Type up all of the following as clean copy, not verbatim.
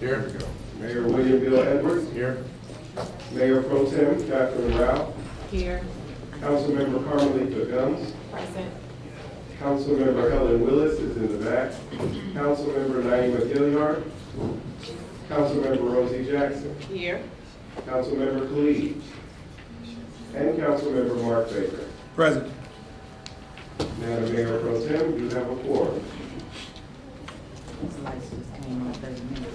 Here. Mayor William Bill Edwards. Here. Mayor Pro Tem Catherine Rao. Here. Councilmember Carmelita Guns. Present. Councilmember Helen Willis is in the back. Councilmember Naima Gilliard. Councilmember Rosie Jackson. Here. Councilmember Khalid. And Councilmember Mark Baker. Present. Madam Mayor Pro Tem, you have a quorum. These lights just came on 30 minutes.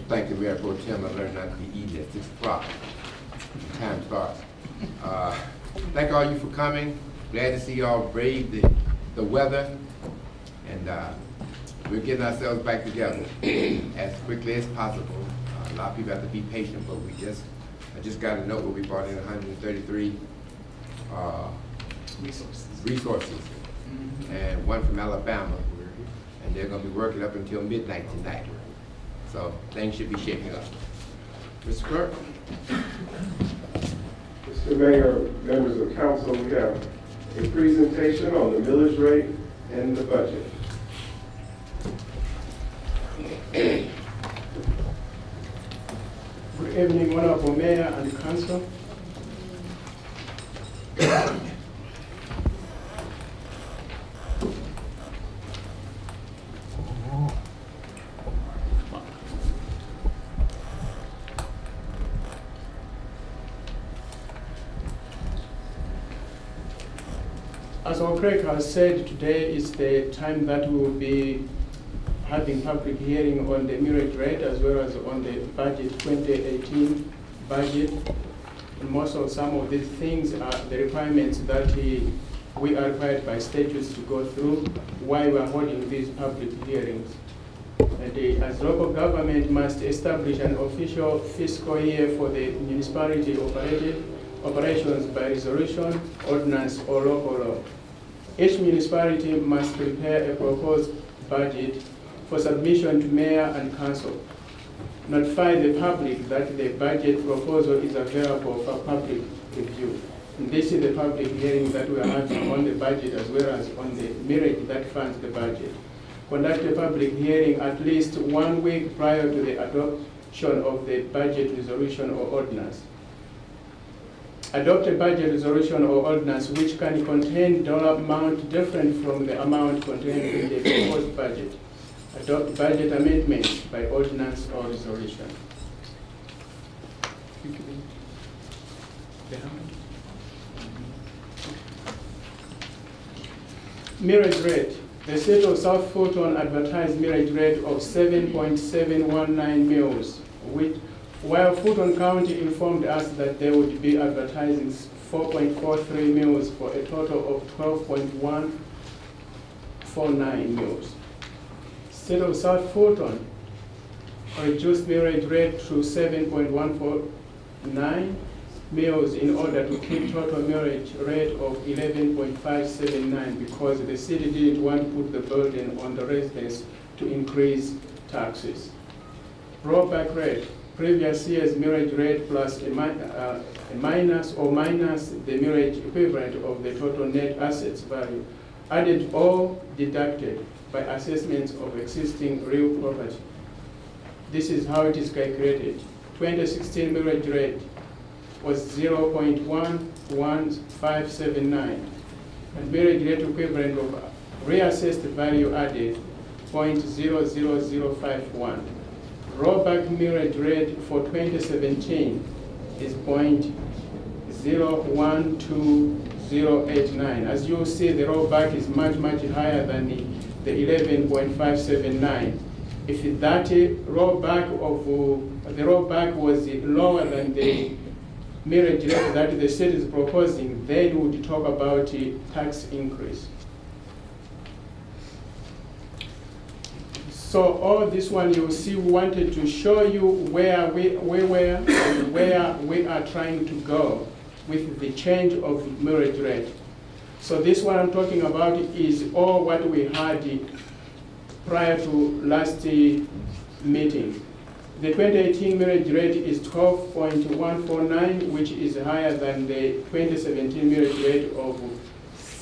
Thank you, Mayor Pro Tem. I learned not to be eating at 6 o'clock. Time starts. Thank all you for coming. Glad to see y'all brave the weather. And we're getting ourselves back together as quickly as possible. A lot of people have to be patient, but I just got a note where we brought in 133 resources. And one from Alabama. And they're gonna be working up until midnight tonight. So things should be shaping up. Mr. Clerk? Mr. Mayor, members of council, we have a presentation on the millage rate and the budget. Good evening, Honorable Mayor and Council. As our clerk has said, today is the time that we will be having public hearing on the millage rate as well as on the budget 2018 budget. And most of some of these things are the requirements that we are required by statutes to go through while we are holding these public hearings. And as local government must establish an official fiscal year for the municipality operations by resolution, ordinance, or local law. Each municipality must prepare a proposed budget for submission to mayor and council. Notify the public that the budget proposal is available for public review. And this is the public hearing that we are having on the budget as well as on the millage that funds the budget. Conduct a public hearing at least 1 week prior to the adoption of the budget resolution or ordinance. Adopt a budget resolution or ordinance which can contain dollar amount different from the amount contained in the proposed budget. Adopt budget amendments by ordinance or resolution. Millage rate. The State of South Fulton advertised millage rate of 7.719 mils, while Fulton County informed us that they would be advertising 4.43 mils for a total of 12.149 mils. State of South Fulton reduced millage rate to 7.149 mils in order to keep total millage rate of 11.579 because the city didn't want to put the burden on the residents to increase taxes. Rollback rate. Previous year's millage rate plus a minus the millage equivalent of the total net assets value, added or deducted by assessments of existing real property. This is how it is calculated. 2016 millage rate was 0.11579, and millage rate equivalent of reassessed value added 0.00051. Rollback millage rate for 2017 is 0.012089. As you see, the rollback is much higher than the 11.579. If that rollback was lower than the millage rate that the state is proposing, then we would talk about a tax increase. So all this one you see, we wanted to show you where we were and where we are trying to go with the change of millage rate. So this one I'm talking about is all what we had prior to last meeting. The 2018 millage rate is 12.149, which is higher than the 2017 millage rate of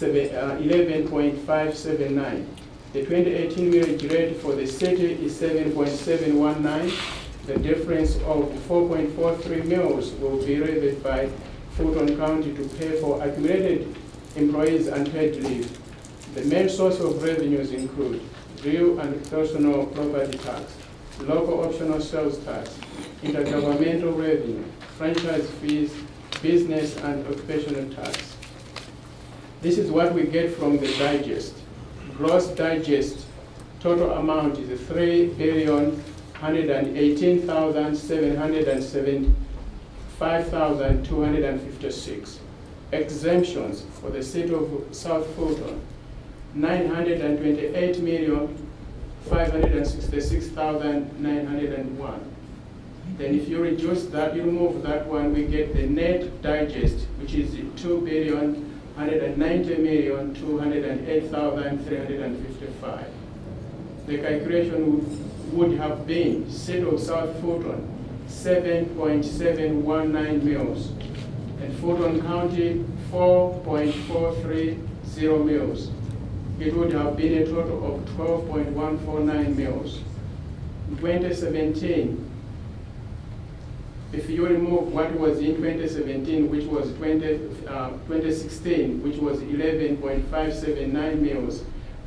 11.579. The 2018 millage rate for the city is 7.719. The difference of 4.43 mils will be levied by Fulton County to pay for accumulated employees' unpaid leave. The main source of revenues include real and personal property tax, local optional sales tax, intergovernmental revenue, franchise fees, business and occupational tax. This is what we get from the digest. Gross digest total amount is 3,118,775,256. Exemptions for the city of South Fulton, 928,566,901. Then if you reduce that, you remove that one, we get the net digest, which is 2,190,208,355. The calculation would have been city of South Fulton, 7.719 mils, and Fulton County, 4.430 mils. It would have been a total of 12.149 mils. In 2017, if you remove what was in 2017, which was 2016, which was 11.579 mils,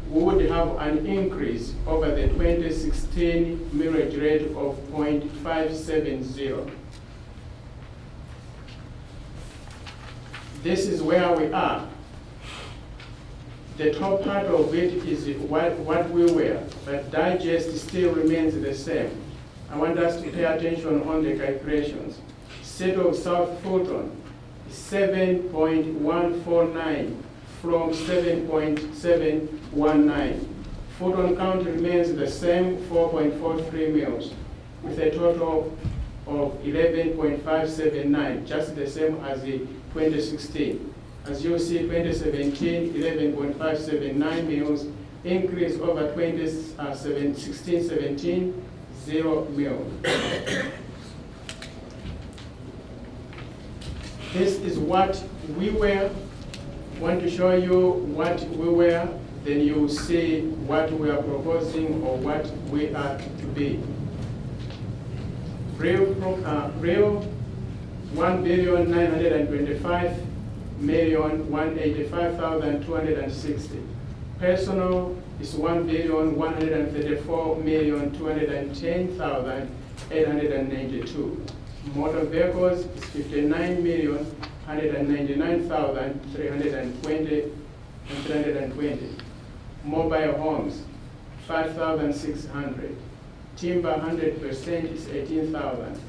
we would have an increase over the 2016 millage rate of 0.570. This is where we are. The top part of it is what we were, but digest still remains the same. I want us to pay attention on the calculations. City of South Fulton is 7.149 from 7.719. Fulton County remains the same, 4.43 mils, with a total of 11.579, just the same as the 2016. As you see, 2017, 11.579 mils, increase over 2016-17, 0 mil. This is what we were. Want to show you what we were, then you see what we are proposing or what we are to be. Real 1,925,185,260. Personal is 1,134,210,892. Motor vehicles is 59,199,320. Mobile homes, 5,600. Timber 100% is 18,000.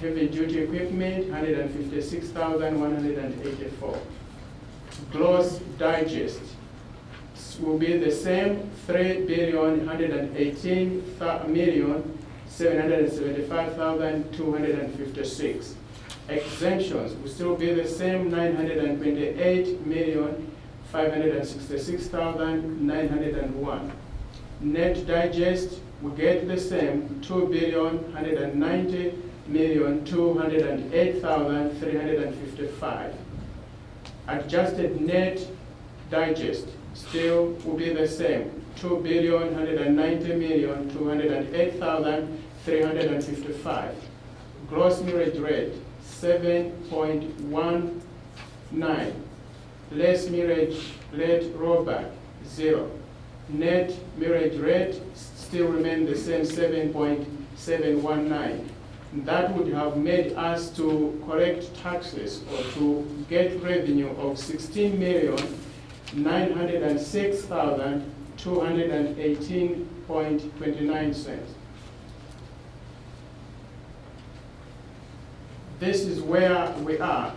Heavy duty equipment, 156,184. Gross digest will be the same, 3,118,775,256. Exemptions will still be the same, 928,566,901. Net digest will get the same, 2,190,208,355. Adjusted net digest still will be the same, 2,190,208,355. Gross millage rate, 7.19. Less millage rate rollback, 0. Net millage rate still remain the same, 7.719. That would have made us to collect taxes or to get revenue of 16,906,218.29 This is where we are.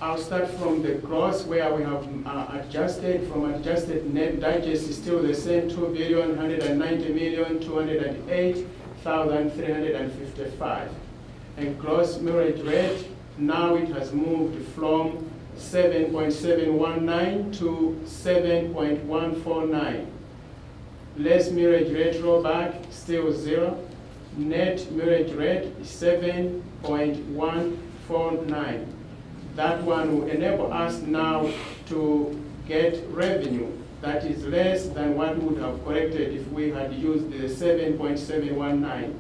I'll start from the gross, where we have adjusted. From adjusted net digest is still the same, 2,190,208,355. And gross millage rate, now it has moved from 7.719 to 7.149. Less millage rate rollback, still 0. Net millage rate is 7.149. That one will enable us now to get revenue that is less than what we would have collected if we had used the 7.719.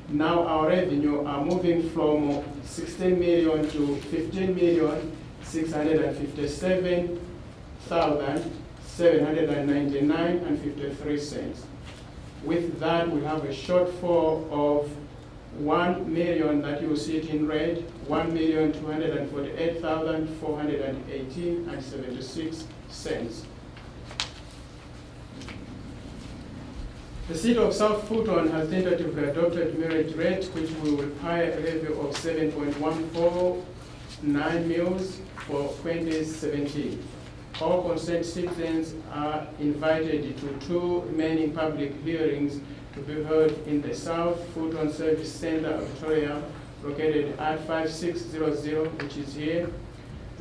Now our revenue are moving from 16 million to 15,657,799 cents. With that, we have a shortfall of 1 million that you see it in red, 1,248,418.76 cents. The city of South Fulton has tentatively adopted millage rate, which we will pay a levy of 7.149 mils for 2017. All concerned citizens are invited to 2 remaining public hearings to be held in the South Fulton Service Center auditorium located at 5600, which is here.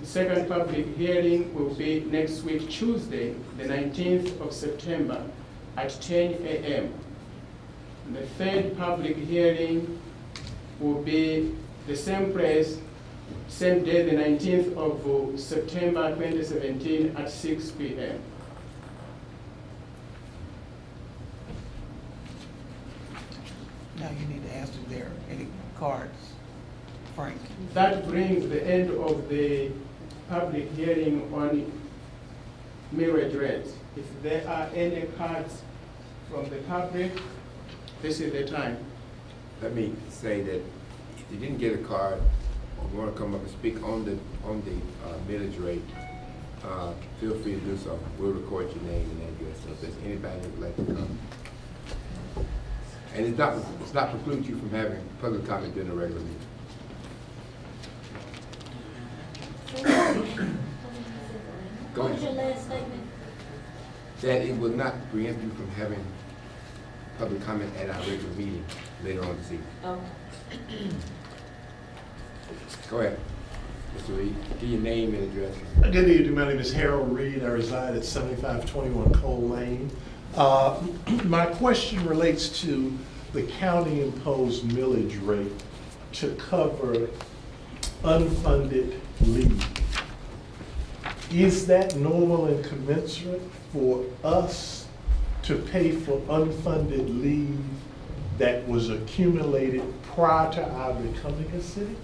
The second public hearing will be next week, Tuesday, the 19th of September at 10 a.m. The third public hearing will be the same place, same day, the 19th of September 2017 at 6 p.m. Now you need to ask if there are any cards, Frank. That brings the end of the public hearing on millage rates. If there are any cards from the public, this is the time. Let me say that if you didn't get a card or want to come up and speak on the millage rate, feel free to do so. We'll record your name and address. So if there's anybody that would like to come. And it's not preclude you from having public comment during the regular meeting. Go What was your ahead. last statement? That it will not preempt you from having public comment at our regular meeting later on this evening. Oh, Go ahead, Mr. Reed. Give your name and address. Good evening, my name is Harold Reed. I reside at 7521 Cole Lane. My question relates to the county imposed millage rate to cover unfunded leave. Is that normal and commensurate for us to pay for unfunded leave that was accumulated prior to our becoming a city?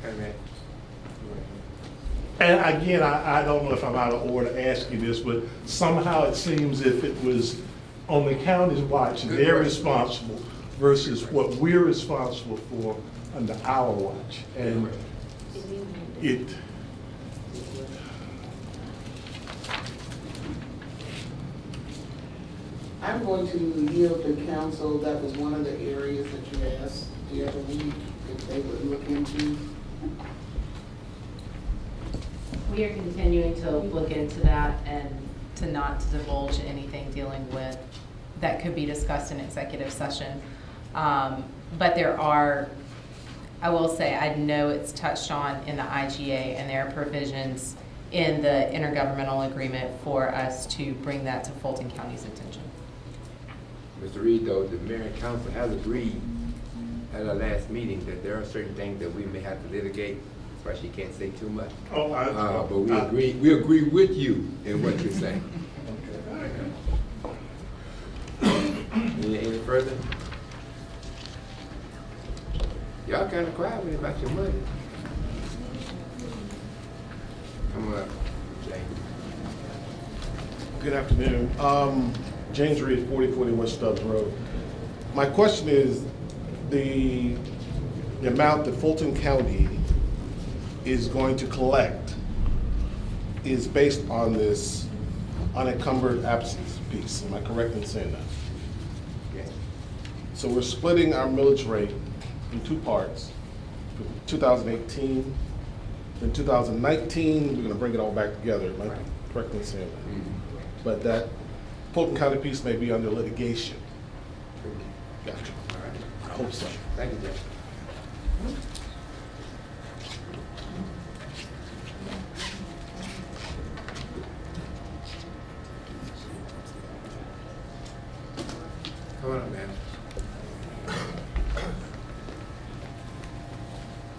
Comment. And again, I don't know if I'm out of order asking this, but somehow it seems if it was on the county's watch, Good they're question. responsible versus what we're responsible for under our watch. And it, I'm going to yield to council. That was one of the areas that you asked the other week if they would look into. We are continuing to look into that and to not to divulge anything dealing with, that could be discussed in executive session. But there are, I will say, I know it's touched on in the IGA, and there are provisions in the intergovernmental agreement for us to bring that to Fulton County's attention. Mr. Reed, though, the mayor and council has agreed at our last meeting that there are certain things that we may have to litigate. That's why she can't say too much. But we agree with you in what you're saying. Any further? Y'all kind of quiet with about your money. Come on up, James. Good afternoon. James Reed, 4040 West Stubbs Road. My question is, the amount that Fulton County is going to collect is based on this unencumbered absence piece. Am I correct in saying that? Yes. So we're splitting our millage rate in two parts, for 2018. In 2019, we're going to bring it all back together. Am I correct in saying that? But that Fulton County piece may be under litigation. Gotcha. All right. I hope so. Thank you, James. Come on up, man.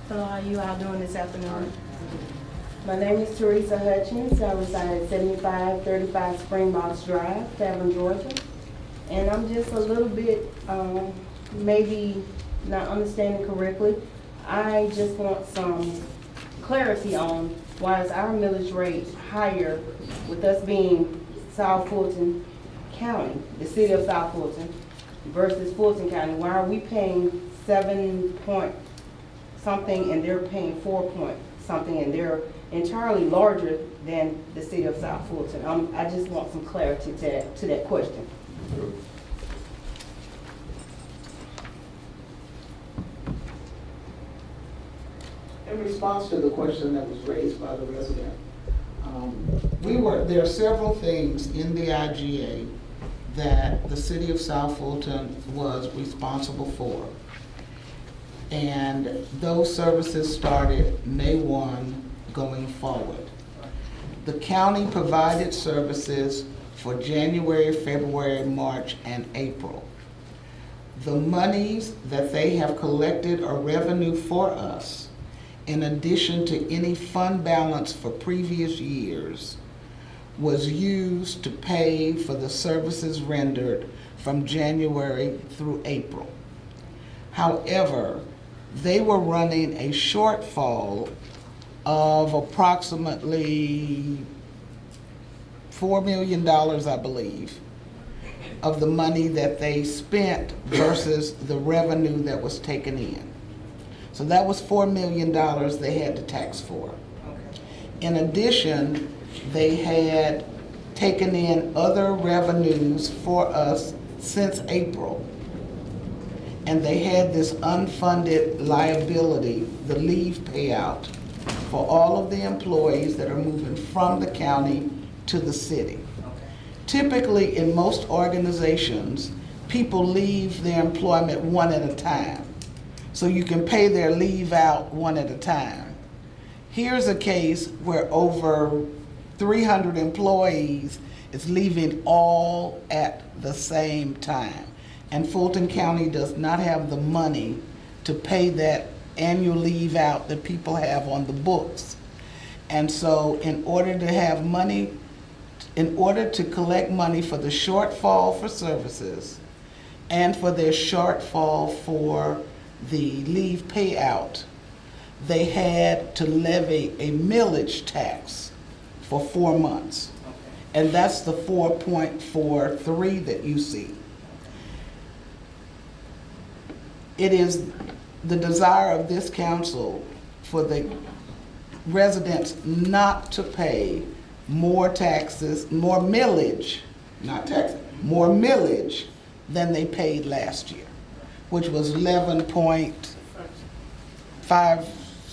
Hello, how you all doing this afternoon? My name is Teresa Hutchins. I reside at 7535 Springbox Drive, Fairburn, Georgia. And I'm just a little bit, maybe not understanding correctly. I just want some clarity on why is our millage rate higher with us being South Fulton County, the city of South Fulton, versus Fulton County. Why are we paying 7 point something and they're paying 4 point something, and they're entirely larger than the city of South Fulton? I just want some clarity to that question. In response to the question that was raised by the resident, there are several things in the IGA that the city of South Fulton was responsible for. And those services started May 1 going forward. The county provided services for January, February, March, and April. The monies that they have collected or revenue for us, in addition to any fund balance for previous years, was used to pay for the services rendered from January through April. However, they were running a shortfall of approximately $4 million, I believe, of the money that they spent versus the revenue that was taken in. So that was $4 million they had to tax for. In addition, they had taken in other revenues for us since April. And they had this unfunded liability, the leave payout, for all of the employees that are moving from the county to the city. Typically, in most organizations, people leave their employment one at a time. So you can pay their leave out one at a time. Here's a case where over 300 employees is leaving all at the same time. And Fulton County does not have the money to pay that annual leave out that people have on the books. And so in order to have money, in order to collect money for the shortfall for services and for their shortfall for the leave payout, they had to levy a millage tax for 4 months. And that's the 4.43 that you see. It is the desire of this council for the residents not to pay more taxes, more millage, not taxes, more millage than they paid last year, which was 11.5.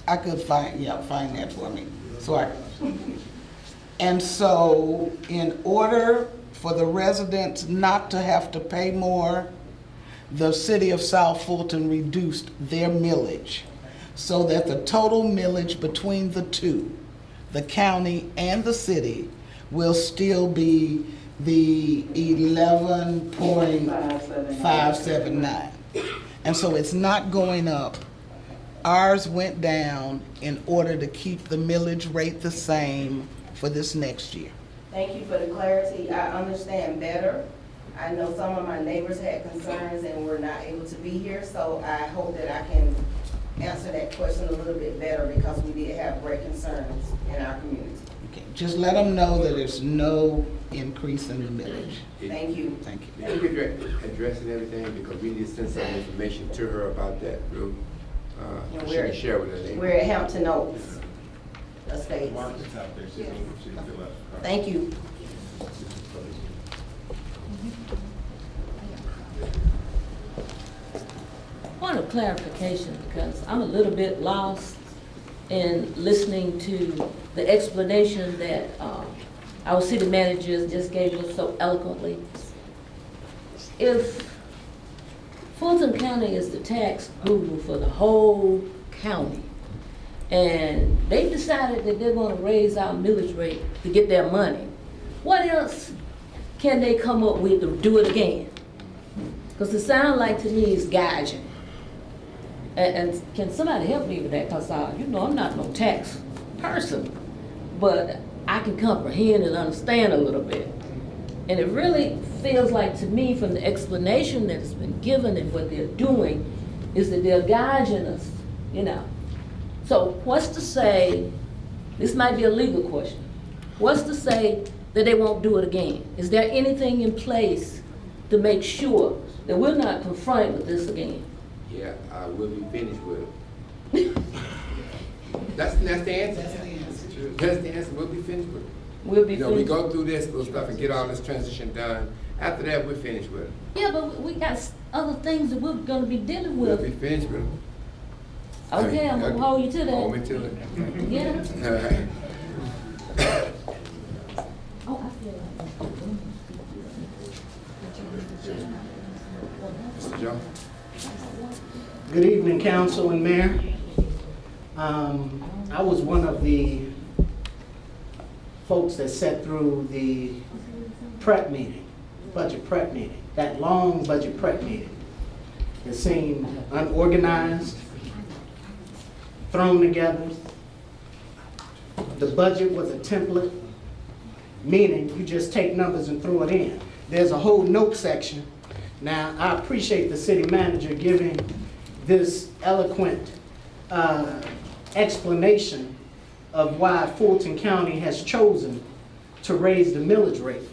I could find that for me. And so in order for the residents not to have to pay more, the city of South Fulton reduced their millage so that the total millage between the two, the county and the city, will still be the 11.579. And so it's not going up. Ours went down in order to keep the millage rate the same for this next year. Thank you for the clarity. I understand better. I know some of my neighbors had concerns and were not able to be here, so I hope that I can answer that question a little bit better, because we did have great concerns in our community. Okay, just let them know that there's no increase in the millage. Thank you. Thank you. Thank you for addressing everything, because we need to send some information to her about that, Ruth. She can share with her neighbors. We're at Hampton Oaks Estates. Thank you. Point of clarification, because I'm a little bit lost in listening to the explanation that our city managers just gave us so eloquently. If Fulton County is the tax guru for the whole county, and they've decided that they're going to raise our millage rate to get their money, what else can they come up with to do it again? Because it sounds like to me it's gouging. And can somebody help me with that? Because, you know, I'm not no tax person. but I can comprehend and understand a little bit. And it really feels like to me from the explanation that's been given and what they're doing is that they're guiding us, you know. So what's to say, this might be a legal question, what's to say that they won't do it again? Is there anything in place to make sure that we're not confronted with this again? Yeah, we'll be finished with it. That's the answer. That's the answer, we'll be finished with it. We'll be You know, we finished. go through this little stuff and get all this transition done. After that, we're finished with it. Yeah, but we got other things that we're gonna be dealing We'll with. be finished with it. Okay, I'm gonna hold you to that. Hold me to it. Yeah. All right. Oh, I feel like. Mr. Joe? Good evening, council and mayor. I was one of the folks that sat through the prep meeting, budget prep meeting, that long budget prep meeting. It seemed unorganized, thrown together. The budget was a template, meaning you just take numbers and throw it in. There's a whole note section. Now, I appreciate the city manager giving this eloquent explanation of why Fulton County has chosen to raise the millage rate.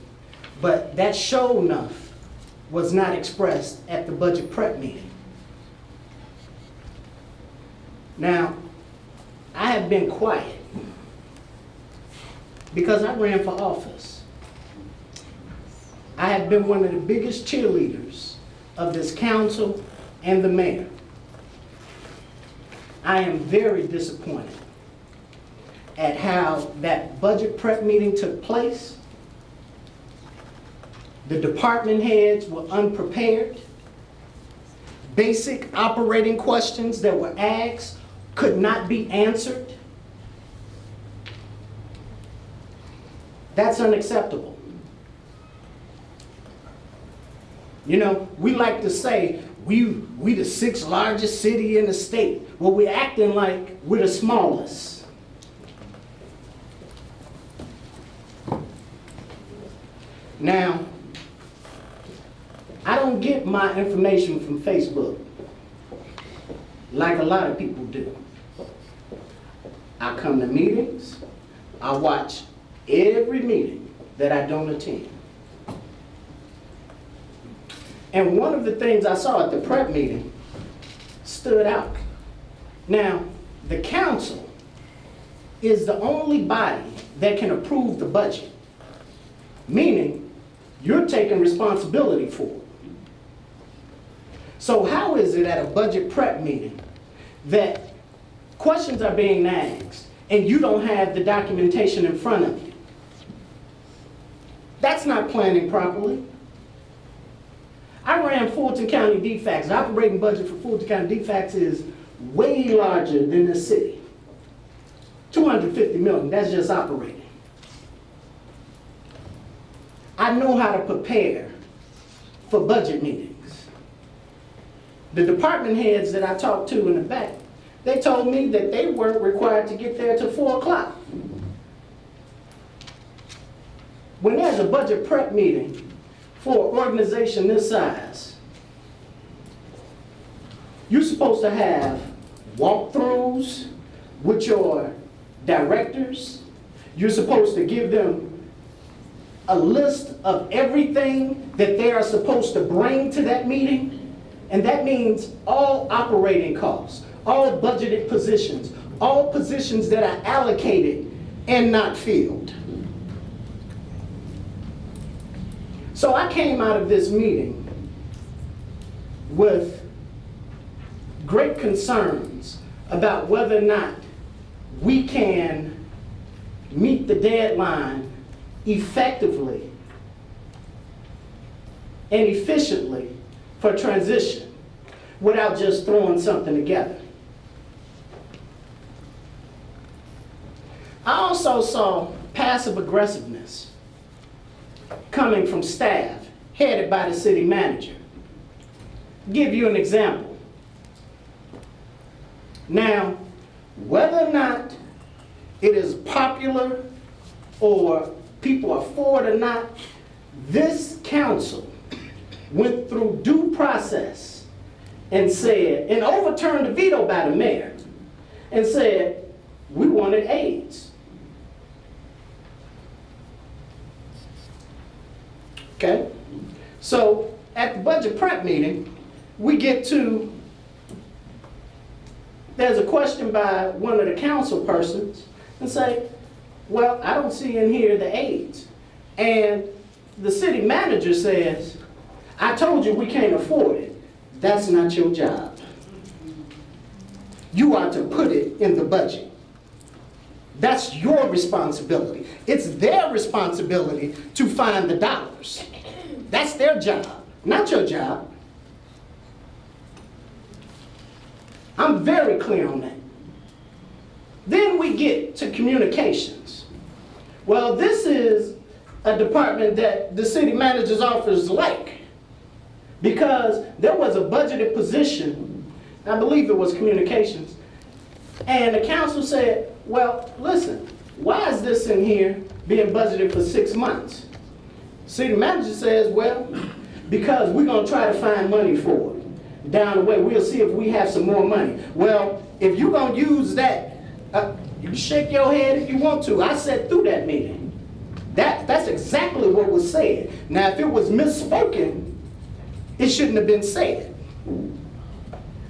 But that sure enough was not expressed at the budget prep meeting. Now, I have been quiet because I ran for office. I have been one of the biggest cheerleaders of this council and the mayor. I am very disappointed at how that budget prep meeting took place. The department heads were unprepared. Basic operating questions that were asked could not be answered. That's unacceptable. You know, we like to say, we the 6th largest city in the state. Well, we're acting like we're the smallest. Now, I don't get my information from Facebook like a lot of people do. I come to meetings, I watch every meeting that I don't attend. And one of the things I saw at the prep meeting stood out. Now, the council is the only body that can approve the budget, meaning you're taking responsibility for it. So how is it at a budget prep meeting that questions are being asked and you don't have the documentation in front of you? That's not planning properly. I ran Fulton County DFAX. The operating budget for Fulton County DFAX is way larger than the city. $250 million, that's just operating. I know how to prepare for budget meetings. The department heads that I talked to in the back, they told me that they weren't required to get there till 4 o'clock. When there's a budget prep meeting for an organization this size, you're supposed to have walkthroughs with your directors. You're supposed to give them a list of everything that they are supposed to bring to that meeting. And that means all operating costs, all budgeted positions, all positions that are allocated and not filled. So I came out of this meeting with great concerns about whether or not we can meet the deadline effectively and efficiently for transition without just throwing something together. I also saw passive aggressiveness coming from staff headed by the city manager. Give you an example. Now, whether or not it is popular or people are for it or not, this council went through due process and said, and overturned the veto by the mayor, and said, we wanted aides. Okay? So at the budget prep meeting, we get to, there's a question by one of the council persons and say, well, I don't see in here the aides. And the city manager says, I told you we can't afford it. That's not your job. You are to put it in the budget. That's your responsibility. It's their responsibility to find the dollars. That's their job, not your job. I'm very clear on that. Then we get to communications. Well, this is a department that the city manager's office like, because there was a budgeted position, I believe it was communications, and the council said, well, listen, why is this in here being budgeted for 6 months? City manager says, well, because we're gonna try to find money for it. Down the way, we'll see if we have some more money. Well, if you're gonna use that, you can shake your head if you want to. I sat through that meeting. That's exactly what was said. Now, if it was misspoken, it shouldn't have been said.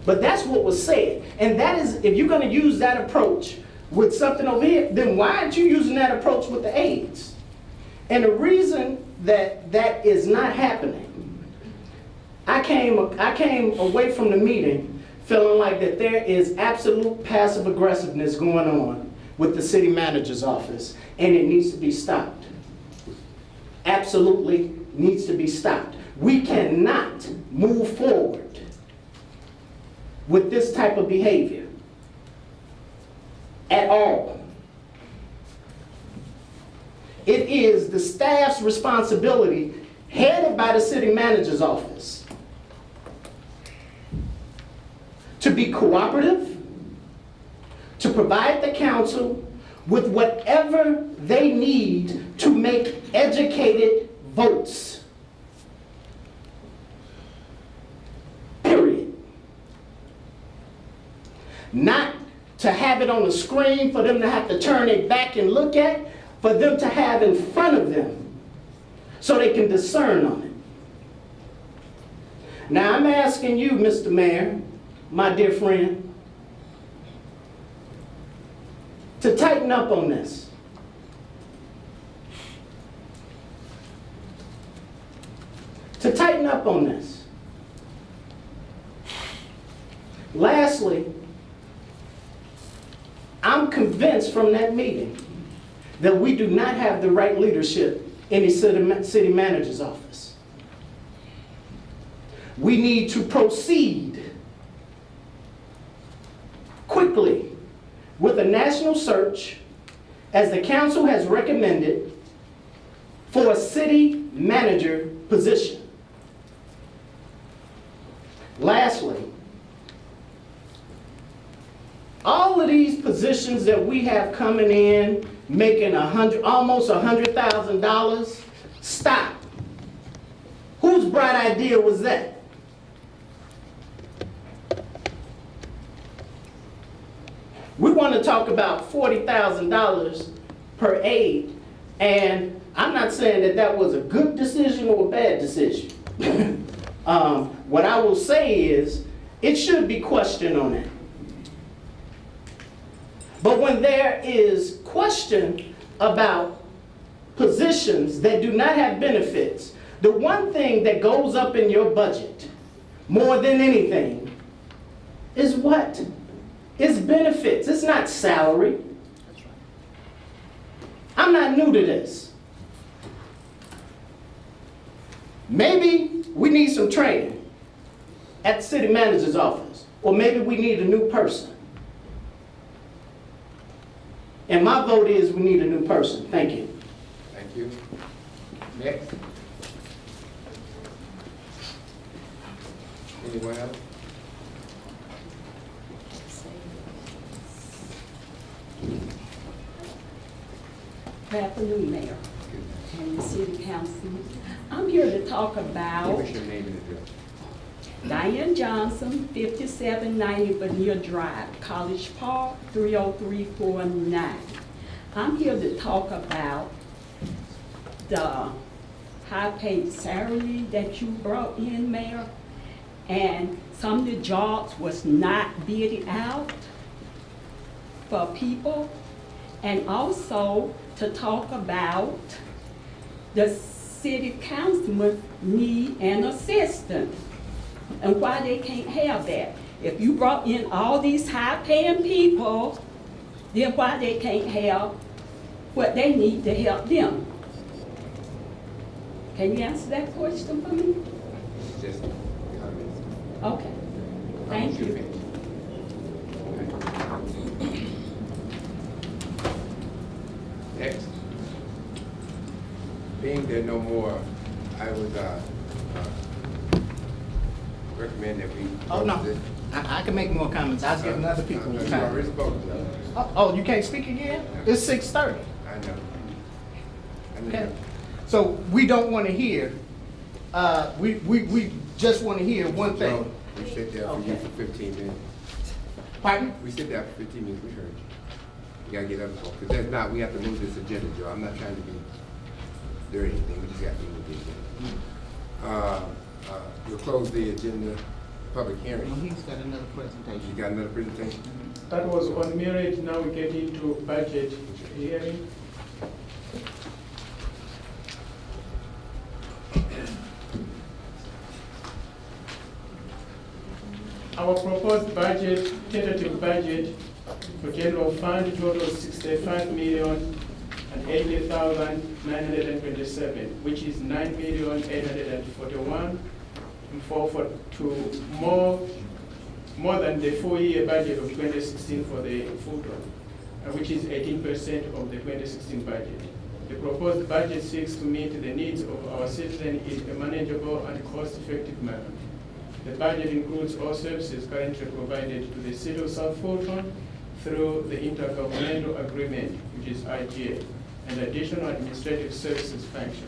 But that's what was said. And that is, if you're gonna use that approach with something over here, then why aren't you using that approach with the aides? And the reason that that is not happening, I came away from the meeting feeling like that there is absolute passive aggressiveness going on with the city manager's office, and it needs to be stopped. Absolutely needs to be stopped. We cannot move forward with this type of behavior at all. It is the staff's responsibility, headed by the city manager's office, to be cooperative, to provide the council with whatever they need to make educated votes. Period. Not to have it on the screen for them to have to turn it back and look at, for them to have in front of them so they can discern on it. Now I'm asking you, Mr. Mayor, my dear friend, to tighten up on this. To tighten up on this. Lastly, I'm convinced from that meeting that we do not have the right leadership in the city manager's office. We need to proceed quickly with a national search, as the council has recommended, for a city manager position. Lastly, all of these positions that we have coming in, making almost $100,000, stop. Whose bright idea was that? We want to talk about $40,000 per aide, and I'm not saying that that was a good decision or a bad decision. What I will say is, it should be questioned on it. But when there is question about positions that do not have benefits, the one thing that goes up in your budget more than anything is what? It's benefits. It's not salary. I'm not new to this. Maybe we need some training at the city manager's office, or maybe we need a new person. And my vote is we need a new person. Thank you. Thank you. Next. Anyone else? Good afternoon, Mayor and the City Council. I'm here to talk Give about us your name and address. Diane Johnson, 5790 Bonnier Drive, College Park, 30349. I'm here to talk about the high-paid salary that you brought in, Mayor, and some of the jobs was not bid out for people, and also to talk about the city councilman need an assistant and why they can't have that. If you brought in all these high-paying people, then why they can't have what they need to help them? Can you answer that question for me? Just comments. Okay, thank you. Next. Being there no more, I would recommend that we. Oh, no. close this. I can make more comments. I was giving other people You time. already spoke, so, Oh, you can't speak again? It's 6:30. I know. I know. Okay. So we don't want to hear, we just want to hear one Joe, thing. we sit there for you Okay. for 15 minutes. Pardon? We sit there for 15 minutes, we heard you. You gotta get up, because that's not, we have to move this agenda, Joe. I'm not trying to be dirty or anything, we just got to move the agenda. We'll close the agenda, public Well, hearing. he's got another presentation. You got another presentation? That was on merit, now we get into budget hearing. Our proposed budget, tentative budget for general fund totals 65,080,927, which is 9,841,442 more than the full-year budget of 2016 for the Fulton, which is 18% of the 2016 budget. The proposed budget seeks to meet the needs of our citizens in a manageable and cost-effective manner. The budget includes all services currently provided to the City of South Fulton through the Intergovernmental Agreement, which is IGA, and additional administrative services function.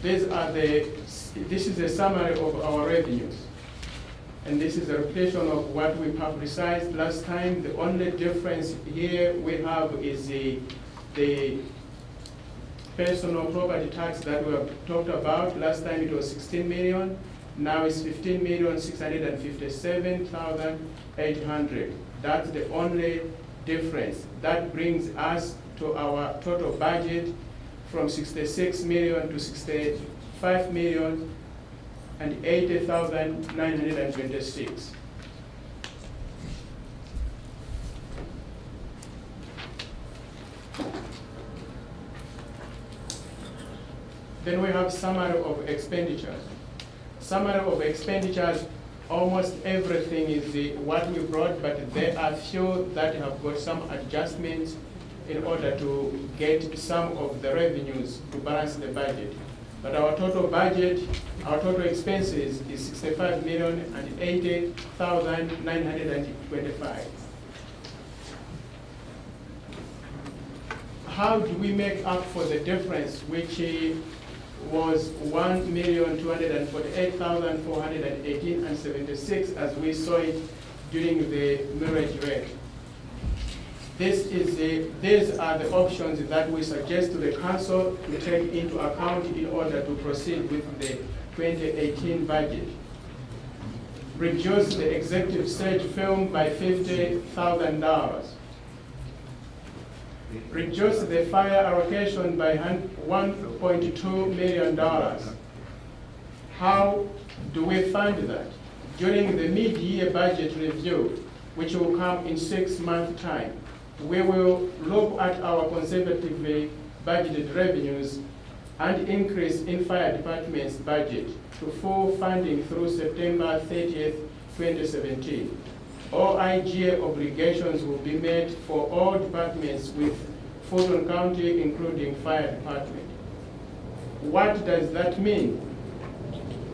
This is a summary of our revenues. And this is a repetition of what we publicized last time. The only difference here we have is the personal property tax that we have talked about. Last time it was 16 million. Now it's 15,657,800. That's the only difference. That brings us to our total budget from 66 million to 65 million and 80,926. Then we have summary of expenditures. Summary of expenditures, almost everything is what we brought, but there are few that have got some adjustments in order to get some of the revenues to balance the budget. But our total budget, our total expenses is 65,080,925. How do we make up for the difference, which was 1,248,418.76 as we saw it during the millage rate? These are the options that we suggest to the council to take into account in order to proceed with the 2018 budget. Reduce the executive stage film by $50,000. Reduce the fire allocation by $1.2 million. How do we fund that? During the mid-year budget review, which will come in 6 months' time, we will look at our conservatively budgeted revenues and increase in fire department's budget to full funding through September 30th, 2017. All IGA obligations will be met for all departments with Fulton County, including fire department. What does that mean?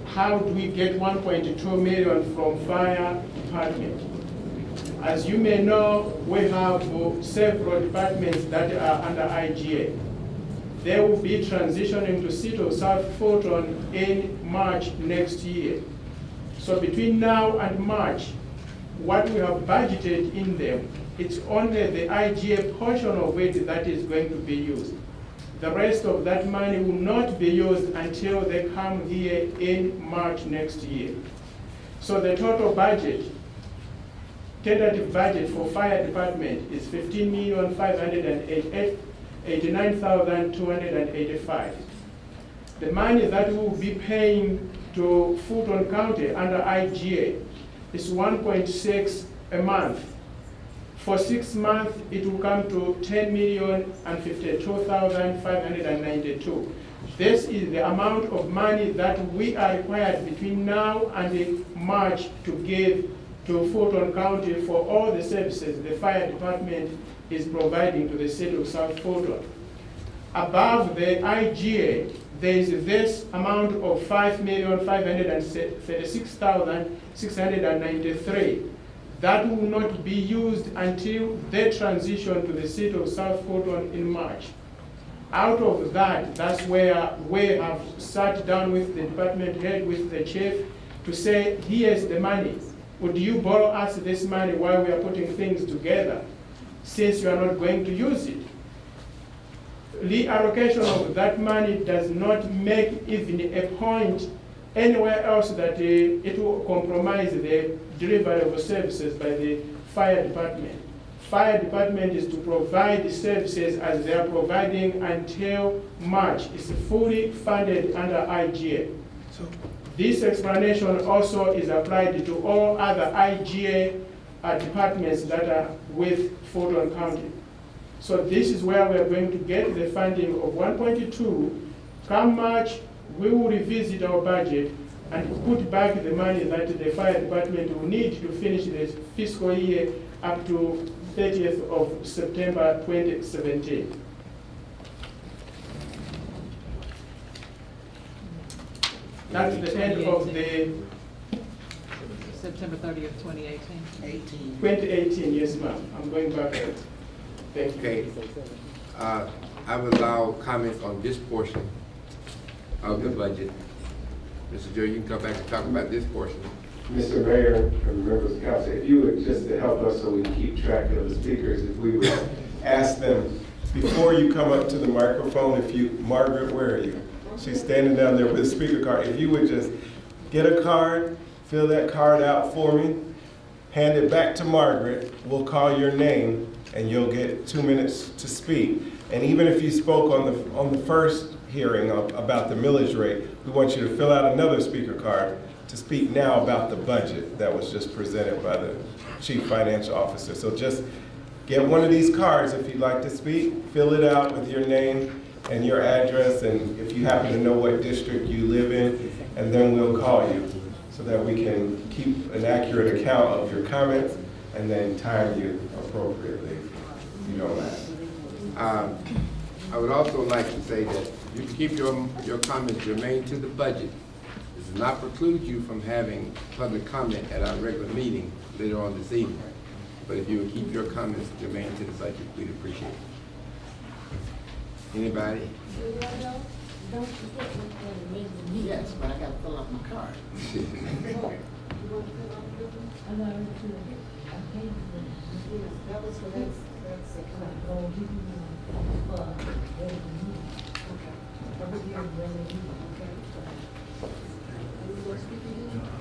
How do we get 1.2 million from fire department? As you may know, we have several departments that are under IGA. They will be transitioning to City of South Fulton in March next year. So between now and March, what we have budgeted in them, it's only the IGA portion of it that is going to be used. The rest of that money will not be used until they come here in March next year. So the total budget, tentative budget for fire department is $15,589,285. The money that we will be paying to Fulton County under IGA is 1.6 a month. For 6 months, it will come to $10,052,592. This is the amount of money that we are required between now and March to give to Fulton County for all the services the fire department is providing to the city of South Fulton. Above the IGA, there is this amount of $5,536,693 that will not be used until they transition to the city of South Fulton in March. Out of that, that's where we have sat down with the department head, with the chief, to say, here's the money. Would you borrow us this money while we are putting things together, since you are not going to use it? Reallocation of that money does not make even a point anywhere else that it will compromise the delivery of services by the fire department. Fire department is to provide the services as they are providing until March. It's fully funded under IGA. This explanation also is applied to all other IGA departments that are with Fulton County. So this is where we are going to get the funding of 1.2. Come March, we will revisit our budget and put back the money that the fire department will need to finish the fiscal year up to 30th of September 2017. That's the end of the September 30th, 2018. 2018, yes ma'am. I'm going back. Thank you. Okay. I will allow comments on this portion of the budget. Mr. Joe, you can come back and talk about this portion. Mr. Mayor and members of the council, if you would just to help us so we keep track of the speakers, if we would ask them, before you come up to the microphone, if you, Margaret, where are you? She's standing down there with a speaker card. If you would just get a card, fill that card out for me, hand it back to Margaret, we'll call your name, and you'll get 2 minutes to speak. And even if you spoke on the first hearing about the millage rate, we want you to fill out another speaker card to speak now about the budget that was just presented by the Chief Financial Officer. So just get one of these cards if you'd like to speak, fill it out with your name and your address, and if you happen to know what district you live in, and then we'll call you so that we can keep an accurate account of your comments and then time you appropriately, if you don't mind. I would also like to say that you can keep your comments germane to the budget. This does not preclude you from having public comment at our regular meeting later on this evening. But if you would keep your comments germane to the budget, we'd appreciate it. Anybody? Yes, but I gotta fill out my card.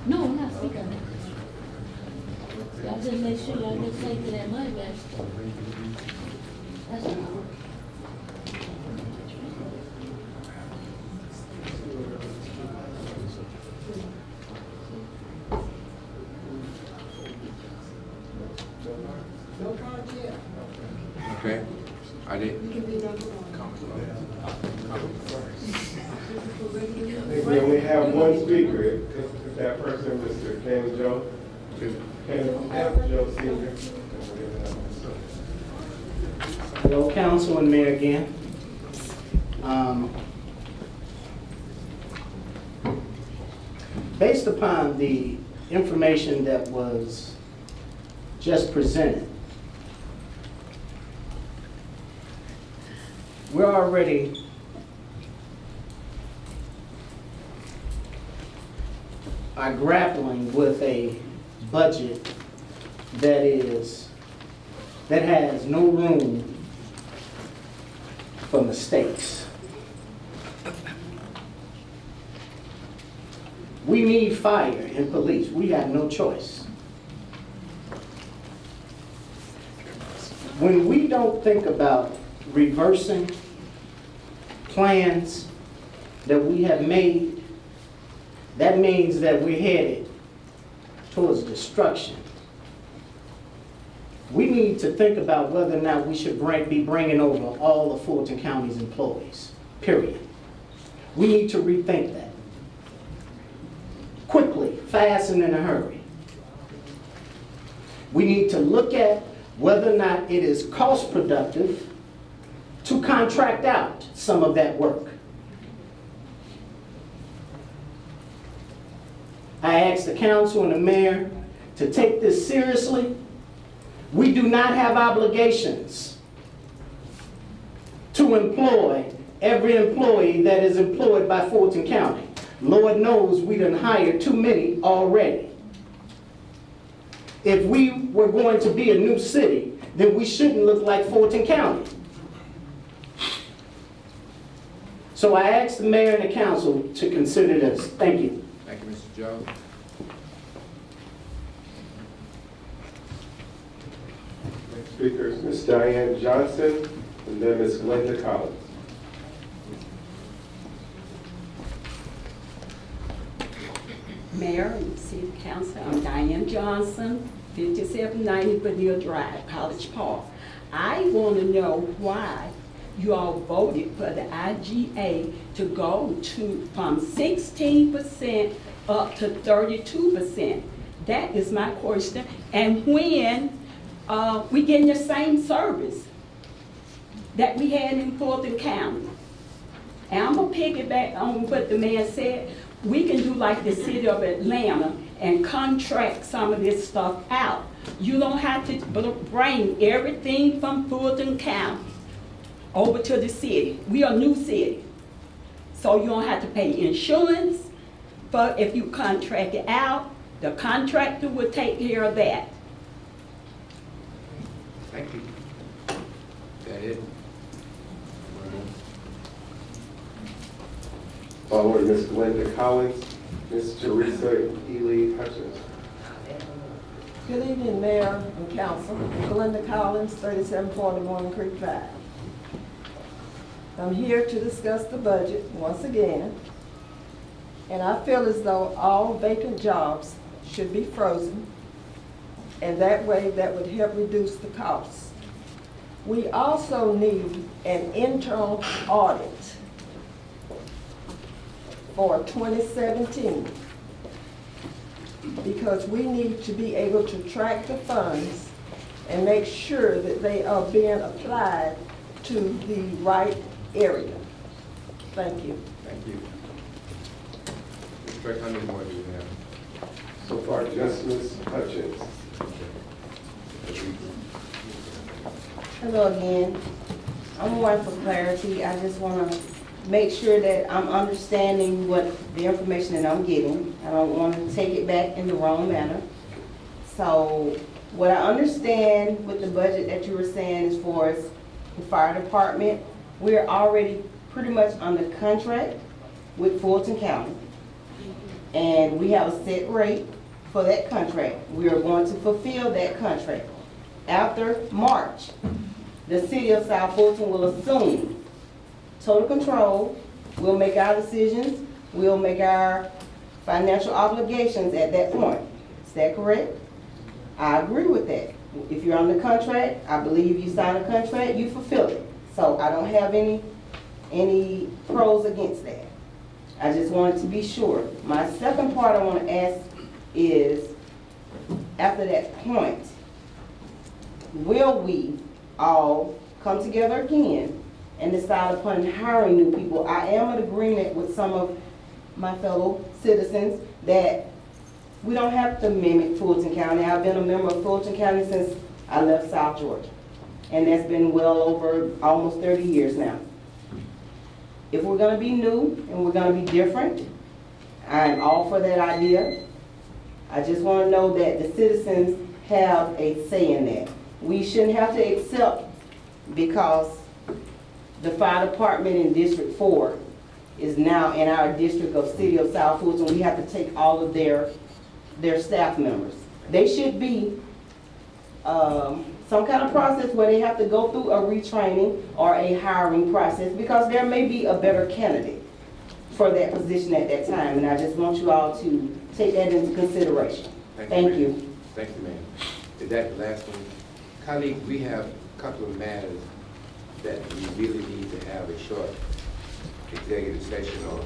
No, I'm not speaking. Y'all just make sure y'all get safe to that money back. That's all. Okay. Are they? I think we only have one speaker, if that person, Mr. Ken Joe, Ken F. Joe Senior. Hello, council and mayor again. Based upon the information that was just presented, we're already are grappling with a budget that has no room for mistakes. We need fire and police. We have no choice. When we don't think about reversing plans that we have made, that means that we're headed towards destruction. We need to think about whether or not we should be bringing over all of Fulton County's employees, period. We need to rethink that. Quickly, fast, and in a hurry. We need to look at whether or not it is cost productive to contract out some of that work. I asked the council and the mayor to take this seriously. We do not have obligations to employ every employee that is employed by Fulton County. Lord knows we done hired too many already. If we were going to be a new city, then we shouldn't look like Fulton County. So I asked the mayor and the council to consider this. Thank you. Thank you, Mr. Jones. Next speaker is Ms. Diane Johnson, and then Ms. Glenda Collins. Mayor and City Council, I'm Diane Johnson, 5790 Vanille Drive, College Park. I want to know why you all voted for the IGA to go from 16% up to 32%. That is my question. And when we getting the same service that we had in Fulton County. And I'm gonna piggyback on what the man said. We can do like the city of Atlanta and contract some of this stuff out. You don't have to bring everything from Fulton County over to the city. We are a new city. So you don't have to pay insurance for if you contract it out. The contractor will take care of that. Thank you. Is that it? Following Ms. Glenda Collins, Ms. Teresa Ely Hutchins. Good evening, Mayor and Council. Glenda Collins, 3741 Creek Drive. I'm here to discuss the budget once again, and I feel as though all vacant jobs should be frozen, and that way that would help reduce the costs. We also need an internal audit for 2017 because we need to be able to track the funds and make sure that they are being applied to the right area. Thank you. Thank you. Mr. Drake, how many more do you have? So far, just Ms. Hutchins. Hello again. I'm one for clarity. I just want to make sure that I'm understanding what the information that I'm getting. I don't want to take it back in the wrong manner. So what I understand with the budget that you were saying as far as the fire department, we're already pretty much under contract with Fulton County. And we have a set rate for that contract. We are going to fulfill that contract. After March, the city of South Fulton will assume total control. We'll make our decisions. We'll make our financial obligations at that point. Is that correct? I agree with that. If you're on the contract, I believe you sign a contract, you fulfill it. So I don't have any pros against that. I just wanted to be sure. My second part I want to ask is, after that point, will we all come together again and decide upon hiring new people? I am in agreement with some of my fellow citizens that We don't have to mimic Fulton County. I've been a member of Fulton County since I left South Georgia. And that's been well over almost 30 years now. If we're gonna be new and we're gonna be different, I'm all for that idea. I just wanna know that the citizens have a say in that. We shouldn't have to accept because the fire department in District 4 is now in our district of City of South Fulton. We have to take all of their staff members. They should be some kind of process where they have to go through a retraining or a hiring process because there may be a better candidate for that position at that time. And I just want you all to take that into consideration. Thank you. Thank you, ma'am. Is that the last one? Colleagues, we have a couple of matters that we really need to have a short executive session on.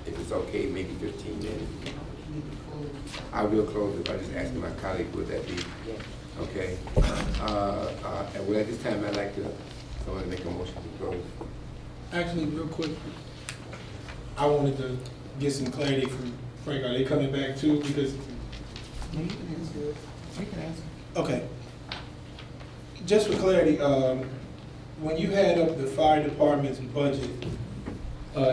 If it's okay, maybe 15 minutes. I will close it. I'm just asking my colleague, would that be? Okay. And well, at this time, I'd like to, someone make a motion to close. Actually, real quick, I wanted to get some clarity from Frank. Are they coming back too? Because You can answer it. You can answer. okay, just for clarity, when you had up the fire department's budget,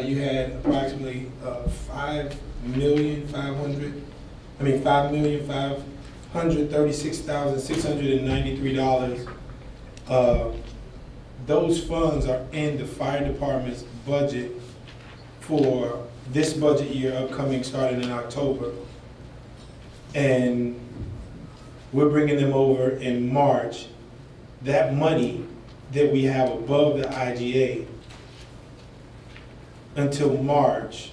you had approximately $5,536,693. Those funds are in the fire department's budget for this budget year upcoming starting in October. And we're bringing them over in March. That money that we have above the IGA until March,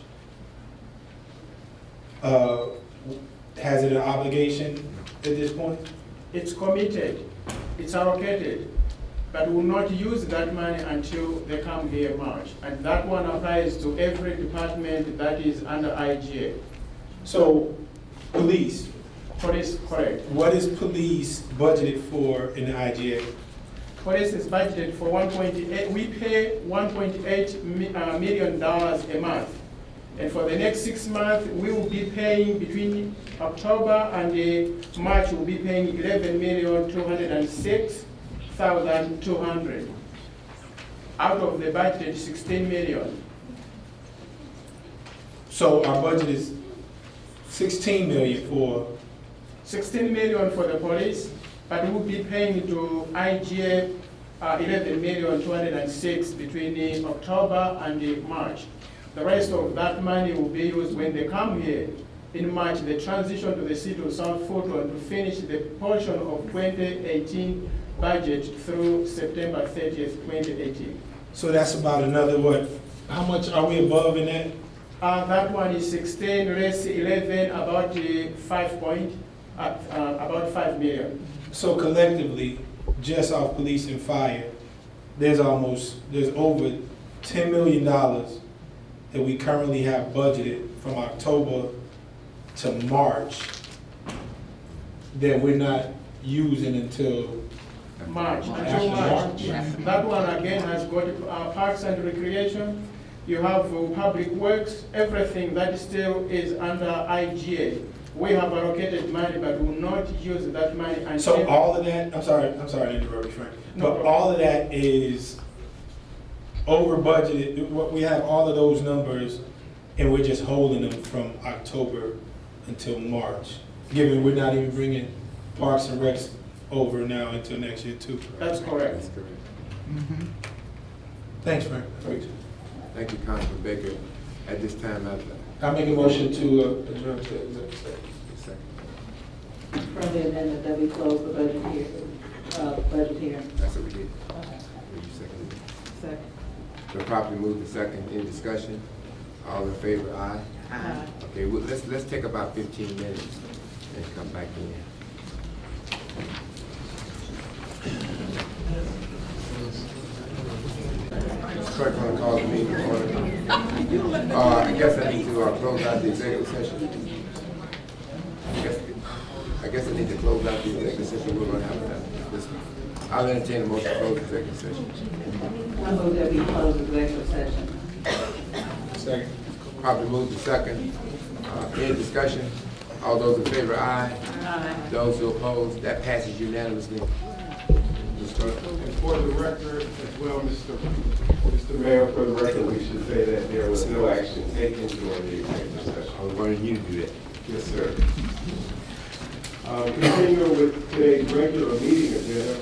has it an obligation at this point? It's committed, it's allocated, but we will not use that money until they come here in March. And that one applies to every department that is under IGA. So, police. Police, correct. What is police budgeted for in the IGA? Police is budgeted for 1.8, we pay $1.8 million a month. And for the next 6 months, we will be paying between October and March, we'll be paying $11,206,200 out of the budgeted $16 million. So our budget is $16 million for. $16 million for the police, but we'll be paying to IGA $11,206,000 between October and March. The rest of that money will be used when they come here in March, the transition to the city of South Fulton to finish the portion of 2018 budget through September 30th, 2018. So that's about another what? How much are we above in that? That one is 16 less 11, about about 5 million. So collectively, just off police and fire, there's over $10 million that we currently have budgeted from October to March that we're not using until March, until After March. March. That one again has got Parks and Recreation. You have Public Works, everything that still is under IGA. We have allocated money, but we will not use that money until. So all of that, I'm sorry to interrupt you, Frank. No But problem. all of that is over budgeted. We have all of those numbers and we're just holding them from October until March. Given we're not even bringing Parks and Recs over now until next year too. That's correct. That's correct. Thanks, Frank. Thank you, Councilman Baker. At this time, I make a motion to adjourn to executive session. From the amendment that we close the budget hearing. That's what we did. Will you second it? Second. The properly moved and second, in discussion. All in favor, aye? Aye. Okay, well, let's take about 15 minutes and come back in. Clerk, want to call the meeting to order? I guess I need to close out the executive session. I guess I need to close out the executive session. We're going to have this. I'll entertain a motion to close the executive session. I move that we close the executive session. Second. Probably moved to second. Any discussion? All those in favor, aye. Aye. Those who oppose, that passes unanimously. Ms. Clerk. And for the record as well, Mr. Mayor, for the record, we should say that there was no action taken during the executive session. I was wanting you to do that. Yes, sir. Continuing with today's regular meeting agenda,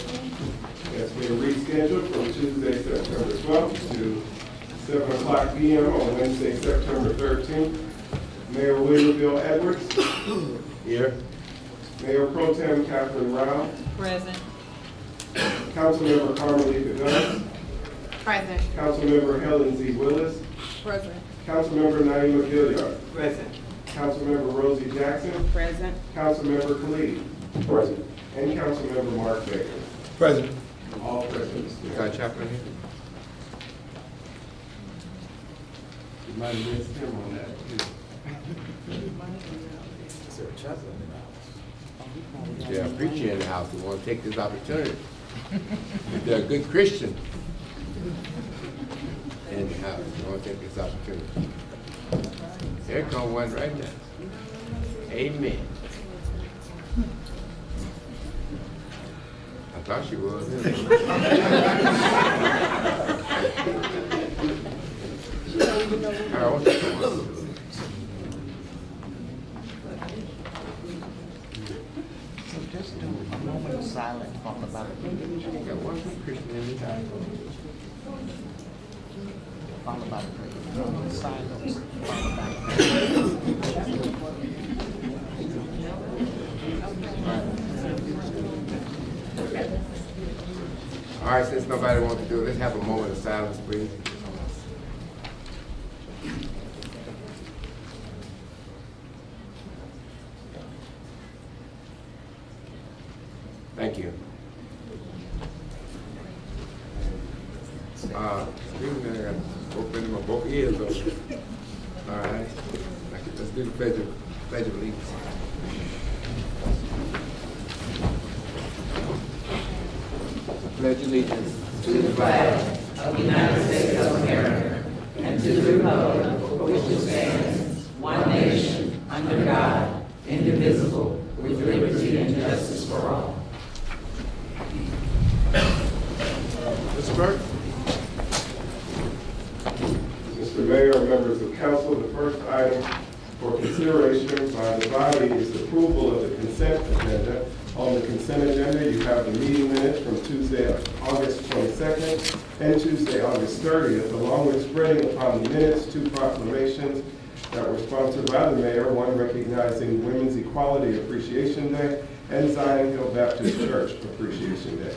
it's been rescheduled from Tuesday, September 12th to 7 o'clock p.m. on Wednesday, September 13th. Mayor William Bill Edwards. Here. Mayor Pro Tem Catherine Rao. Present. Councilmember Carmelita Dunn. Present. Councilmember Helen Z. Willis. Present. Councilmember Naima Gilliard. Present. Councilmember Rosie Jackson. Present. Councilmember Khalid. Present. And Councilmember Mark Baker. Present. All present. Mr. Mayor. Got Chaplain here? You might have missed him on that. Yeah, a preacher in the house who want to take this opportunity. If they're a good Christian in the house, who want to take this opportunity. Here come one right now. Amen. I thought she was. All right, So just do a moment of silence, talk about it. got one Christian in this house. Talk about it. Moment of silence, talk about it. All right, since nobody wants to do it, let's have a moment of silence, please. Thank you. Excuse me, I got to open my both ears open. All right, let's do the pledge of allegiance. Pledge allegiance to the flag Of the United States of America and to the republic for which it stands, one nation, under God, indivisible, with liberty and justice for all. Mr. Burke? Mr. Mayor, members of council, the first item for consideration by the body is the approval of the consent agenda. On the consent agenda, you have the meeting minutes from Tuesday, August 22nd and Tuesday, August 30th, along with spreading upon the minutes two proclamations that were sponsored by the mayor, one recognizing Women's Equality Appreciation Day and Zion Hill Baptist Church Appreciation Day.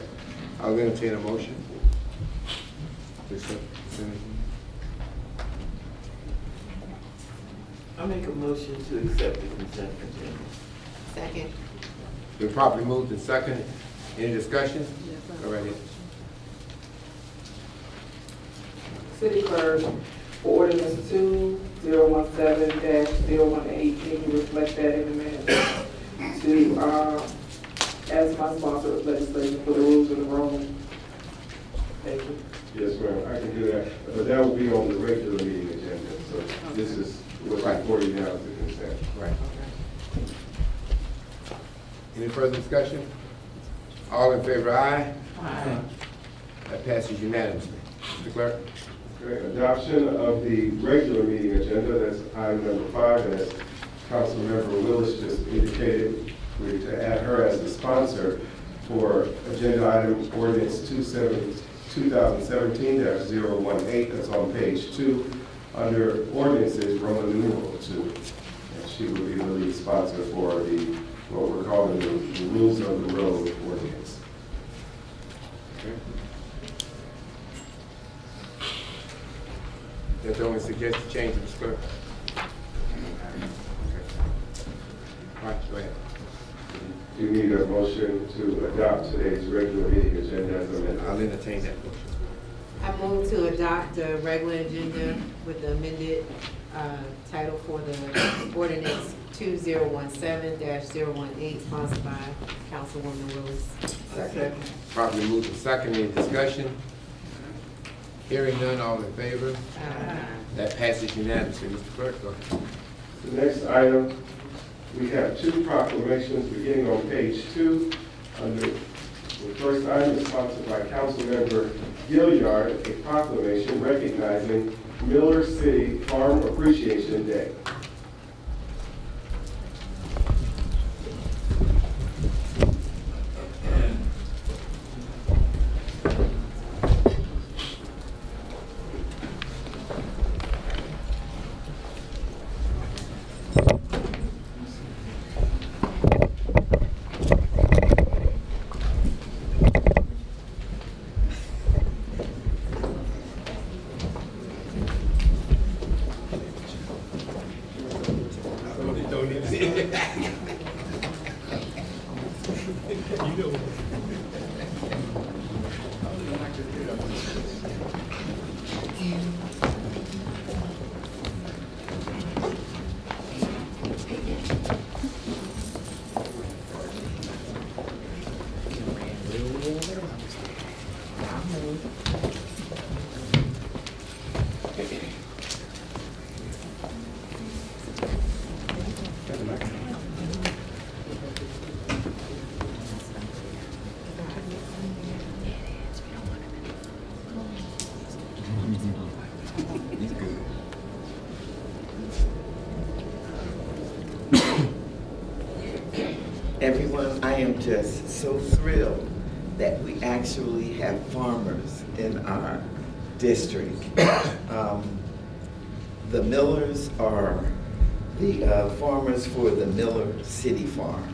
I'll entertain a motion. I make a motion to accept the consent agenda. Second. Been properly moved and seconded. Any discussion? Go right ahead. City Clerk, ordinance 2017-018, can you reflect that in the minutes? To, as my sponsor of legislation for the rules of the room. Thank you. Yes, ma'am, I can do that, but that will be on the regular meeting agenda, so this is what's before you now is the consent. Right. Any further discussion? All in favor, aye? Aye. That passes unanimously. Mr. Clerk? Okay, adoption of the regular meeting agenda, that's item number 5, and as Councilmember Willis just indicated, we're to add her as the sponsor for agenda item ordinance 2017-018, that's on page 2, under ordinances, Roman numeral 2. And she will be the lead sponsor for what we're calling the rules of the road ordinance. Okay. That's the only suggested change, Mr. Clerk? Okay. All right, go ahead. You need a motion to adopt today's regular meeting agenda as amended. I'll entertain that motion. I move to adopt the regular agenda with the amended title for the ordinance 2017-018, sponsored by Councilwoman Willis. Second. Properly moved and seconded. Any discussion? Hearing none, all in favor? Aye. That passes unanimously. Mr. Clerk, go ahead. The next item, we have two proclamations beginning on page 2. The first item is sponsored by Councilmember Gilliard, a proclamation recognizing Miller City Farm Appreciation Day. Everyone, I am just so thrilled that we actually have farmers in our district. The Millers are the farmers for the Miller City Farm.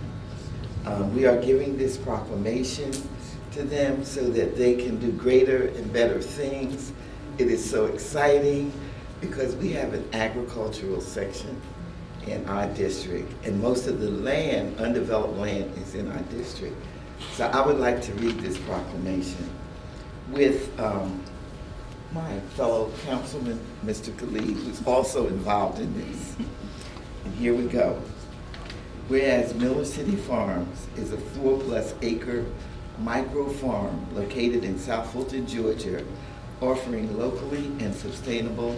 We are giving this proclamation to them so that they can do greater and better things. It is so exciting because we have an agricultural section in our district, and most of the land, undeveloped land, is in our district. So I would like to read this proclamation with my fellow councilman, Mr. Khalid, who's also involved in this. And here we go. Whereas Miller City Farms is a 4+ acre micro farm located in South Fulton, Georgia, offering locally and sustainable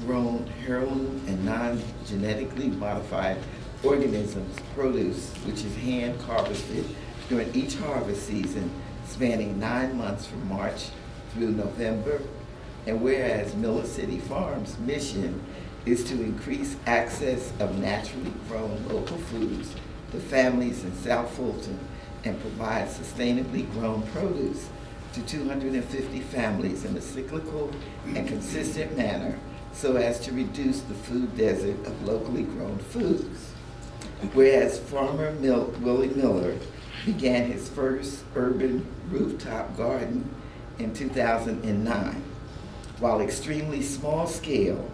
grown heirloom and non-genetically modified organisms produce, which is hand harvested during each harvest season, spanning 9 months from March through November. And whereas Miller City Farms' mission is to increase access of naturally grown local foods to families in South Fulton and provide sustainably grown produce to 250 families in a cyclical and consistent manner, so as to reduce the food desert of locally grown foods. Whereas farmer Willie Miller began his first urban rooftop garden in 2009, while extremely small scale,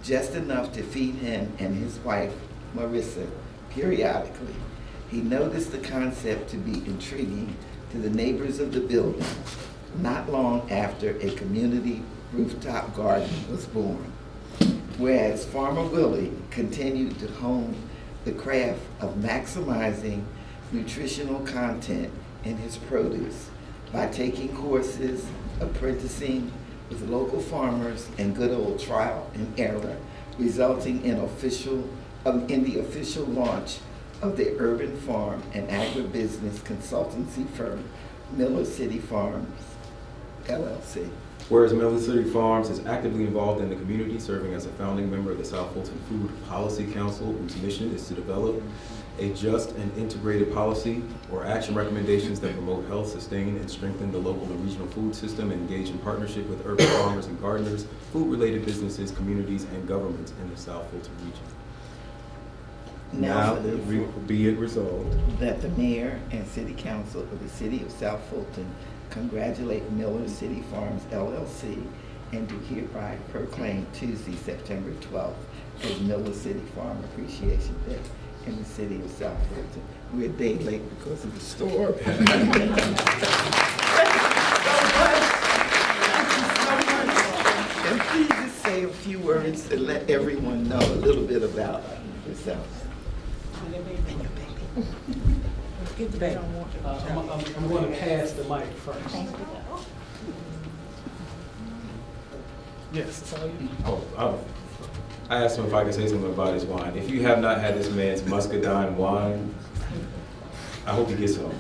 just enough to feed him and his wife, Marissa, periodically. He noticed the concept to be intriguing to the neighbors of the building not long after a community rooftop garden was born. Whereas Farmer Willie continued to hone the craft of maximizing nutritional content in his produce by taking courses, apprenticing with local farmers, and good old trial and error, resulting in the official launch of the urban farm and agribusiness consultancy firm, Miller City Farms, LLC. Whereas Miller City Farms is actively involved in the community, serving as a founding member of the South Fulton Food Policy Council, whose mission is to develop a just and integrated policy or action recommendations that promote health, sustain, and strengthen the local and regional food system, and engage in partnership with urban farmers and gardeners, food-related businesses, communities, and governments in the South Fulton region. Now be it resolved that the mayor and city council of the city of South Fulton congratulate Miller City Farms LLC and do hereby proclaim Tuesday, September 12th as Miller City Farm Appreciation Day in the city of South Fulton. We're a day late because of the storm. Thank you so much. And please just say a few words and let everyone know a little bit about yourself. Get the baby. I'm going to pass the mic first. Yes, it's all you. I asked him if I could say something about his wine. If you have not had this man's muscadine wine, I hope you get some.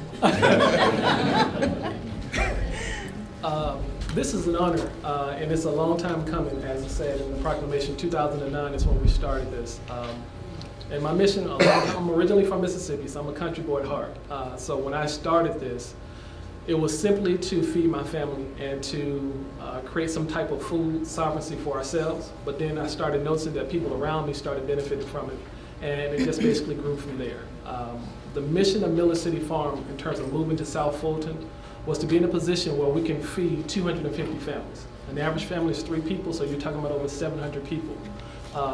This is an honor, and it's a long time coming, as I said in the proclamation. 2009 is when we started this. And my mission, I'm originally from Mississippi, so I'm a country boy at heart. So when I started this, it was simply to feed my family and to create some type of food sovereignty for ourselves. But then I started noticing that people around me started benefiting from it, and it just basically grew from there. The mission of Miller City Farm, in terms of moving to South Fulton, was to be in a position where we can feed 250 families. An average family is 3 people, so you're talking about over 700 people.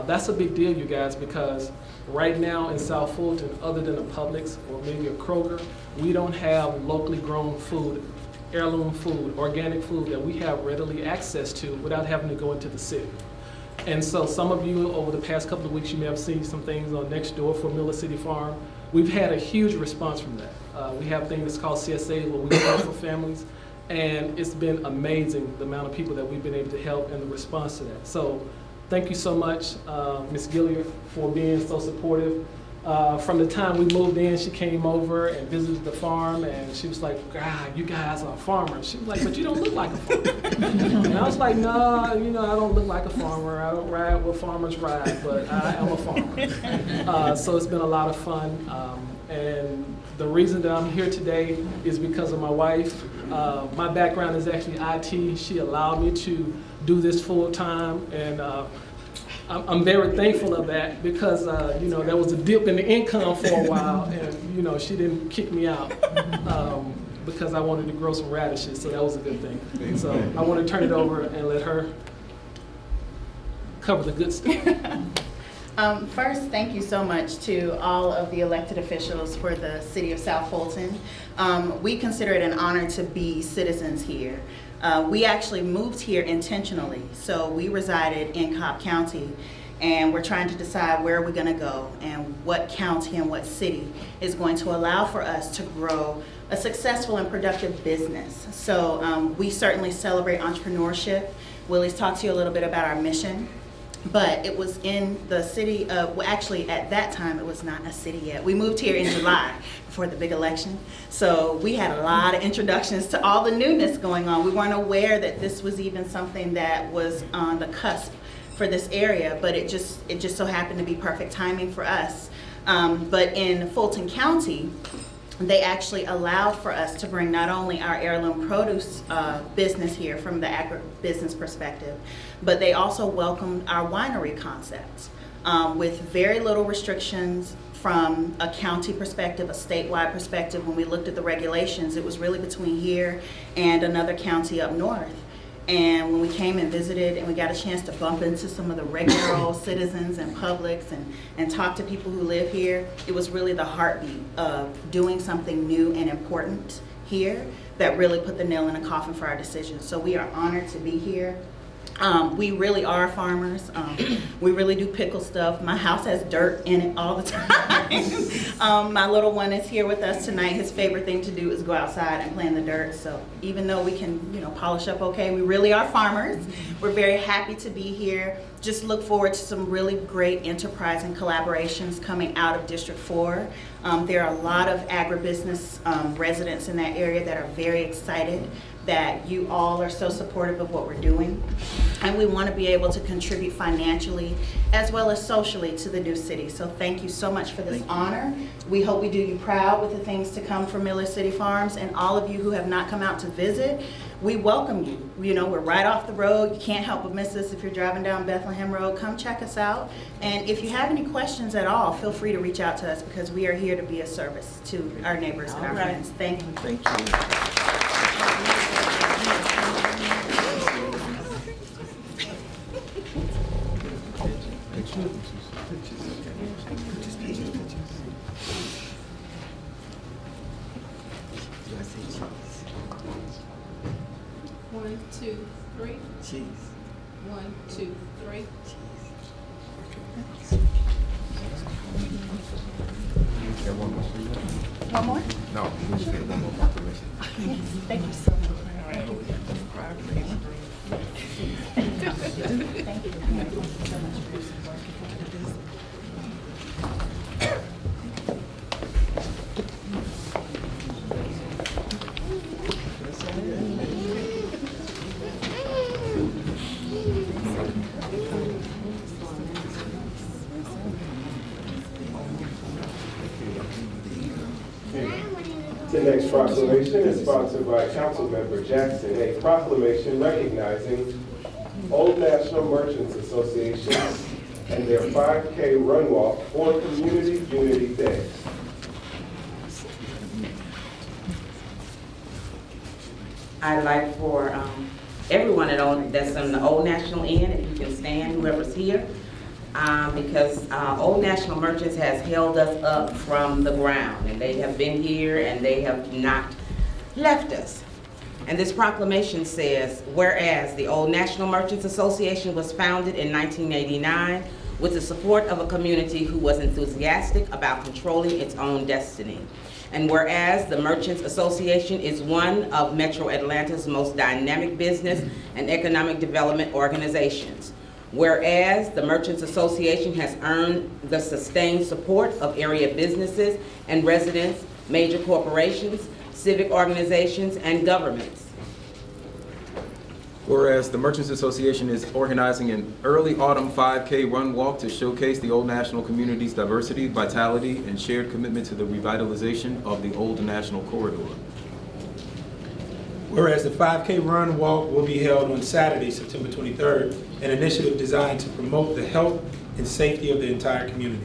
That's a big deal, you guys, because right now in South Fulton, other than a Publix or maybe a Kroger, we don't have locally grown food, heirloom food, organic food that we have readily access to without having to go into the city. And so some of you, over the past couple of weeks, you may have seen some things on Nextdoor for Miller City Farm. We've had a huge response from that. We have things called CSA where we work for families, and it's been amazing the amount of people that we've been able to help and the response to that. So thank you so much, Ms. Gilliard, for being so supportive. From the time we moved in, she came over and visited the farm, and she was like, God, you guys are farmers. She was like, but you don't look like a farmer. And I was like, no, you know, I don't look like a farmer. I don't ride where farmers ride, but I am a farmer. So it's been a lot of fun. And the reason that I'm here today is because of my wife. My background is actually IT. She allowed me to do this full time, and I'm very thankful of that because, you know, there was a dip in the income for a while, and, you know, she didn't kick me out because I wanted to grow some radishes, so that was a good thing. So I want to turn it over and let her cover the good stuff. First, thank you so much to all of the elected officials for the City of South Fulton. We consider it an honor to be citizens here. We actually moved here intentionally, so we resided in Cobb County, and we're trying to decide where we're going to go and what county and what city is going to allow for us to grow a successful and productive business. So we certainly celebrate entrepreneurship. Willie's talked to you a little bit about our mission. But it was in the city of, well, actually at that time it was not a city yet. We moved here in July before the big election. So we had a lot of introductions to all the newness going on. We weren't aware that this was even something that was on the cusp for this area, but it just so happened to be perfect timing for us. But in Fulton County, they actually allowed for us to bring not only our heirloom produce business here from the agribusiness perspective, but they also welcomed our winery concept with very little restrictions from a county perspective, a statewide perspective. When we looked at the regulations, it was really between here and another county up north. And when we came and visited and we got a chance to bump into some of the regular old citizens and Publix and talk to people who live here, it was really the heartbeat of doing something new and important here that really put the nail in the coffin for our decision. So we are honored to be here. We really are farmers. We really do pickle stuff. My house has dirt in it all the time. My little one is here with us tonight. His favorite thing to do is go outside and play in the dirt. So even though we can, you know, polish up okay, we really are farmers. We're very happy to be here. Just look forward to some really great enterprise and collaborations coming out of District 4. There are a lot of agribusiness residents in that area that are very excited that you all are so supportive of what we're doing. And we want to be able to contribute financially as well as socially to the new city. So thank you so much for this honor. We hope we do you proud with the things to come from Miller City Farms, and all of you who have not come out to visit, we welcome you. You know, we're right off the road. You can't help but miss us if you're driving down Bethlehem Road. Come check us out. And if you have any questions at all, feel free to reach out to us because we are here to be a service to our neighbors and our friends. Thank you. Thank you. One, two, three. Cheese. 1, 2, 3. One more? No, we should get one more proclamation. Thank you so much. Thank you so much for your support. proclamation is sponsored by Councilmember Jackson, a proclamation recognizing Old National Merchants Association and their 5K run walk for Community Unity Day. I'd like for everyone that's in the Old National Inn, if you can stand, whoever's here, because Old National Merchants has held us up from the ground, and they have been here and they have not left us. And this proclamation says, whereas the Old National Merchants Association was founded in 1989 with the support of a community who was enthusiastic about controlling its own destiny. And whereas the Merchants Association is one of Metro Atlanta's most dynamic business and economic development organizations. Whereas the Merchants Association has earned the sustained support of area businesses and residents, major corporations, civic organizations, and governments. Whereas the Merchants Association is organizing an early autumn 5K run walk to showcase the Old National community's diversity, vitality, and shared commitment to the revitalization of the Old National Corridor. Whereas the 5K run walk will be held on Saturday, September 23rd, an initiative designed to promote the health and safety of the entire community.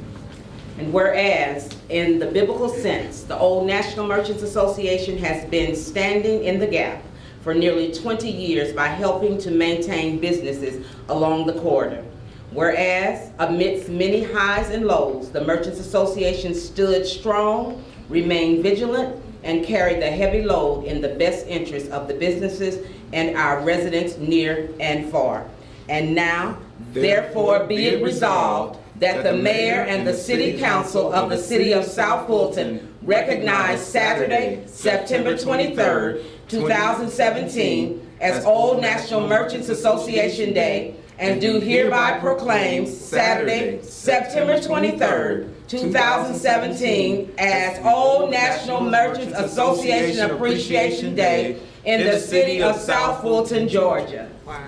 And whereas, in the biblical sense, the Old National Merchants Association has been standing in the gap for nearly 20 years by helping to maintain businesses along the corridor. Whereas, amidst many highs and lows, the Merchants Association stood strong, remained vigilant, and carried the heavy load in the best interest of the businesses and our residents near and far. And now, therefore be it resolved that the mayor and the city council of the city of South Fulton recognize Saturday, September 23rd, 2017 as Old National Merchants Association Day, and do hereby proclaim Saturday, September 23rd, 2017 as Old National Merchants Association Appreciation Day in the city of South Fulton, Georgia. Wow.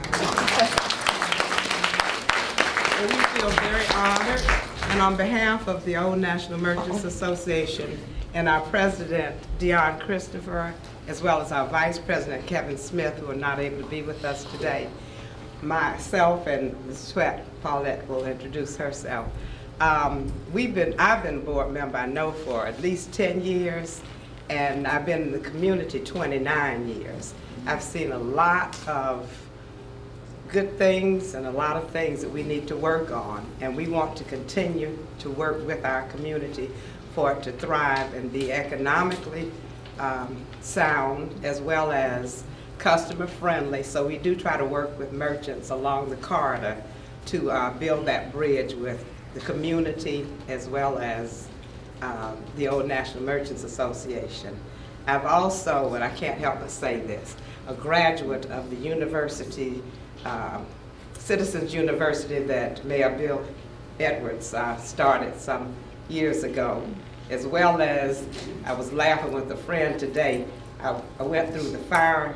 And we feel very honored, and on behalf of the Old National Merchants Association and our president, Dion Christopher, as well as our vice president, Kevin Smith, who are not able to be with us today, myself and Ms. Sweat, Paulette will introduce herself. I've been a board member, I know, for at least 10 years, and I've been in the community 29 years. I've seen a lot of good things and a lot of things that we need to work on, and we want to continue to work with our community for it to thrive and be economically sound as well as customer friendly. So we do try to work with merchants along the corridor to build that bridge with the community as well as the Old National Merchants Association. I've also, and I can't help but say this, a graduate of the university, Citizens University that Mayor Bill Edwards started some years ago, as well as I was laughing with a friend today. I went through the fire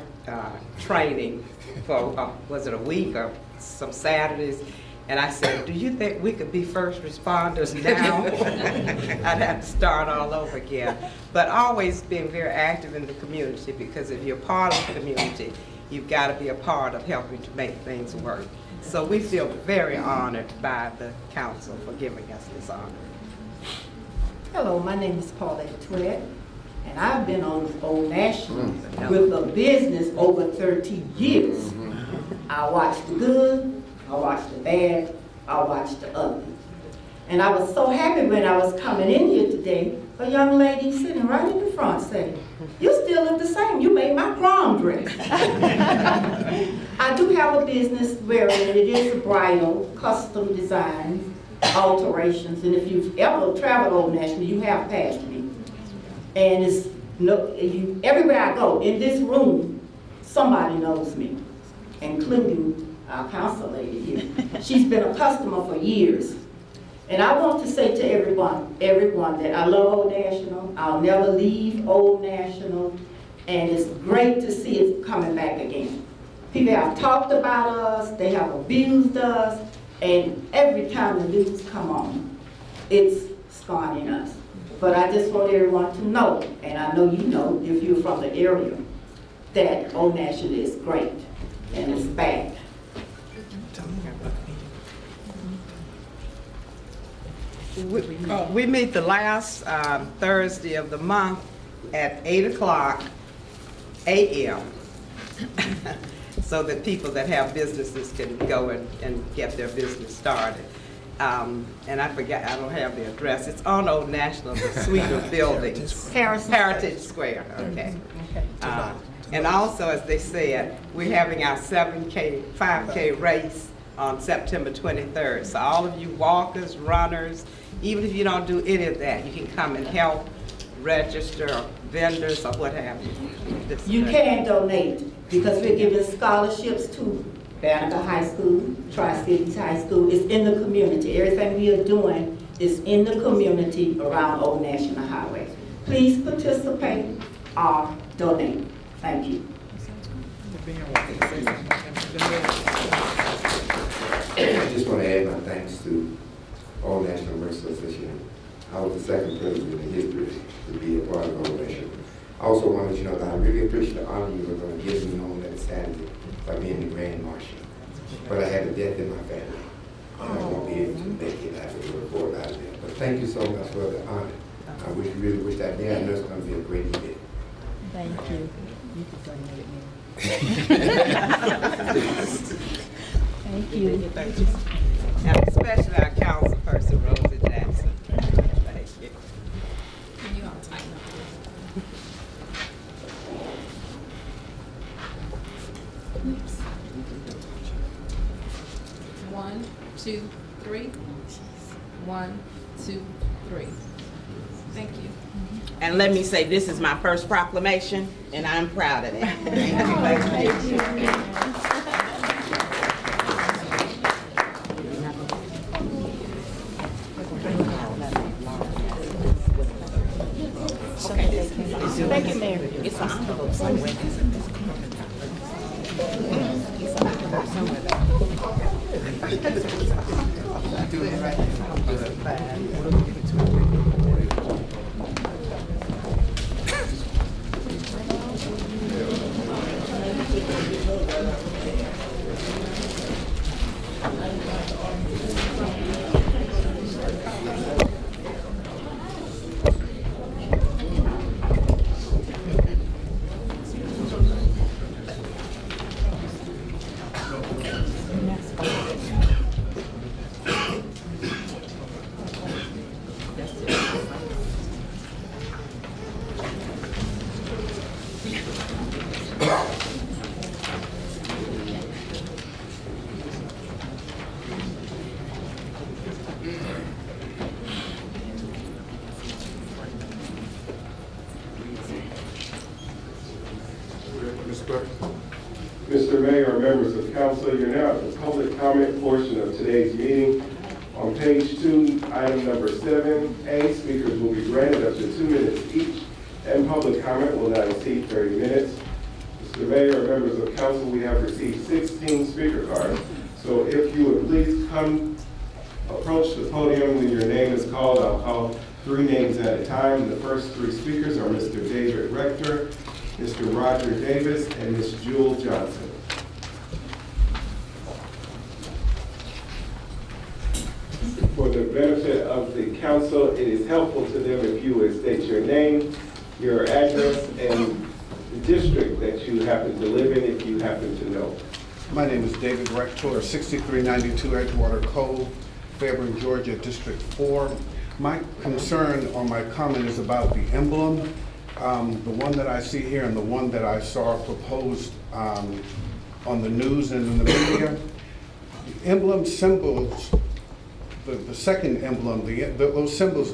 training for, was it a week or some Saturdays, and I said, do you think we could be first responders now? I'd have to start all over again. But always being very active in the community, because if you're part of the community, you've got to be a part of helping to make things work. So we feel very honored by the council for giving us this honor. Hello, my name is Paulette Twett, and I've been on Old National with a business over 30 years. I watch the good, I watch the bad, I watch the ugly. And I was so happy when I was coming in here today, a young lady sitting right in the front saying, you still look the same, you made my prom dress. I do have a business wherein it is a bridal, custom design, alterations, and if you've ever traveled Old National, you have passed me. And it's everywhere I go, in this room, somebody knows me, including our council lady here. She's been a customer for years. And I want to say to everyone that I love Old National. I'll never leave Old National, and it's great to see it coming back again. People have talked about us, they have abused us, and every time the news come on, it's scarring us. But I just want everyone to know, and I know you know if you're from the area, that Old National is great and it's back. We meet the last Thursday of the month at 8:00 a.m. so that people that have businesses can go and get their business started. And I forgot, I don't have the address. It's on Old National, the suite of buildings. Heritage Square, okay. And also, as they said, we're having our 5K race on September 23rd. So all of you walkers, runners, even if you don't do any of that, you can come and help register vendors or what have you. You can donate because we're giving scholarships to Banneker High School, Tri-Cities High School. It's in the community. Everything we are doing is in the community around Old National Highway. Please participate or donate. Thank you. I just want to add my thanks to All National Emergency Association. I was the second president in history to be a part of All National. I also want to let you know that I really appreciate the honor you were going to give me on that Saturday by being the Grand Marshal. But I had a death in my family, and I won't be able to make it. I have to report out of there. But thank you so much for the honor. I really wish that day. I know it's going to be a great event. Thank you. You can donate it Thank you. Thank you. And especially our council person, Rosie Jackson. Thank you. Can you all tighten up? 1, 2, 3. 1, 2, 3. Thank you. And let me say, this is my first proclamation, and I'm proud of that. Thank you. Thank you, Mary. It's an envelope somewhere. Mr. Mayor, members of council, you're now at the public comment portion of today's meeting. On page 2, item number 7A, speakers will be granted up to 2 minutes each, and public comment will not exceed 30 minutes. Mr. Mayor, members of council, we have received 16 speaker cards. So if you would please approach the podium when your name is called. I'll call 3 names at a time. The first 3 speakers are Mr. David Rector, Mr. Roger Davis, and Ms. Jewel Johnson. For the benefit of the council, it is helpful to them if you would state your name, your address, and the district that you happen to live in, if you happen to know. My name is David Rector, 6392 Edgewater Cove, Fairburn, Georgia, District 4. My concern or my comment is about the emblem. The one that I see here and the one that I saw proposed on the news and in the media. The emblem symbols, the second emblem, those symbols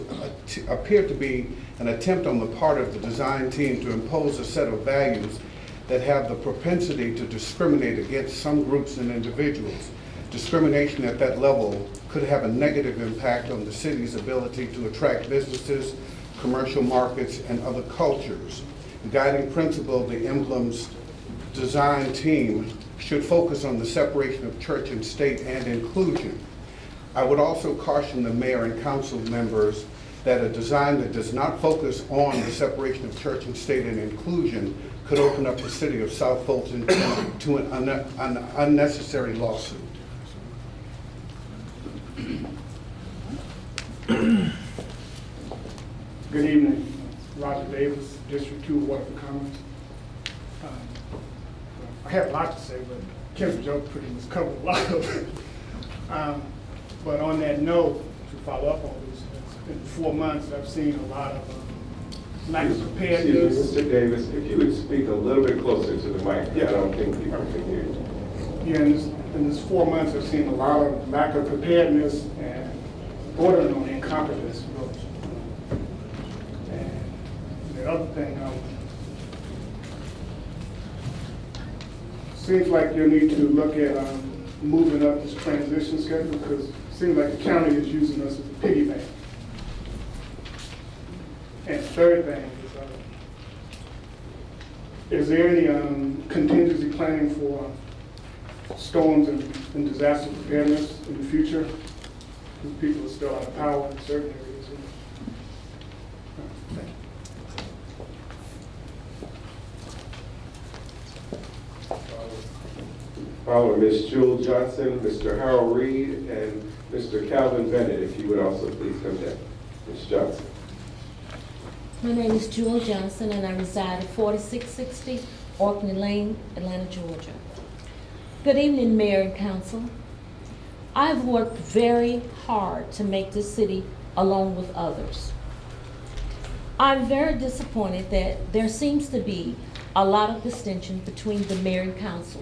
appear to be an attempt on the part of the design team to impose a set of values that have the propensity to discriminate against some groups and individuals. Discrimination at that level could have a negative impact on the city's ability to attract businesses, commercial markets, and other cultures. The guiding principle of the emblem's design team should focus on the separation of church and state and inclusion. I would also caution the mayor and council members that a design that does not focus on the separation of church and state and inclusion could open up the city of South Fulton to an unnecessary lawsuit. Good evening. Roger Davis, District 2, Waterford Commons. I have a lot to say, but Kevin Joe pretty much covered a lot of it. But on that note, to follow up on this, in 4 months, I've seen a lot of lack of preparedness. Excuse me, Mr. Davis, if you would speak a little bit closer to the mic, I don't think people can hear you. Yeah, in this 4 months, I've seen a lot of lack of preparedness and bordering on incompetence. And the other thing, seems like you need to look at moving up this transition schedule, because it seems like the county is using us as a piggy bank. And the third thing is there any contingency planning for storms and disaster preparedness in the future? Because people are still out of power in certain areas. Thank you. Follow Ms. Jewel Johnson, Mr. Harold Reed, and Mr. Calvin Bennett, if you would also please come down. Ms. Johnson. My name is Jewel Johnson, and I reside at 4660 Orkney Lane, Atlanta, Georgia. Good evening, Mayor and Council. I've worked very hard to make this city along with others. I'm very disappointed that there seems to be a lot of distinction between the mayor and council.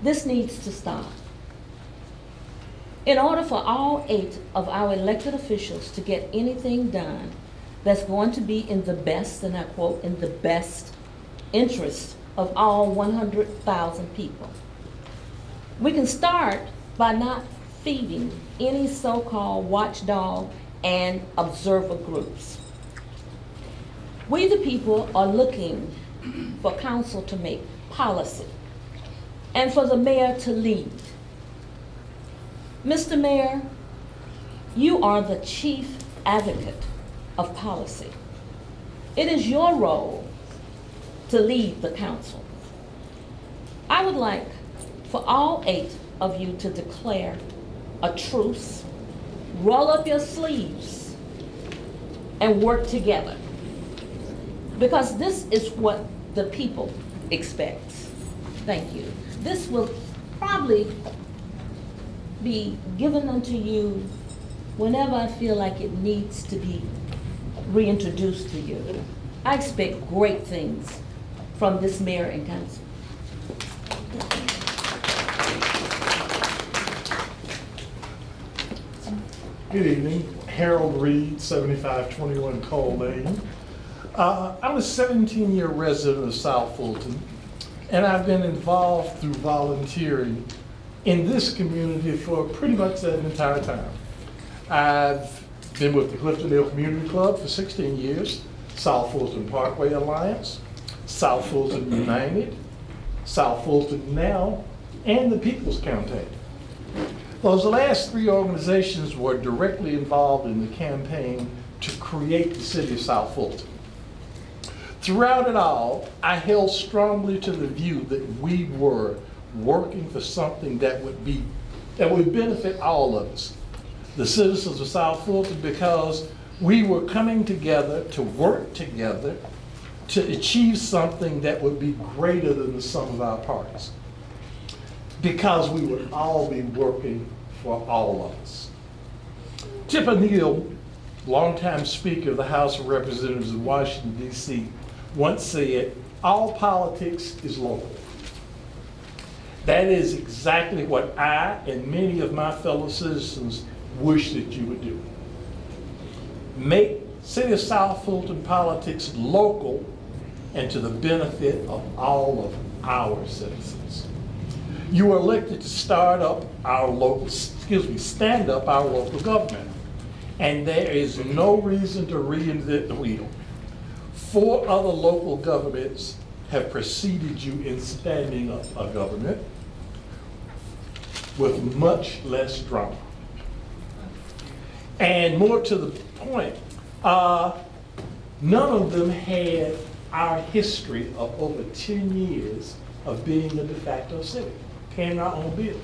This needs to stop. In order for all 8 of our elected officials to get anything done that's going to be in the best, and I quote, in the best interest of all 100,000 people, we can start by not feeding any so-called watchdog and observer groups. We the people are looking for council to make policy and for the mayor to lead. Mr. Mayor, you are the chief advocate of policy. It is your role to lead the council. I would like for all 8 of you to declare a truce, roll up your sleeves, and work together. Because this is what the people expect. Thank you. This will probably be given unto you whenever I feel like it needs to be reintroduced to you. I expect great things from this mayor and council. Good evening, Harold Reed, 7521 Cole Lane. I'm a 17-year resident of South Fulton, and I've been involved through volunteering in this community for pretty much that entire time. I've been with the Cliftondale Community Club for 16 years, South Fulton Parkway Alliance, South Fulton United, South Fulton Now, and the People's Campaign. Those last 3 organizations were directly involved in the campaign to create the city of South Fulton. Throughout it all, I held strongly to the view that we were working for something that would benefit all of us, the citizens of South Fulton, because we were coming together to work together to achieve something that would be greater than the sum of our parts, because we would all be working for all of us. Tip O'Neill, longtime Speaker of the House of Representatives in Washington, D.C., once said, all politics is local. That is exactly what I and many of my fellow citizens wish that you would do. Make City of South Fulton politics local and to the benefit of all of our citizens. You were elected to stand up our local government, and there is no reason to reinvent the wheel. 4 other local governments have preceded you in standing up a government with much less drama. And more to the point, none of them had our history of over 10 years of being a de facto city, paying our own bills.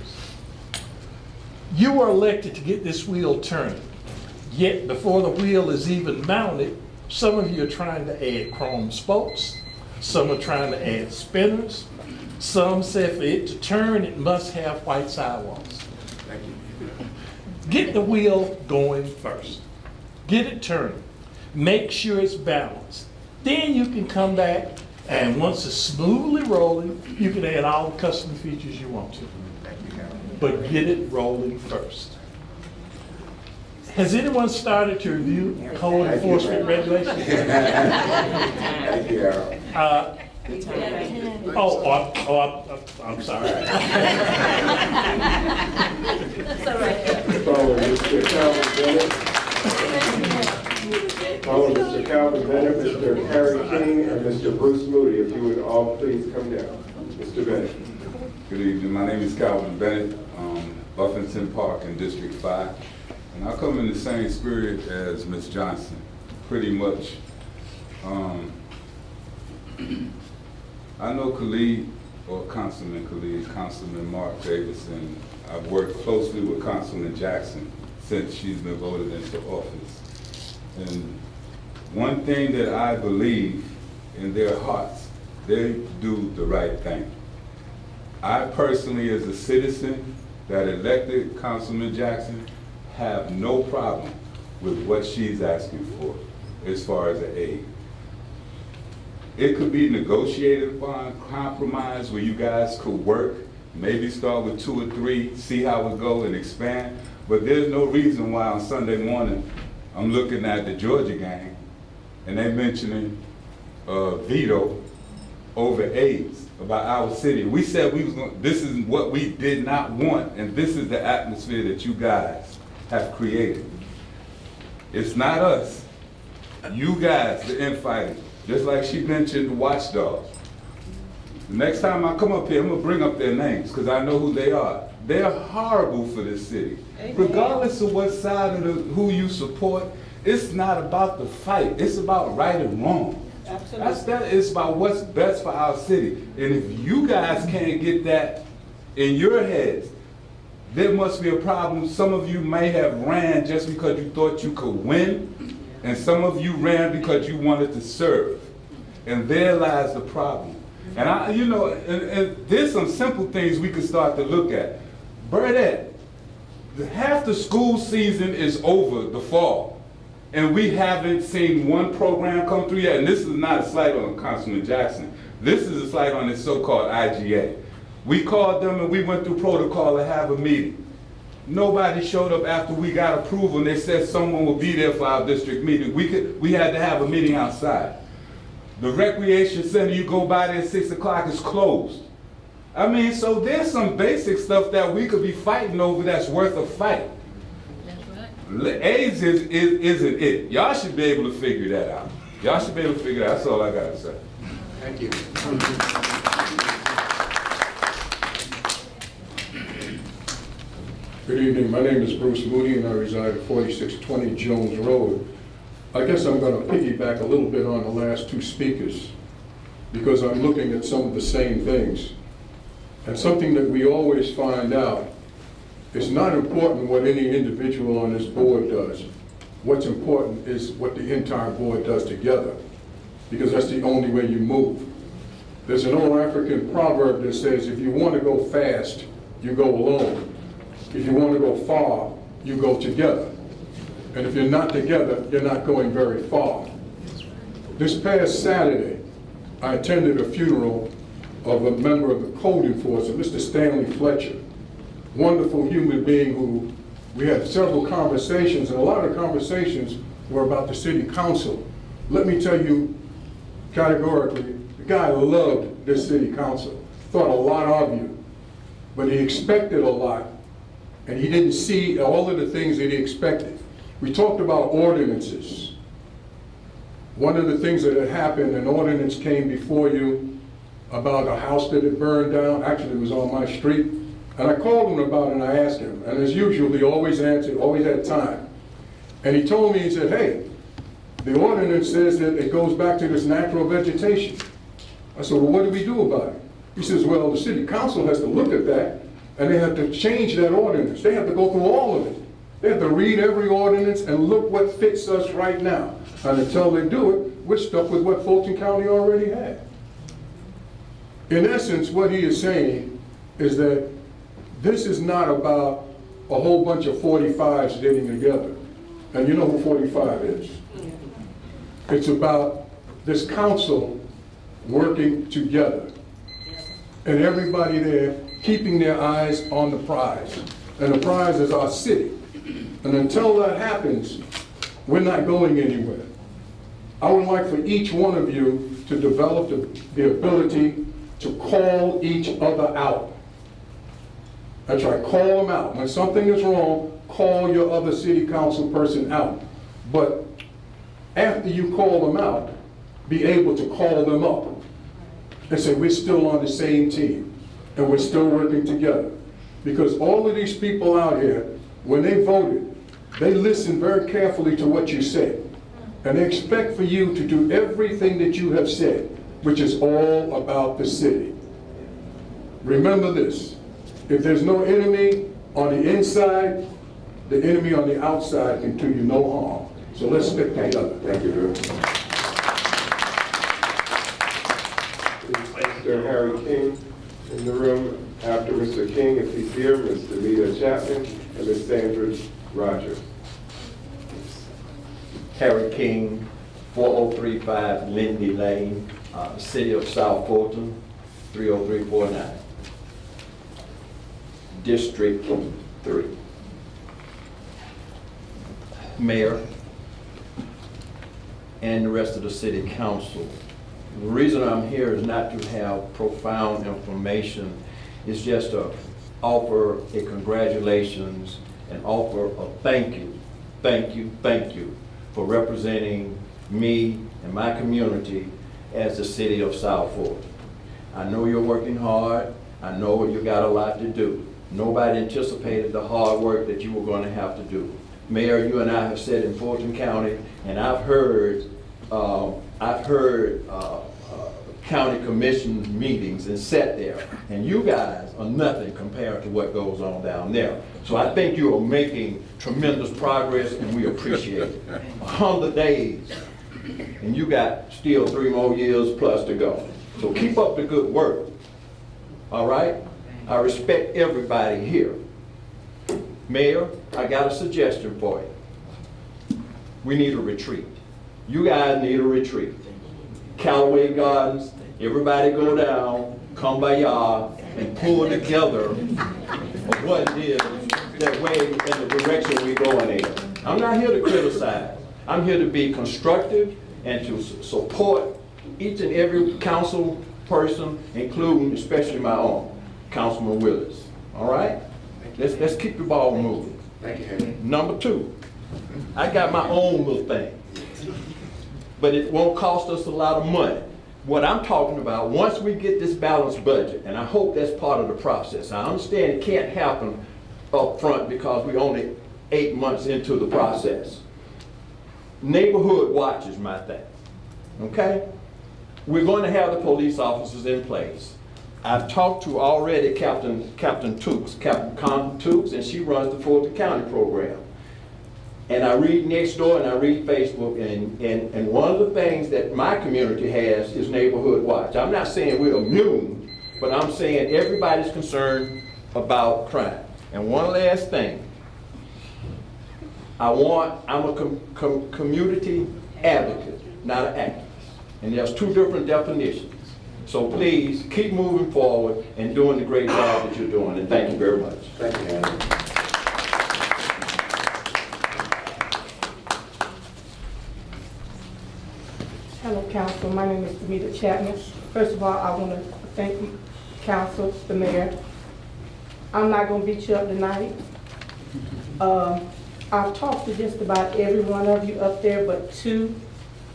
You were elected to get this wheel turning, yet before the wheel is even mounted, some of you are trying to add chrome spokes, some are trying to add spinners, some say for it to turn, it must have white sidewalks. Thank you. Get the wheel going first. Get it turning. Make sure it's balanced. Then you can come back, and once it's smoothly rolling, you can add all the custom features you want to. But get it rolling first. Has anyone started to review code enforcement regulations? Thank you, Harold. I'm sorry. Following Mr. Calvin Bennett, Mr. Harry King, and Mr. Bruce Moody, if you would all please come down. Mr. Bennett. Good evening. My name is Calvin Bennett, Buffington Park in District 5. And I come in the same spirit as Ms. Johnson, pretty much. I know Khalid, or Councilman Khalid, Councilman Mark Davidson. I've worked closely with Councilman Jackson since she's been voted into office. And one thing that I believe in their hearts, they do the right thing. I personally, as a citizen that elected Councilman Jackson, have no problem with what she's asking for as far as an aid. It could be negotiated upon, compromise where you guys could work, maybe start with 2 or 3, see how it go and expand. But there's no reason why on Sunday morning I'm looking at the Georgia game and they mentioning veto over AIDS about our city. We said we was going, this is what we did not want, and this is the atmosphere that you guys have created. It's not us. You guys, the infighting. Just like she mentioned the watchdogs. The next time I come up here, I'm gonna bring up their names because I know who they are. They're horrible for this city. Amen. Regardless of what side of who you support, it's not about the fight. It's about right and wrong. Absolutely. It's about what's best for our city. And if you guys can't get that in your heads, there must be a problem. Some of you may have ran just because you thought you could win, and some of you ran because you wanted to serve. And there lies the problem. And and there's some simple things we could start to look at. Burdette, half the school season is over, the fall, and we haven't seen one program come through yet. And this is not a slight on Councilman Jackson. This is a slight on this so-called IGA. We called them and we went through protocol to have a meeting. Nobody showed up after we got approval and they said someone would be there for our district meeting. We had to have a meeting outside. The recreation center, you go by there at 6 o'clock, is closed. I mean, so there's some basic stuff that we could be fighting over that's worth a fight. That's right. AIDS isn't it. Y'all should be able to figure that out. Y'all should be able to figure it out. That's all I got to say. Thank you. Good evening. My name is Bruce Moody, and I reside at 4620 Jones Road. I guess I'm going to piggyback a little bit on the last 2 speakers because I'm looking at some of the same things. And something that we always find out, it's not important what any individual on this board does. What's important is what the entire board does together, because that's the only way you move. There's an old African proverb that says, if you want to go fast, you go alone. If you want to go far, you go together. And if you're not together, you're not going very far. This past Saturday, I attended a funeral of a member of the code enforcement, Mr. Stanley Fletcher. Wonderful human being who we had several conversations, and a lot of conversations were about the city council. Let me tell you categorically, the guy loved this city council, thought a lot of you, but he expected a lot, and he didn't see all of the things that he expected. We talked about ordinances. One of the things that had happened, an ordinance came before you about a house that had burned down. Actually, it was on my street. And I called him about it and I asked him. And as usual, he always answered, always had time. And he told me, he said, hey, the ordinance says that it goes back to this natural vegetation. I said, well, what do we do about it? He says, well, the city council has to look at that, and they have to change that ordinance. They have to go through all of it. They have to read every ordinance and look what fits us right now. And until they do it, we're stuck with what Fulton County already had. In essence, what he is saying is that this is not about a whole bunch of 45s getting together. And you know who 45 is. It's about this council working together. And everybody there keeping their eyes on the prize. And the prize is our city. And until that happens, we're not going anywhere. I would like for each one of you to develop the ability to call each other out. That's right, call them out. When something is wrong, call your other city council person out. But after you call them out, be able to call them up and say, we're still on the same team and we're still working together. Because all of these people out here, when they voted, they listened very carefully to what you said. And they expect for you to do everything that you have said, which is all about the city. Remember this, if there's no enemy on the inside, the enemy on the outside can do you no harm. So let's stick together. Thank you, Drew. Mr. Harry King in the room. After Mr. King, if he's here, Ms. Davida Chapman and Ms. Sandra Rogers. Harry King, 4035 Lindy Lane, City of South Fulton, 30349. District 3. Mayor and the rest of the city council. The reason I'm here is not to have profound information. It's just to offer a congratulations and offer a thank you for representing me and my community as the city of South Fulton. I know you're working hard. I know you got a lot to do. Nobody anticipated the hard work that you were going to have to do. Mayor, you and I have said in Fulton County, and I've heard county commission meetings and sat there, and you guys are nothing compared to what goes on down there. So I think you are making tremendous progress, and we appreciate it. 100 days, and you got still 3 more years plus to go. So keep up the good work, all right? I respect everybody here. Mayor, I got a suggestion for you. We need a retreat. You guys need a retreat. Callaway Gardens, everybody go down, come by y'all, and pull together of what it is that way in the direction we're going in. I'm not here to criticize. I'm here to be constructive and to support each and every council person, including especially my own, Councilman Willis. All right? Let's keep the ball moving. Thank you, Henry. Number 2, I got my own little thing, but it won't cost us a lot of money. What I'm talking about, once we get this balanced budget, and I hope that's part of the process. I understand it can't happen up front because we're only 8 months into the process. Neighborhood watch is my thing, okay? We're going to have the police officers in place. I've talked to already Captain Tukes, and she runs the Fulton County program. And I read Nextdoor and I read Facebook, and one of the things that my community has is neighborhood watch. I'm not saying we're immune, but I'm saying everybody's concerned about crime. And one last thing, I'm a community advocate, not an activist. And there's 2 different definitions. So please keep moving forward and doing the great job that you're doing. And thank you very much. Thank you, Henry. Hello, Council. My name is Davida Chapman. First of all, I want to thank you, Council, the Mayor. I'm not going to beat you up tonight. I've talked to just about every one of you up there, but 2,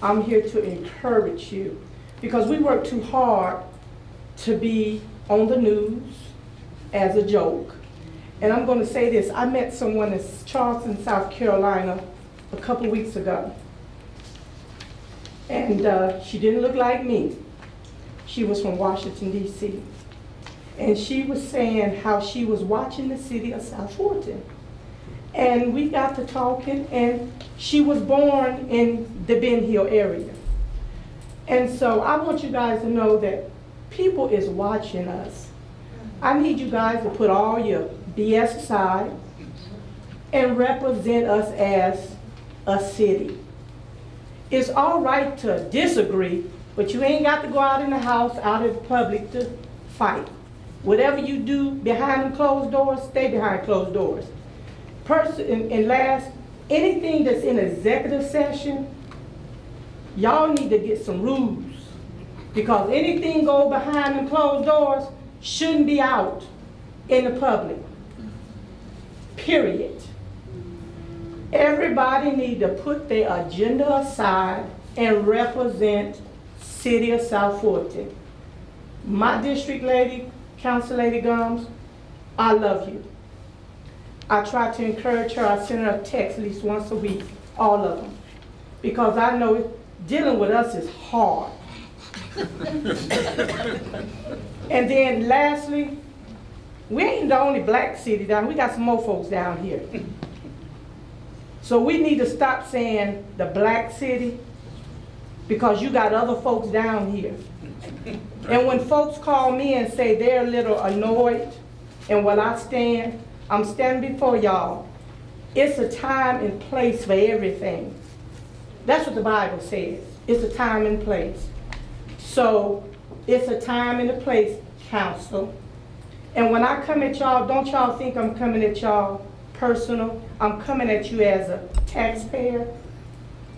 I'm here to encourage you because we work too hard to be on the news as a joke. And I'm going to say this. I met someone in Charleston, South Carolina a couple weeks ago. And she didn't look like me. She was from Washington, D.C. And she was saying how she was watching the city of South Fulton. And we got to talking, and she was born in the Ben Hill area. And so I want you guys to know that people is watching us. I need you guys to put all your BS aside and represent us as a city. It's all right to disagree, but you ain't got to go out in the house, out in public to fight. Whatever you do behind them closed doors, stay behind closed doors. And last, anything that's in executive session, y'all need to get some rules. Because anything go behind them closed doors shouldn't be out in the public. Period. Everybody need to put their agenda aside and represent City of South Fulton. My district lady, Council Lady Gums, I love you. I try to encourage her. I send her a text at least once a week, all of them. Because I know dealing with us is hard. And then lastly, we ain't the only black city down here. We got some more folks down here. So we need to stop saying the black city, because you got other folks down here. And when folks call me and say they're a little annoyed and what I stand, I'm standing before y'all. It's a time and place for everything. That's what the Bible says. It's a time and place. So it's a time and a place, council. And when I come at y'all, don't y'all think I'm coming at y'all personal. I'm coming at you as a taxpayer,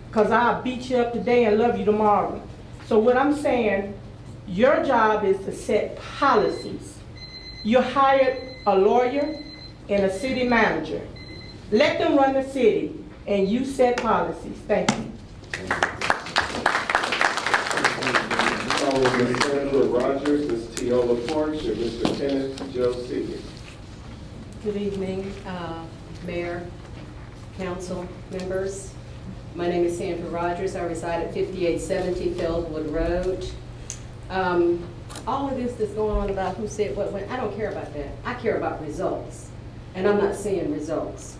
because I'll beat you up today and love you tomorrow. So what I'm saying, your job is to set policies. You hired a lawyer and a city manager. Let them run the city, and you set policies. Thank you. Following Ms. Sandra Rogers, Ms. Teola Porch, and Mr. Kenneth Joe Senior. Good evening, Mayor, Council members. My name is Sandra Rogers. I reside at 5870 Feldwood Road. All of this that's going on about who said what when, I don't care about that. I care about results, and I'm not seeing results.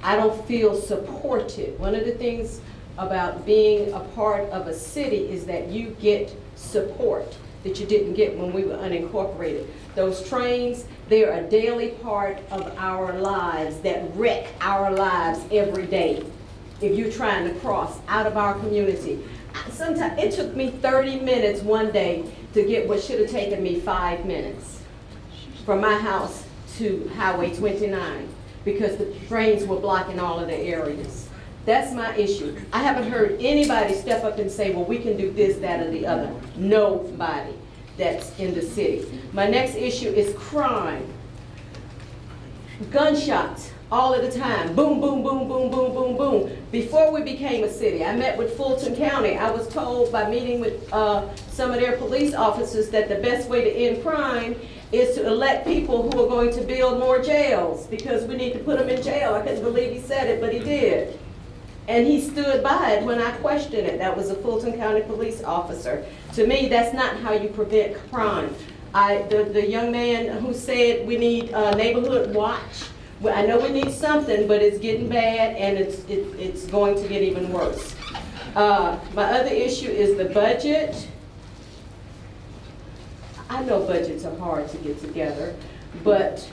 I don't feel supported. One of the things about being a part of a city is that you get support that you didn't get when we were unincorporated. Those trains, they are a daily part of our lives that wreck our lives every day. If you're trying to cross out of our community. Sometimes it took me 30 minutes one day to get what should have taken me 5 minutes from my house to Highway 29 because the trains were blocking all of the areas. That's my issue. I haven't heard anybody step up and say, well, we can do this, that, or the other. Nobody that's in the city. My next issue is crime. Gunshots all of the time. Boom, boom, boom, boom, boom, boom, boom. Before we became a city, I met with Fulton County. I was told by meeting with some of their police officers that the best way to end crime is to elect people who are going to build more jails because we need to put them in jail. I couldn't believe he said it, but he did. And he stood by it when I questioned it. That was a Fulton County police officer. To me, that's not how you prevent crime. The young man who said we need a neighborhood watch, well, I know we need something, but it's getting bad and it's going to get even worse. My other issue is the budget. I know budgets are hard to get together, but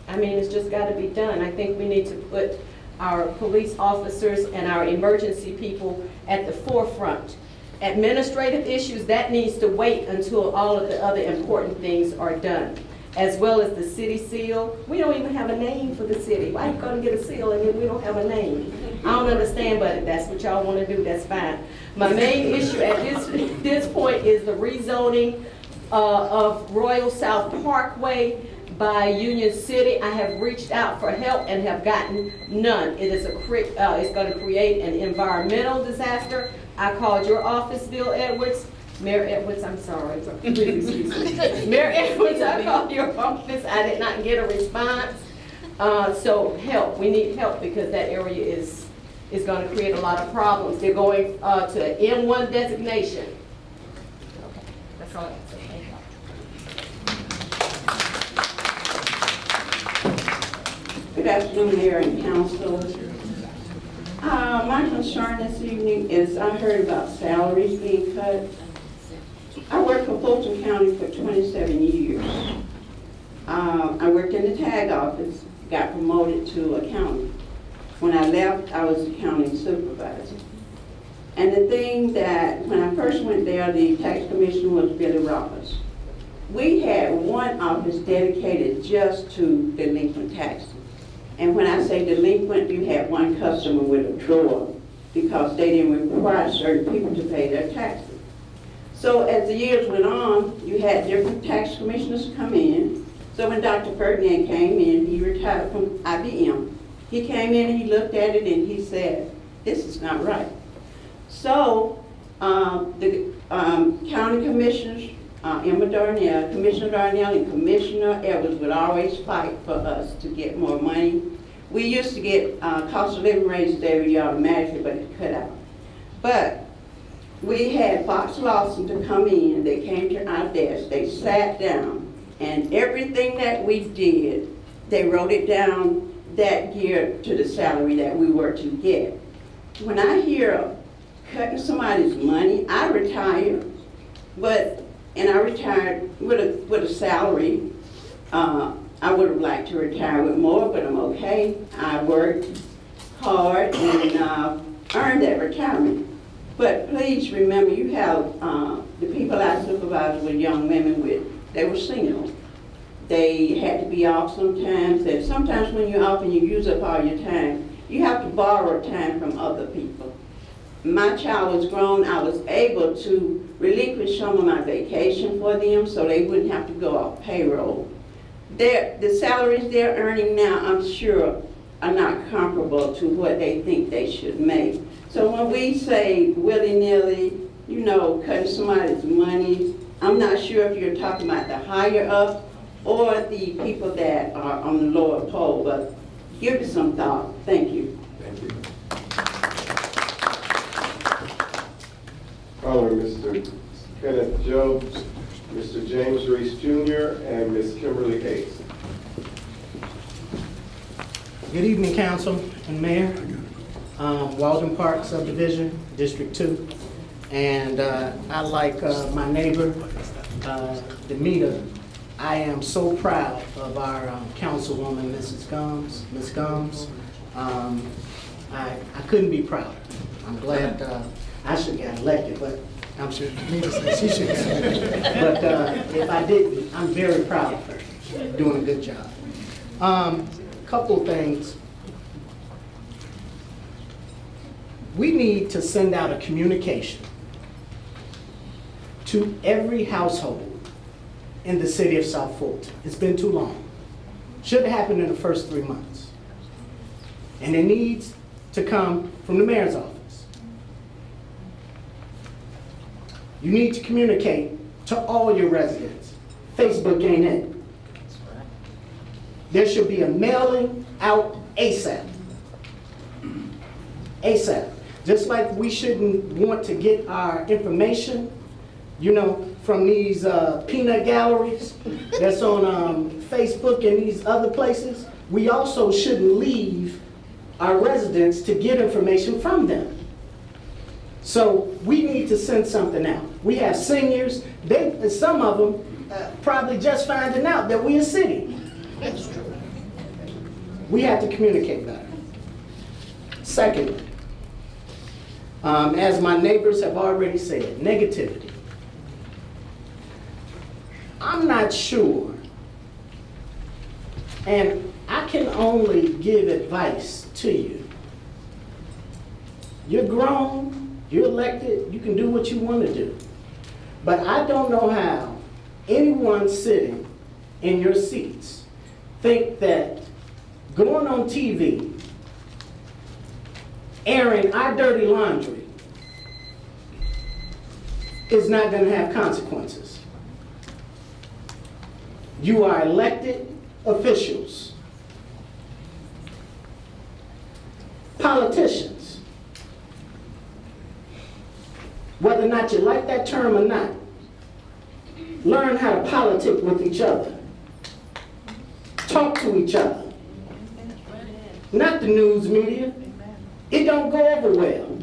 I mean, it's just got to be done. I think we need to put our police officers and our emergency people at the forefront. Administrative issues, that needs to wait until all of the other important things are done. As well as the city seal. We don't even have a name for the city. Why are you going to get a seal and then we don't have a name? I don't understand, but if that's what y'all want to do, that's fine. My main issue at this point is the rezoning of Royal South Parkway by Union City. I have reached out for help and have gotten none. It is it's going to create an environmental disaster. I called your office, Bill Edwards. Mayor Edwards, I'm sorry. Please excuse me. Mayor Edwards, I called your office. I did not get a response. So help. We need help because that area is is gonna create a lot of problems. They're going to M1 designation. That's all I have to say. Thank you. Good afternoon, Mayor and Council. My concern this evening is I heard about salaries being cut. I worked for Fulton County for 27 years. I worked in the tag office, got promoted to accountant. When I left, I was accounting supervisor. And the thing that, when I first went there, the tax commissioner was Billy Roberts. We had one office dedicated just to delinquent taxes. And when I say delinquent, you had one customer with a drawer because they didn't require certain people to pay their taxes. So as the years went on, you had different tax commissioners come in. So when Dr. Ferdinand came in, he retired from IBM. He came in and he looked at it and he said, this is not right. So the county commissioners, Emma Darnell, Commissioner Darnell and Commissioner Edwards would always fight for us to get more money. We used to get cost of living raises every year automatically, but it cut out. But we had Fox Lawson to come in, they came to our desk, they sat down, and everything that we did, they wrote it down that year to the salary that we were to get. When I hear cutting somebody's money, I retired, and I retired with a salary. I would have liked to retire with more, but I'm okay. I worked hard and earned that retirement. But please remember, you have the people I supervised with young women with, they were single. They had to be off sometimes, and sometimes when you're off and you use up all your time, you have to borrow time from other people. My child was grown, I was able to relinquish some of my vacation for them so they wouldn't have to go off payroll. The salaries they're earning now, I'm sure, are not comparable to what they think they should make. So when we say willy-nilly, cutting somebody's money, I'm not sure if you're talking about the higher up or the people that are on the lower pole, but give it some thought. Thank you. Thank you. Following Mr. Kenneth Jones, Mr. James Reese Jr., and Ms. Kimberly Hayes. Good evening, Council and Mayor. Walden Park Subdivision, District 2. And I like my neighbor, Demeter. I am so proud of our Councilwoman, Ms. Gumbs. I couldn't be prouder. I'm glad I should have got elected, but I'm sure Demeter said she should have. But if I didn't, I'm very proud of her, doing a good job. Couple of things. We need to send out a communication to every household in the city of South Fulton. It's been too long. Should have happened in the first 3 months. And it needs to come from the mayor's office. You need to communicate to all your residents. Facebook ain't it. There should be a mailing out ASAP. ASAP. Just like we shouldn't want to get our information, from these peanut galleries that's on Facebook and these other places, we also shouldn't leave our residents to get information from them. So we need to send something out. We have seniors, some of them probably just finding out that we're a city. We have to communicate better. Second, as my neighbors have already said, negativity. I'm not sure, and I can only give advice to you. You're grown, you're elected, you can do what you want to do. But I don't know how anyone sitting in your seats think that going on TV, airing our dirty laundry is not going to have consequences. You are elected officials. Politicians, Whether or not you like that term or not, learn how to politic with each other. Talk to each other. Not the news media. It don't go over well.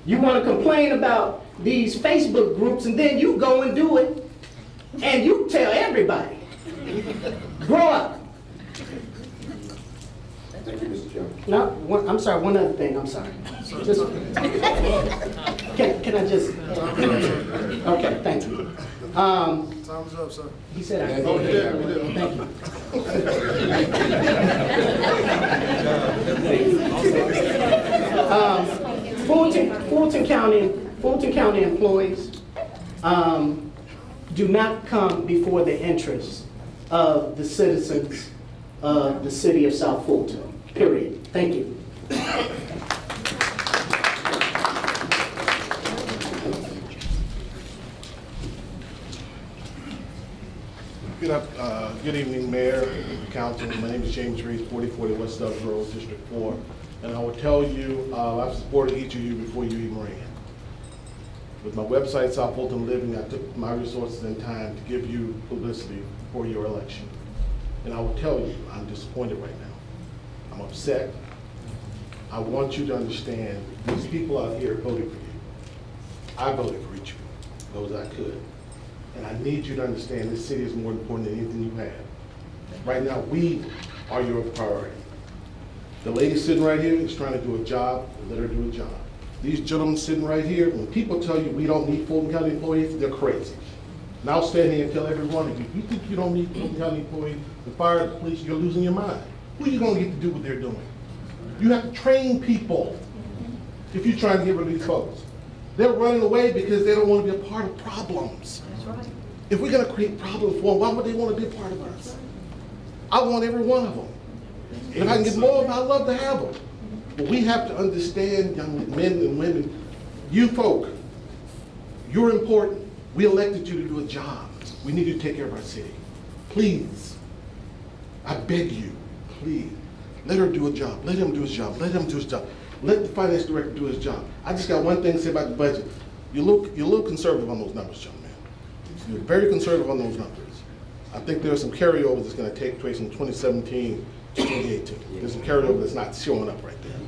You want to complain about these Facebook groups and then you go and do it and you tell everybody. Grow up. Thank you, Mr. Chairman. No, I'm sorry, one other thing, I'm sorry. Just, can I just? Okay, thank you. Time's up, sir. He said I. Oh, we did. Thank you. Fulton County employees do not come before the interests of the citizens of the city of South Fulton, period. Thank you. Good evening, Mayor, Council. My name is James Reese, 4040 West Dubs Road, District 4. And I will tell you, I've supported each of you before you even ran. With my website, South Fulton Living, I took my resources and time to give you publicity for your election. And I will tell you, I'm disappointed right now. I'm upset. I want you to understand, these people out here voted for you. I voted for each of you, those I could. And I need you to understand this city is more important than anything you have. Right now, we are your priority. The lady sitting right here is trying to do a job, let her do a job. These gentlemen sitting right here, when people tell you we don't need Fulton County employees, they're crazy. And I'll stand here and tell every one of you, if you think you don't need Fulton County employees, the fire, the police, you're losing your mind. Who are you gonna get to do what they're doing? You have to train people if you're trying to get rid of these folks. They're running away because they don't want to be a part of problems. That's right. If we're going to create problems for them, why would they want to be a part of us? I want every one of them. And if I can get more of them, I'd love to have them. But we have to understand, young men and women, you folk, you're important. We elected you to do a job. We need you to take care of our city. Please, I beg you, please, let her do a job. Let him do his job. Let him do his job. Let the finance director do his job. I just got one thing to say about the budget. You're a little conservative on those numbers, young man. You're very conservative on those numbers. I think there's some carryover that's going to take place from 2017 to 2018. There's some carryover that's not showing up right there.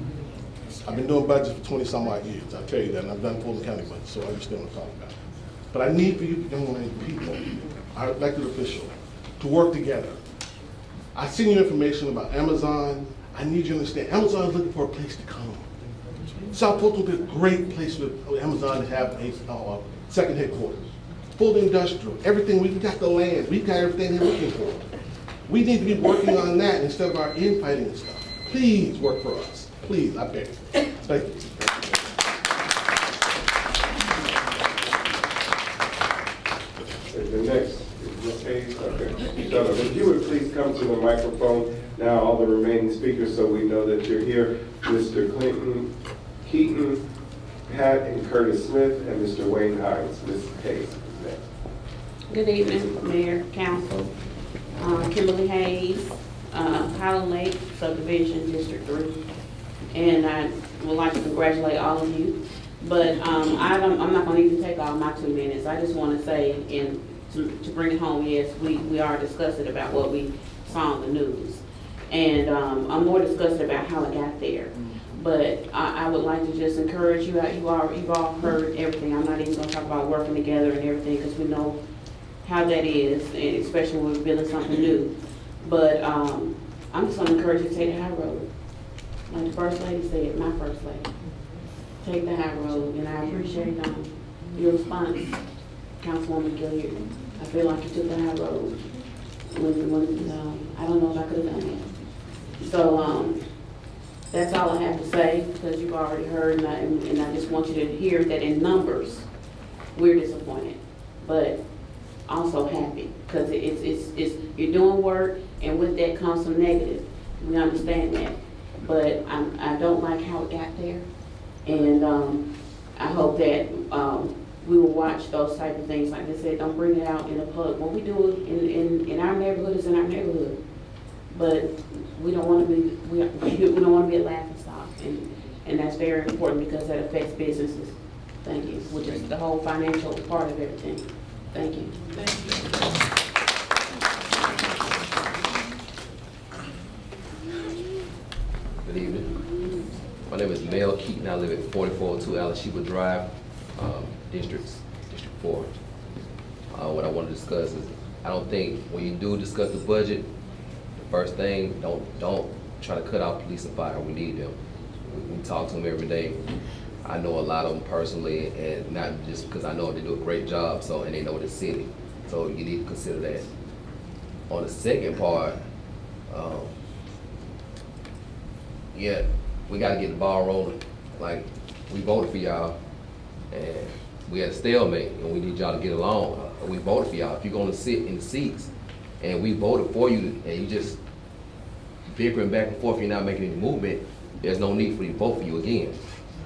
I've been doing budgets for 20 some odd years, I'll tell you that, and I've done Fulton County budget, so I understand what I'm talking about. But I need for you young people, our elected officials, to work together. I've seen your information about Amazon. I need you to understand, Amazon is looking for a place to come. South Fulton would be a great place for Amazon to have a second headquarters. Fulton Industrial, everything, we've got the land, we've got everything they're looking for. We need to be working on that instead of our infighting and stuff. Please work for us. Please, I beg. Thank you. The next is Ms. Hayes. Okay. So if you would please come to the microphone now, all the remaining speakers, so we know that you're here. Mr. Clinton, Keaton, Pat and Curtis Smith, and Mr. Wayne Hines. Ms. Hayes is next. Good evening, Mayor, Council. Kimberly Hayes, Highland Lake Subdivision, District 3. And I would like to congratulate all of you. But I'm not going to even take all my 2 minutes. I just want to say, and to bring it home, yes, we are disgusted about what we saw on the news. And I'm more disgusted about how it got there. But I would like to just encourage you, you've all heard everything. I'm not even going to talk about working together and everything because we know how that is, and especially when we're building something new. But I'm just going to encourage you to take the high road. Like the First Lady said, my First Lady. Take the high road, and I appreciate your response, Councilwoman Gilliard. I feel like you took the high road. When I don't know if I could have done that. So that's all I have to say, because you've already heard, and I just want you to hear that in numbers, we're disappointed, but also happy, because it's you're doing work, and with that comes some negative. We understand that, but I don't like how it got there, and I hope that we will watch those type of things. Like I said, don't bring it out in the public. What we do in our neighborhood is in our neighborhood, but we don't want to be we don't want to be a laughing stock, and that's very important because that affects businesses. Thank you, which is the whole financial part of everything. Thank you. Good evening. My name is Mel Keaton. I live at 4402 Alashiba Drive, District 4. What I want to discuss is, I don't think when you do discuss the budget, the first thing, don't try to cut out police and fire. We need them. We talk to them every day. I know a lot of them personally, and not just because I know they do a great job, and they know the city. So you need to consider that. On the second part, yeah, we got to get the ball rolling. Like, we voted for y'all, and we had a stalemate, and we need y'all to get along. We voted for y'all. If you're going to sit in the seats, and we voted for you, and you just bickering back and forth, you're not making any movement, there's no need for you to vote for you again.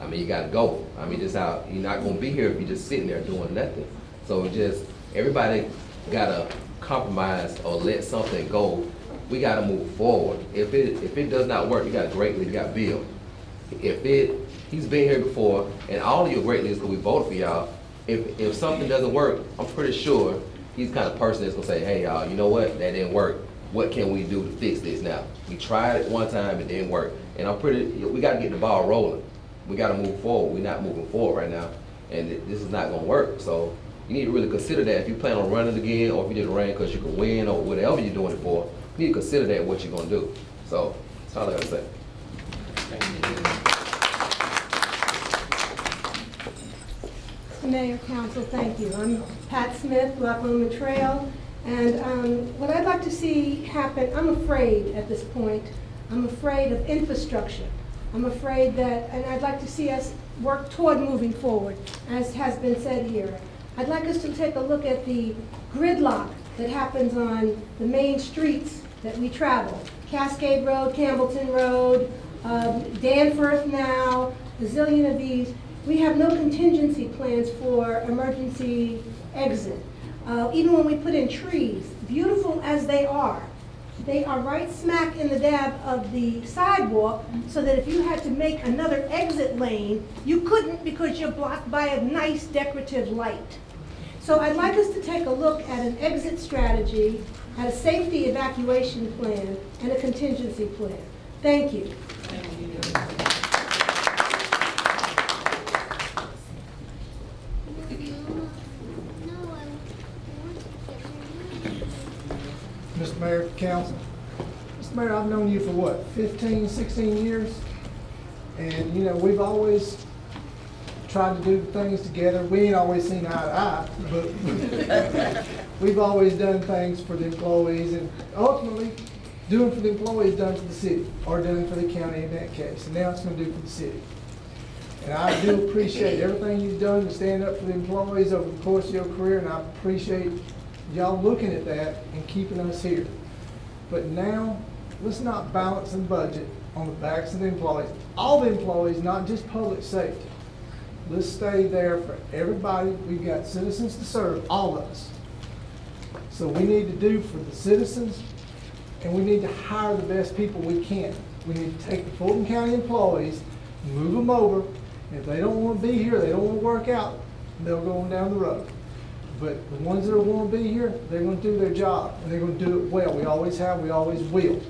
I mean, you got to go. I mean, this how you're not going to be here if you're just sitting there doing nothing. So just everybody got to compromise or let something go. We got to move forward. If it does not work, you got a great leader, you got Bill. He's been here before, and all of you are great leaders because we voted for y'all. If something doesn't work, I'm pretty sure he's the kind of person that's gonna say, hey y'all, you know what, that didn't work. What can we do to fix this now? We tried it one time, it didn't work. And we gotta get the ball rolling. We gotta move forward. We're not moving forward right now, and this is not gonna work. So you need to really consider that if you plan on running again, or if you just ran because you can win, or whatever you're doing it for, you need to consider that what you're gonna do. So that's all I gotta say. Thank you. Mayor, Council, thank you. I'm Pat Smith, Black Loma Trail, and what I'd like to see happen, I'm afraid at this point, I'm afraid of infrastructure. I'm afraid that, and I'd like to see us work toward moving forward, as has been said here. I'd like us to take a look at the gridlock that happens on the main streets that we travel. Cascade Road, Campbellton Road, Danforth now, a zillion of these. We have no contingency plans for emergency exit. Even when we put in trees, beautiful as they are right smack in the dab of the sidewalk, so that if you had to make another exit lane, you couldn't because you're blocked by a nice decorative light. So I'd like us to take a look at an exit strategy, at a safety evacuation plan, and a contingency plan. Thank you. Mr. Mayor, Council. Mr. Mayor, I've known you for what, 15, 16 years? And, you know, we've always tried to do things together. We ain't always seen eye to eye, but we've always done things for the employees, and ultimately, doing for the employees done for the city, or done for the county in that case. And now it's going to do for the city. And I do appreciate everything you've done to stand up for the employees over the course of your career, and I appreciate y'all looking at that and keeping us here. But now, let's not balance the budget on the backs of the employees. All the employees, not just public safety. Let's stay there for everybody. We've got citizens to serve, all of us. So we need to do for the citizens, and we need to hire the best people we can. We need to take the Fulton County employees, move them over. If they don't want to be here, they don't want to work out, they'll go on down the road. But the ones that want to be here, they're going to do their job, and they're going to do it well. We always have, we always will.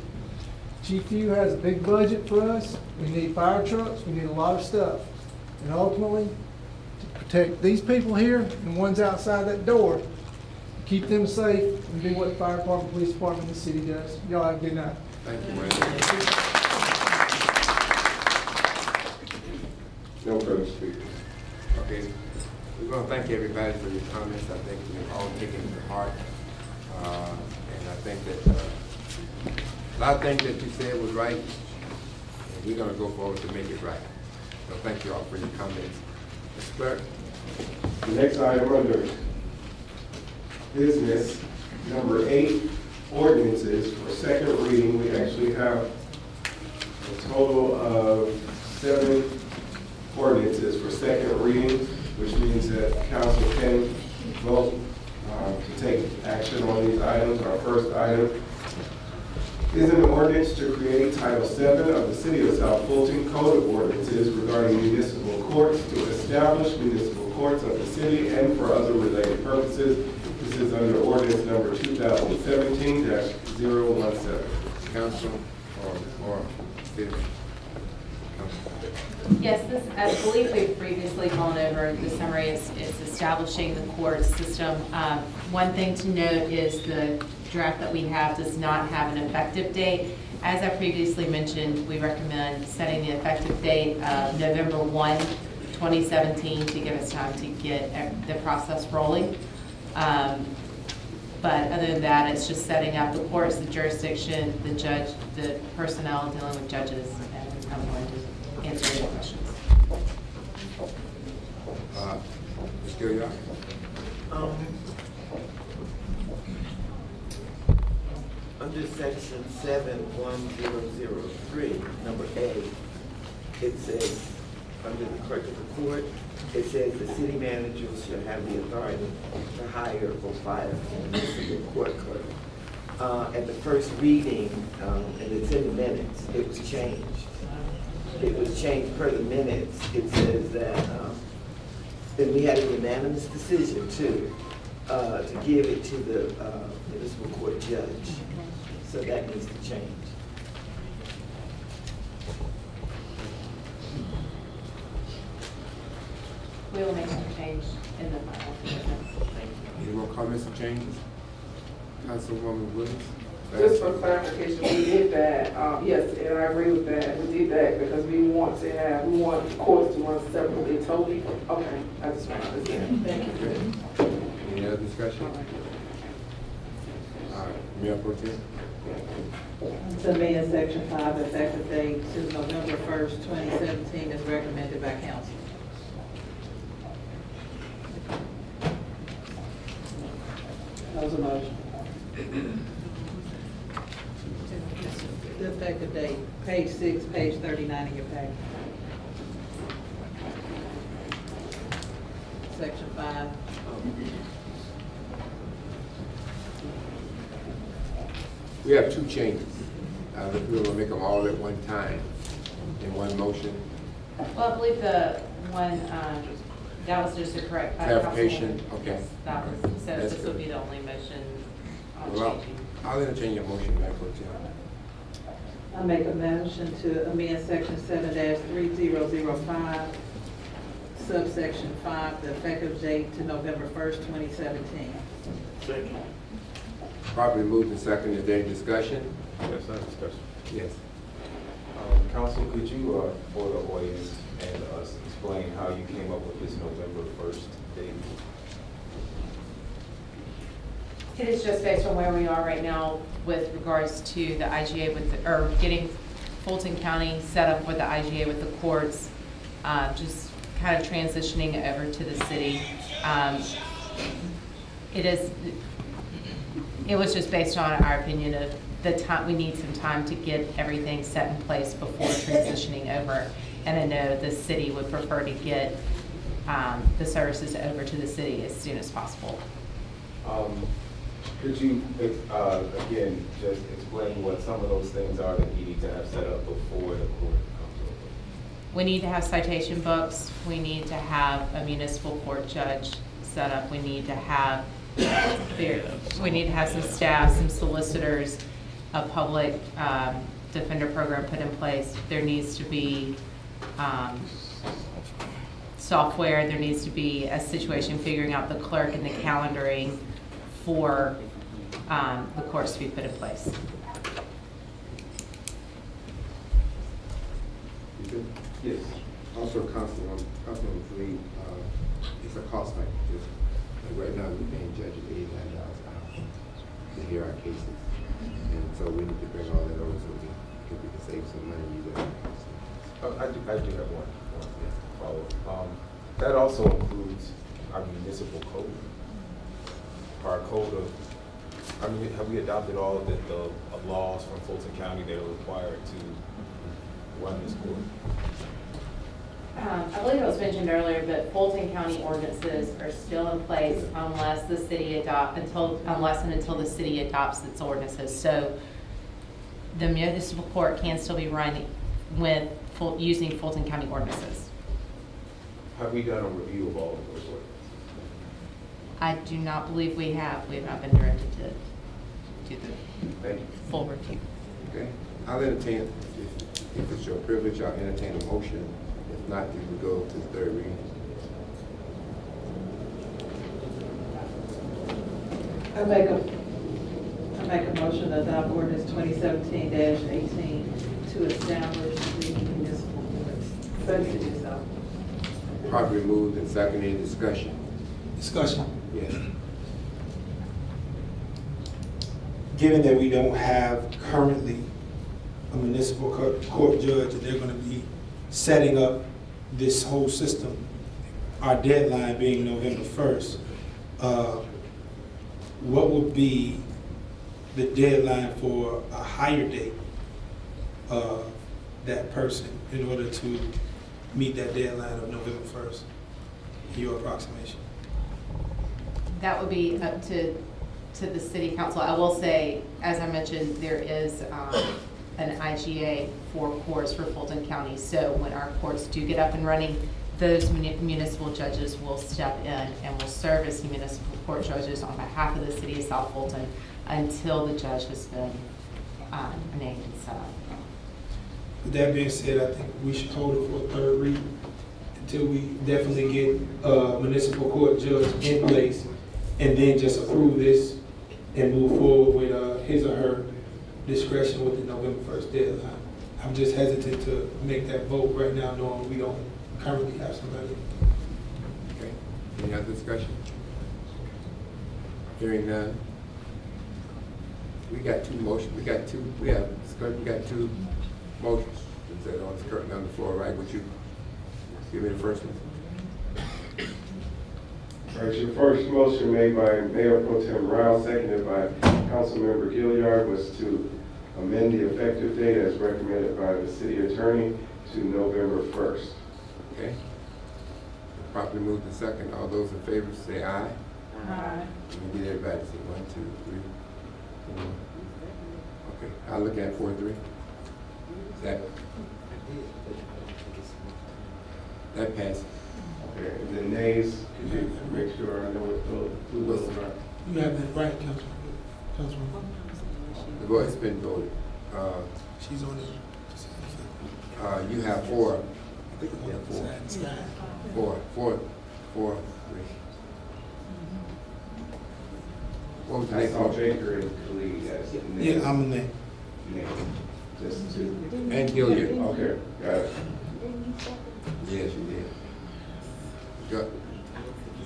Chief Hugh has a big budget for us. We need fire trucks, we need a lot of stuff. And ultimately, to protect these people here and the ones outside that door, keep them safe and do what the fire department, police department, and the city does. Y'all have a good night. Thank you, Randy. No further speakers. Okay. We're going to thank everybody for your comments. I think we've all taken it to heart. And I think that a lot of things that you said was right. And we're going to go forward to make it right. So thank you all for your comments. Mr. Clerk. The next item under business, number 8, ordinances for second reading. We actually have a total of 7 ordinances for second reading, which means that council can vote to take action on these items. Our first item is an ordinance to create Title VII of the City of South Fulton Code of Ordinances regarding municipal courts to establish municipal courts of the city and for other related purposes. This is under ordinance number 2017-017. Council or city? Yes, this, I believe we've previously gone over the summary. It's establishing the court system. One thing to note is the draft that we have does not have an effective date. As I previously mentioned, we recommend setting the effective date of November 1, 2017 to give us time to get the process rolling. But other than that, it's just setting up the courts, the jurisdiction, the judge, the personnel dealing with judges, and I'm going to answer any questions. Ms. Gilliard? Under section 71003, number A, it says, under the clerk of the court, it says the city manager shall have the authority to hire or fire a municipal court clerk. At the first reading, and it's in the minutes, it was changed. It was changed per the minutes. It says that, and we had a unanimous decision too, to give it to the municipal court judge. So that needs to change. We will make some change in the final ordinance. Any more comments or changes? Councilwoman Williams? Just for clarification, we did that, yes, and I agree with that. We did that because we want to have more courts to run separately, totally. Okay, I just want to understand. Thank you. Any other discussion? All right, Mayor Pro Tem? To amend section 5, effective date to November 1st, 2017 is recommended by council. That was a motion. The effective date, page 6, page 39 in your packet. Section 5. We have two changes. We're gonna make them all at one time in one motion. Well, I believe the one, that was just a correct. Clarification, okay. That was, so That's this will good. be the only motion on Well, changing. I'll entertain your motion, Mayor Pro Tem. I make a motion to amend section 7-3005, subsection 5, the effective date to November 1st, 2017. Second. Properly moved and seconded. Is there any discussion? Yes, I have discussion. Yes. Council, could you, for the audience and us, explain how you came up with this November 1st date? It is just based on where we are right now with regards to the IGA or getting Fulton County set up with the IGA with the courts, just kind of transitioning over to the city. It was just based on our opinion of the time, we need some time to get everything set in place before transitioning over. And I know the city would prefer to get the services over to the city as soon as possible. Could you, again, just explain what some of those things are that you need to have set up before the court comes over? We need to have citation books. We need to have a municipal court judge set up. We need to have some staff, some solicitors, a public defender program put in place. There needs to be software. There needs to be a situation figuring out the clerk and the calendaring for the courts to be put in place. Yes. Also, Councilman Lee, it's a cost factor. Right now, we're paying judges $89 an hour to hear our cases. And so we need to bring all that over so we can save some money. I do have one follow-up. That also includes our municipal code. Our code of, have we adopted all of the laws from Fulton County that are required to run this court? I believe it was mentioned earlier, but Fulton County ordinances are still in place unless the city until the city adopts its ordinances. So the municipal court can still be run with using Fulton County ordinances. Have we done a review of all of those ordinances? I do not believe we have. We have not been directed to do Thank the you. full review. Okay, I'll entertain, if it's your privilege, I'll entertain a motion. If not, we will go to the third reading. I make a motion to adopt ordinance 2017-18 to establish the municipal courts for the city of South. Properly moved and seconded. Any discussion? Discussion. Yes. Given that we don't have currently a municipal court judge, and they're gonna be setting up this whole system, our deadline being November 1st, what would be the deadline for a hire date of that person in order to meet that deadline of November 1st? Your approximation. That would be up to the city council. I will say, as I mentioned, there is an IGA for courts for Fulton County. So when our courts do get up and running, those municipal judges will step in and will serve as municipal court judges on behalf of the city of South Fulton until the judge has been named and set up. With that being said, I think we should hold it for a third read until we definitely get a municipal court judge in place, and then just approve this and move forward with his or her discretion with the November 1st deadline. I'm just hesitant to make that vote right now, knowing we don't currently have somebody. Okay, any other discussion? Hearing none. We got two motions, we got two motions that are currently on the floor, right? Would you give me the first one? All right, your first motion made by Mayor Pro Tem Rao, seconded by Councilmember Gilliard, was to amend the effective date as recommended by the city attorney to November 1st. Okay. Properly moved to second. All those in favor say aye. Aye. Let me get everybody to say 1, 2, 3, 4. Okay, I'll look at 4, 3. That passes. Okay, and the nays, could you make sure I know who those are? You have that right, Councilman. The vote's been voted. She's on it. You have 4. Yeah, 4. 4, 3. What was the I next saw motion? Baker and Khalid as nays. Yeah, I'm a name. Just two. And Gilliard. Okay, got it. Yes, you did. Go.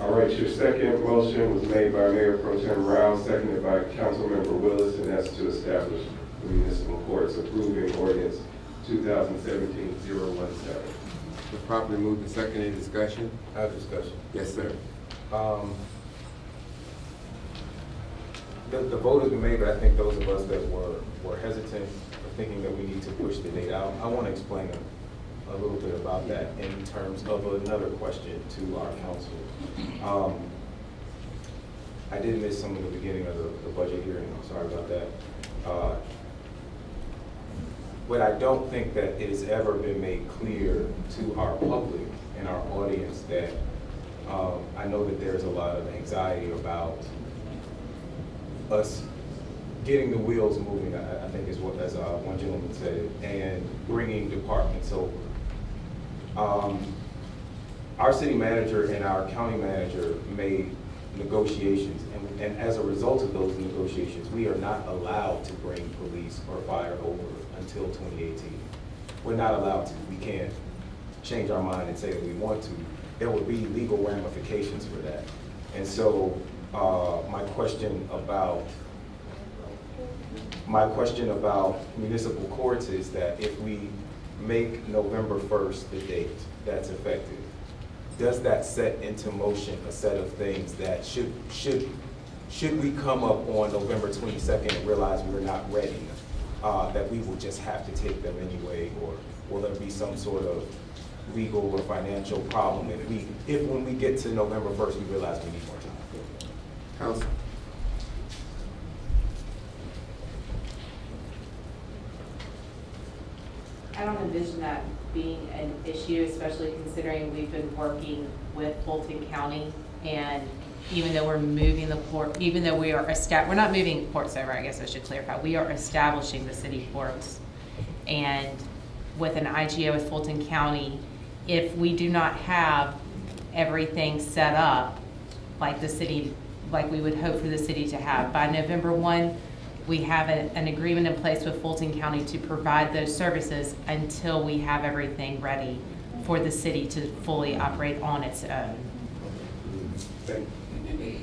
All right, your second motion was made by Mayor Pro Tem Rao, seconded by Councilmember Willis, and that's to establish the municipal courts approving ordinance 2017-017. The properly moved and seconded. Discussion? I have discussion. Yes, sir. The vote has been made, but I think those of us that were hesitant or thinking that we need to push the date out, I want to explain a little bit about that in terms of another question to our council. I did miss some of the beginning of the budget hearing, I'm sorry about that. But I don't think that it has ever been made clear to our public and our audience that I know that there's a lot of anxiety about us getting the wheels moving, I think is what, as one gentleman said, and bringing departments over. Our city manager and our county manager made negotiations, and as a result of those negotiations, we are not allowed to bring police or fire over until 2018. We're not allowed to. We can't change our mind and say that we want to. There would be legal ramifications for that. And so my question about municipal courts is that if we make November 1st the date that's effective, does that set into motion a set of things that should we come up on November 22nd and realize we're not ready, that we will just have to take them anyway, or will there be some sort of legal or financial problem if when we get to November 1st we realize we need more time? Council. I don't envision that being an issue, especially considering we've been working with Fulton County, and even though we're moving the court, even though we are we're not moving courts over, I guess I should clarify, we are establishing the city courts. And with an IGA with Fulton County, if we do not have everything set up like the city, like we would hope for the city to have, by November 1, we have an agreement in place with Fulton County to provide those services until we have everything ready for the city to fully operate on its own. Thank you.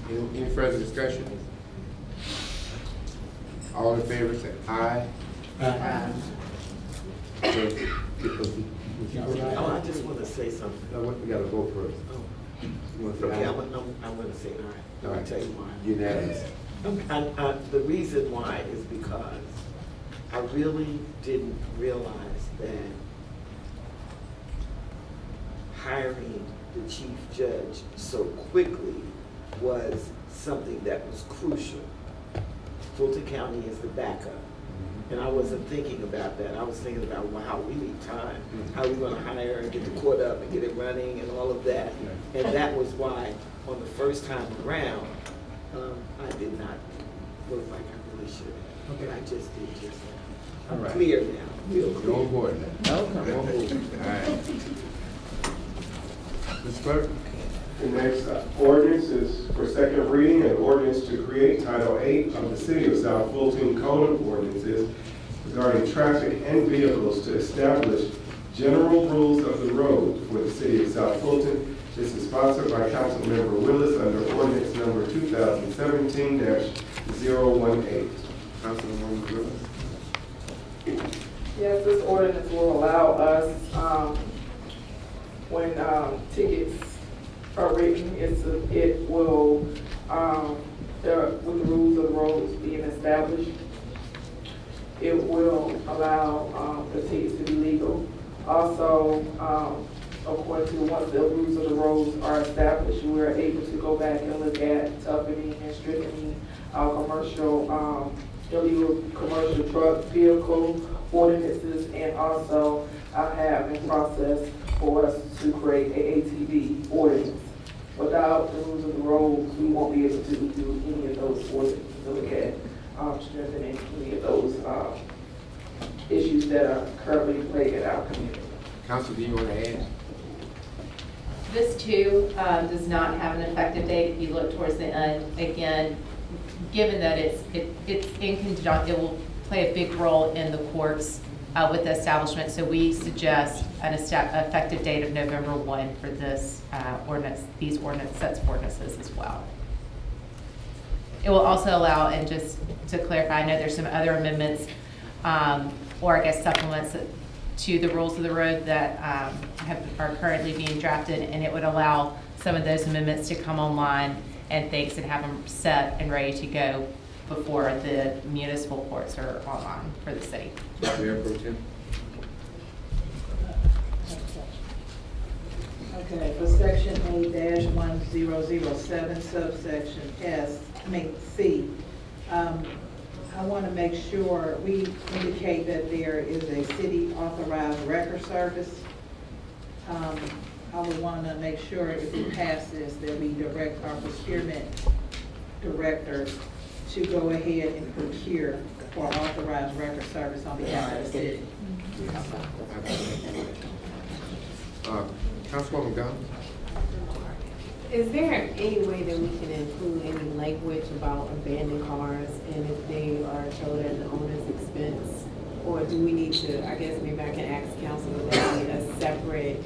Any further discussion? All in favor, say aye. Oh, I just want to say something. No, we gotta vote first. You want to say Okay, aye? I'm going to say aye. All I'll right. tell you why. Unanimous. The reason why is because I really didn't realize that hiring the chief judge so quickly was something that was crucial. Fulton County is the backup. And I wasn't thinking about that. I was thinking about, wow, we need time. How are we going to hire and get the court up and get it running and all of that? And that was why on the first time around, I did not work like I really should have. Okay. I just did just that. All I'm right. clear now. Real Go clear. on board now. Okay. Go on board. All right. Mr. Clerk? The next ordinance is for second reading, an ordinance to create Title 8 of the City of South Fulton Code of Ordinances regarding traffic and vehicles to establish general rules of the road for the City of South Fulton. This is sponsored by Councilmember Willis under ordinance number 2017-018. Councilmember Willis. Yes, this ordinance will allow us, when tickets are written, it will, with the rules of the roads being established, it will allow the tickets to be legal. Also, according to once the rules of the roads are established, we're able to go back and look at toughening and strengthening our commercial, illegal commercial truck vehicle ordinances, and also I have in process for us to create a ATV ordinance. Without the rules of the roads, we won't be able to do any of those ordinances to look at strengthening any of those issues that are currently plaguing our community. Council, do you want to add? This too does not have an effective date. If you look towards the end, again, given that it's in conjunction, it will play a big role in the courts with the establishment. So we suggest an effective date of November 1 for this ordinance, these sets of ordinances as well. It will also allow, and just to clarify, I know there's some other amendments or I guess supplements to the rules of the road that are currently being drafted, and it would allow some of those amendments to come online and things and have them set and ready to go before the municipal courts are online for the city. Mayor Pro Tem? Okay, for section 8-1007, subsection C, I want to make sure we indicate that there is a city authorized record service. I would want to make sure if we pass this, that we direct our procurement director to go ahead and procure for authorized record service on behalf of the city. Councilwoman Gomes? Is there any way that we can include any language about abandoned cars and if they are towed at the owner's expense? Or do we need to, I guess maybe I can ask council, would that be a separate,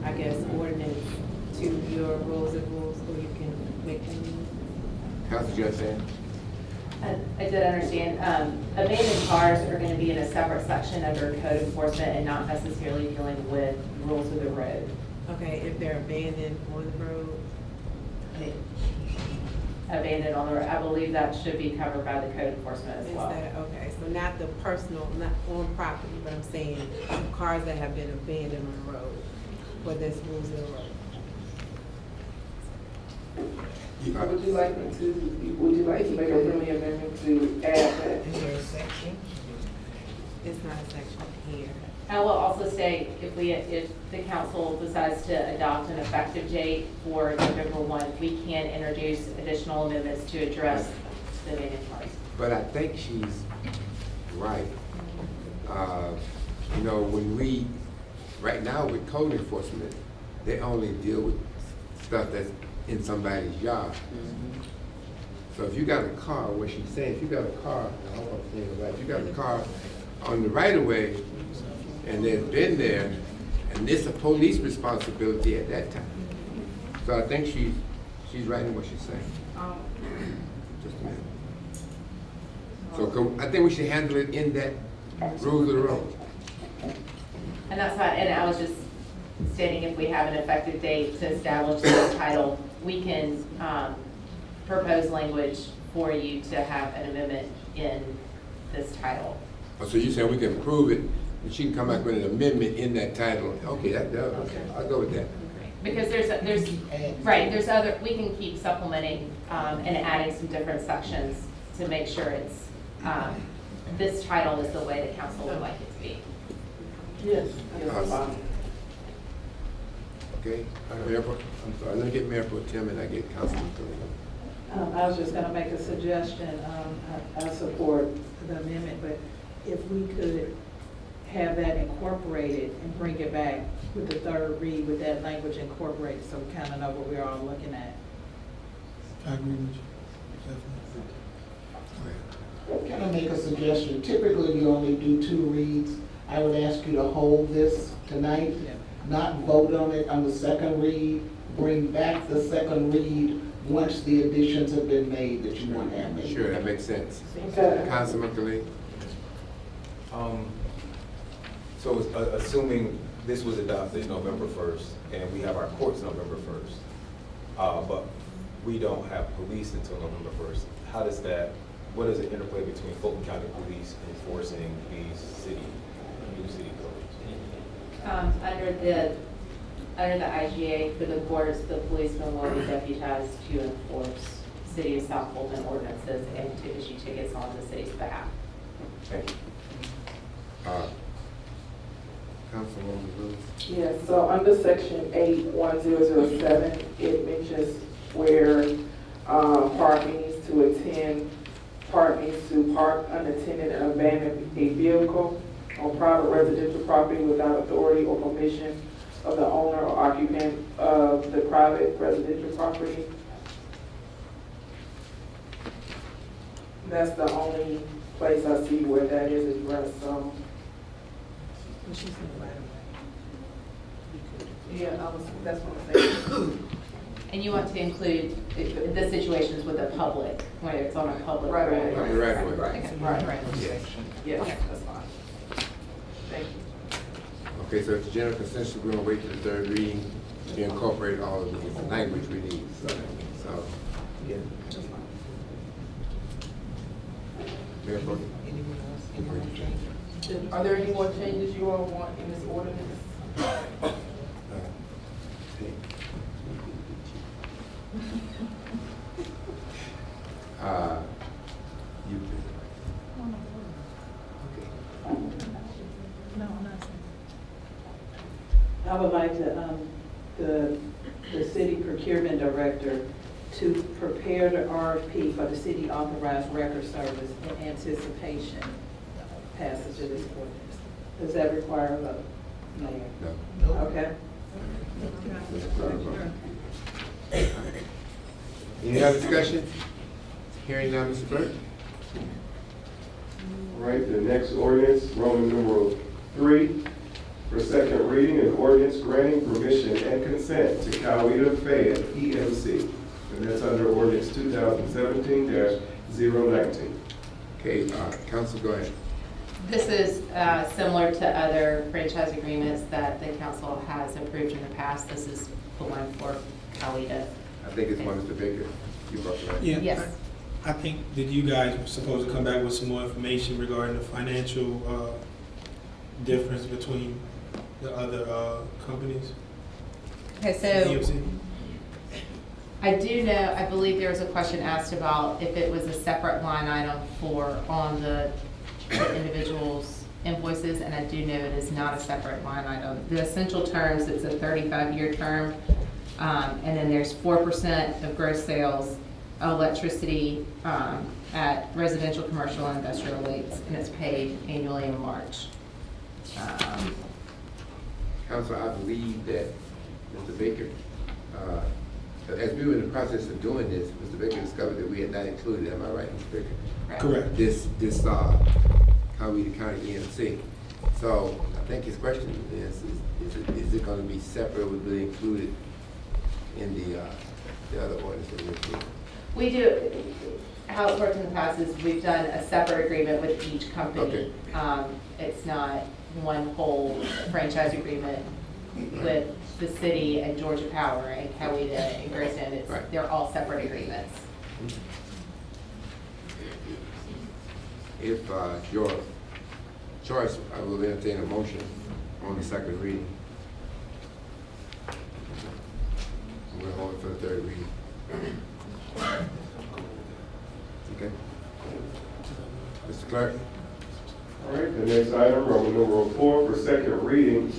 I guess, ordinance to your rules or you can make them? Council Judge Sanders? I did understand. Abandoned cars are going to be in a separate section under code enforcement and not necessarily dealing with rules of the road. Okay, if they're abandoned on the road? Abandoned on the road, I believe that should be covered by the code enforcement as well. Okay, so not the personal, not on property, but I'm saying cars that have been abandoned on the road, whether it's rules of the road. Would you like to make a friendly amendment to add that? Is there a section? It's not a section here. I will also say, if the council decides to adopt an effective date for November 1, we can introduce additional amendments to address the abandoned cars. But I think she's right. You know, right now with code enforcement, they only deal with stuff that's in somebody's yard. So if you got a car, what she's saying, if you got a car, I hope I'm saying it right, if you got a car on the right of way and they've been there, and it's a police responsibility at that time. So I think she's right in what she's saying. Just a minute. So I think we should handle it in that rules of the road. And that's not, and I was just stating, if we have an effective date to establish the title, we can propose language for you to have an amendment in this title. Oh, so you're saying we can approve it, and she can come back with an amendment in that title? Okay, I'll go with that. Because there's other, we can keep supplementing and adding some different sections to make sure it's, this title is the way the council would like it to be. Yes. Okay, Mayor Pro, I'm sorry, let me get Mayor Pro Tem and I get Councilman Khalil. I was just gonna make a suggestion. I support the amendment, but if we could have that incorporated and bring it back with the third read with that language incorporated, so we kind of know what we're all looking at. I agree with you, definitely. Can I make a suggestion? Typically, you only do 2 reads. I would ask you to hold this tonight, not vote on it on the second read, bring back the second read once the additions have been made that you want to have made. Sure, that makes sense. Okay. Councilman Khalil? So assuming this was adopted November 1st, and we have our courts November 1st, but we don't have police until November 1st, what is the interplay between Fulton County Police enforcing these new city codes? Under the IGA, for the courts, the policemen will be deputized to enforce City of South Fulton ordinances and to issue tickets on the city's behalf. Thank you. Councilwoman Lewis? Yes, so under section 81007, it mentions where park needs to park unattended and abandon a vehicle on private residential property without authority or permission of the owner or occupant of the private residential property. That's the only place I see where that is addressed, so. Yeah, that's what I'm saying. And you want to include the situations with the public, where it's on a public Right, road. right, right, right. Right. Yes, that's fine. Thank you. Okay, so it's general consensus, we're gonna wait till the third reading to incorporate all of the language we need. So, yeah. Mayor Pro Tem? Are there any more changes you all want in this ordinance? You. I would like to, the city procurement director to prepare the RFP for the city authorized record service in anticipation of passage of this ordinance. Does that require a vote? No. Okay. Any other discussion? Hearing now, Mr. Burke? All right, the next ordinance, Roman numeral 3, for second reading, an ordinance granting permission and consent to Coweta Fayette PMC. And that's under ordinance 2017-019. Okay, council, go ahead. This is similar to other franchise agreements that the council has approved in the past. This is the one for Coweta. I think it's one, Mr. Baker. You brought it right. Yeah. Yes. I think that you guys were supposed to come back with some more information regarding the financial difference between the other companies. Okay, so I do know, I believe there was a question asked about if it was a separate line item for on the individual's invoices, and I do know it is not a separate line item. The essential terms, it's a 35-year term, and then there's 4% of gross sales of electricity at residential, commercial, and industrial rates, and it's paid annually in March. Council, I believe that Mr. Baker, as we were in the process of doing this, Mr. Baker discovered that we had not included, am I right, Mr. Baker? Correct. This Coweta County EMC. So I think his question is it gonna be separate, or will it be included in the other ordinance that we're doing? We do, how it's worked in the past is we've done a separate agreement with each company. Okay. It's not one whole franchise agreement with the city and Georgia Power and Coweta and Grayson. Right. They're all separate agreements. If your choice, I will entertain a motion on the second reading. We'll hold it for the third reading. Okay. Mr. Clerk? All right, the next item, Roman numeral 4, for second reading.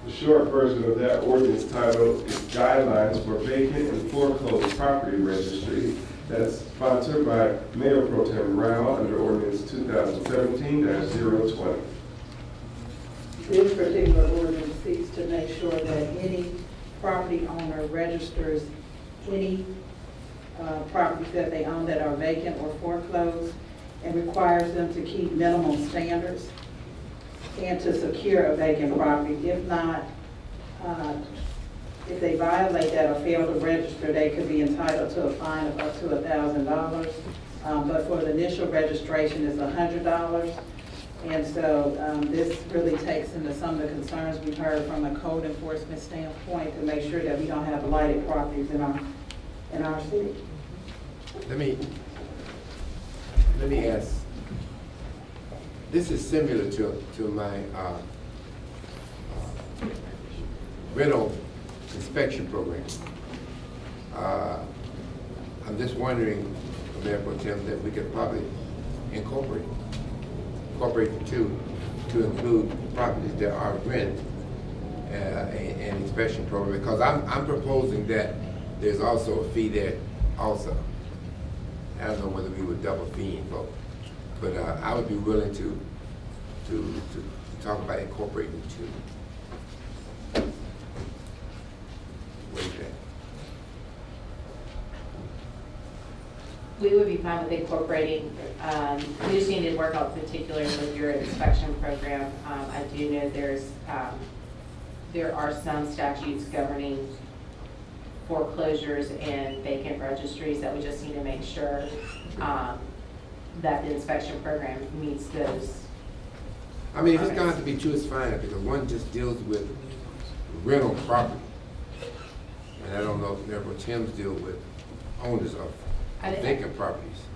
The short version of that ordinance title is Guidelines for Vacant and Foreclosed Property Registry. That's sponsored by Mayor Pro Tem Rao under ordinance 2017-020. This particular ordinance seeks to make sure that any property owner registers any properties that they own that are vacant or foreclosed, and requires them to keep minimum standards and to secure a vacant property. If not, if they violate that or fail to register, they could be entitled to a fine of up to $1,000. But for the initial registration is $100. And so this really takes into some of the concerns we've heard from a code enforcement standpoint to make sure that we don't have blighted properties in our city. Let me ask, this is similar to my rental inspection program. I'm just wondering, Mayor Pro Tem, that we could probably incorporate the two to include properties that are rent an inspection program, because I'm proposing that there's also a fee there also. I don't know whether we would double fee folks, but I would be willing to talk about incorporating the two. What do you think? We would be fine with incorporating, we just need to work out particulars with your inspection program. I do know there are some statutes governing foreclosures and vacant registries that we just need to make sure that the inspection program meets those. I mean, if it's going to have to be two, it's fine, because one just deals with rental property. And I don't know if Mayor Pro Tem's deal with owners of vacant properties.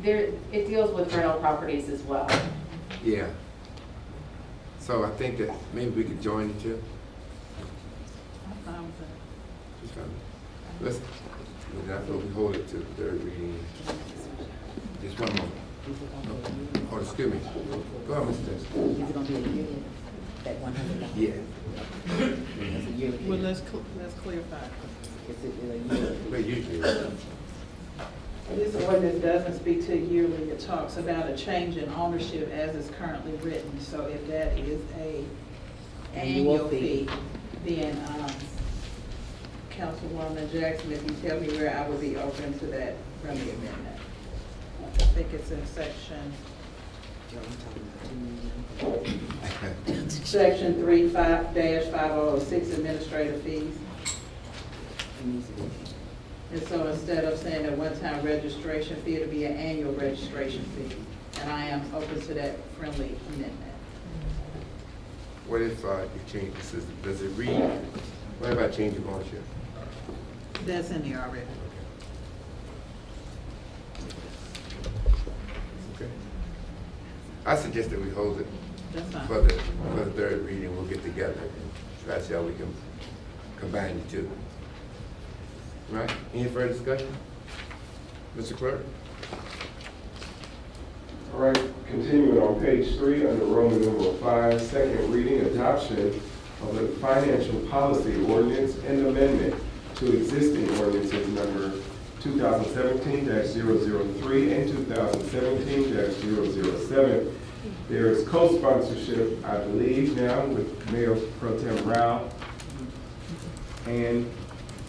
It deals with rental properties as well. Yeah. So I think that maybe we could join the two. Just fine. Let's, after we hold it to the third reading. Just one moment. Oh, excuse me. Go ahead, Mr. Dexter. Is it gonna be a year, that $100? Yeah. That's a yearly fee. Well, let's clarify. Is it a yearly fee? Well, usually. This ordinance doesn't speak to yearly. It talks about a change in ownership as is currently written. So if that is a annual fee, then Councilwoman Jackson, if you tell me where, I would be open to that friendly amendment. I think it's in section 3-5-5006, administrative fees. And so instead of saying a one-time registration fee, it'll be an annual registration fee. And I am open to that friendly amendment. What if you change, does it read, what about change of ownership? That's in there already. Okay. I suggest that we hold it That's fine. for the third reading. We'll get together and try to see how we can combine the two. Right? Any further discussion? Mr. Clerk? All right, continuing on page 3, under Roman numeral 5, second reading, adoption of a financial policy ordinance and amendment to existing ordinances number 2017-003 and 2017-007. There is co-sponsorship, I believe now, with Mayor Pro Tem Rao and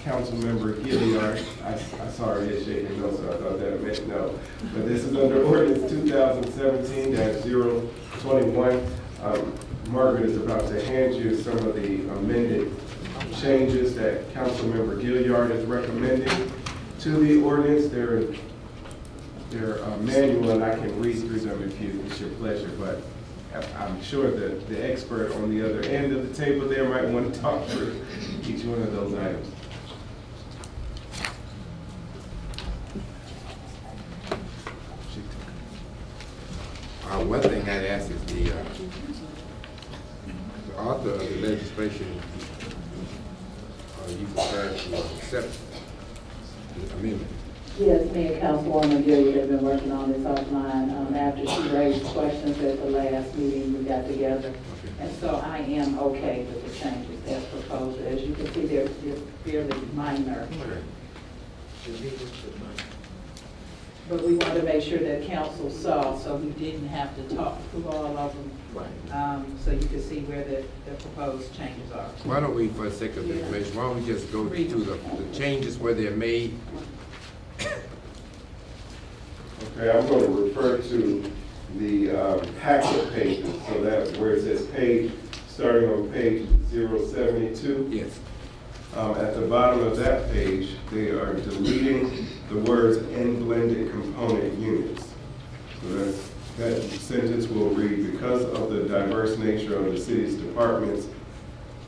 Councilmember Gilliard. I saw her head shaking no, so I thought that meant no. But this is under ordinance 2017-021. Margaret is about to hand you some of the amended changes that Councilmember Gilliard is recommending to the ordinance. They're manual, and I can read through them if it's your pleasure, but I'm sure that the expert on the other end of the table there might want to talk through each one of those items. One thing I'd ask is the author of the legislation, are you prepared to accept the amendment? Yes, me and Councilwoman Gilliard have been working on this offline. After she raised questions at the last meeting, we got together. And so I am okay with the changes that's proposed. As you can see, they're fairly minor. But we wanted to make sure that council saw, so we didn't have to talk through all of them. So you can see where the proposed changes are. Why don't we, for the sake of the information, why don't we just go through the changes where they're made? Okay, I'm going to refer to the packet pages, so that where it says page, starting on page 072. Yes. At the bottom of that page, they are deleting the words "and blended component units." So that sentence will read, because of the diverse nature of the city's departments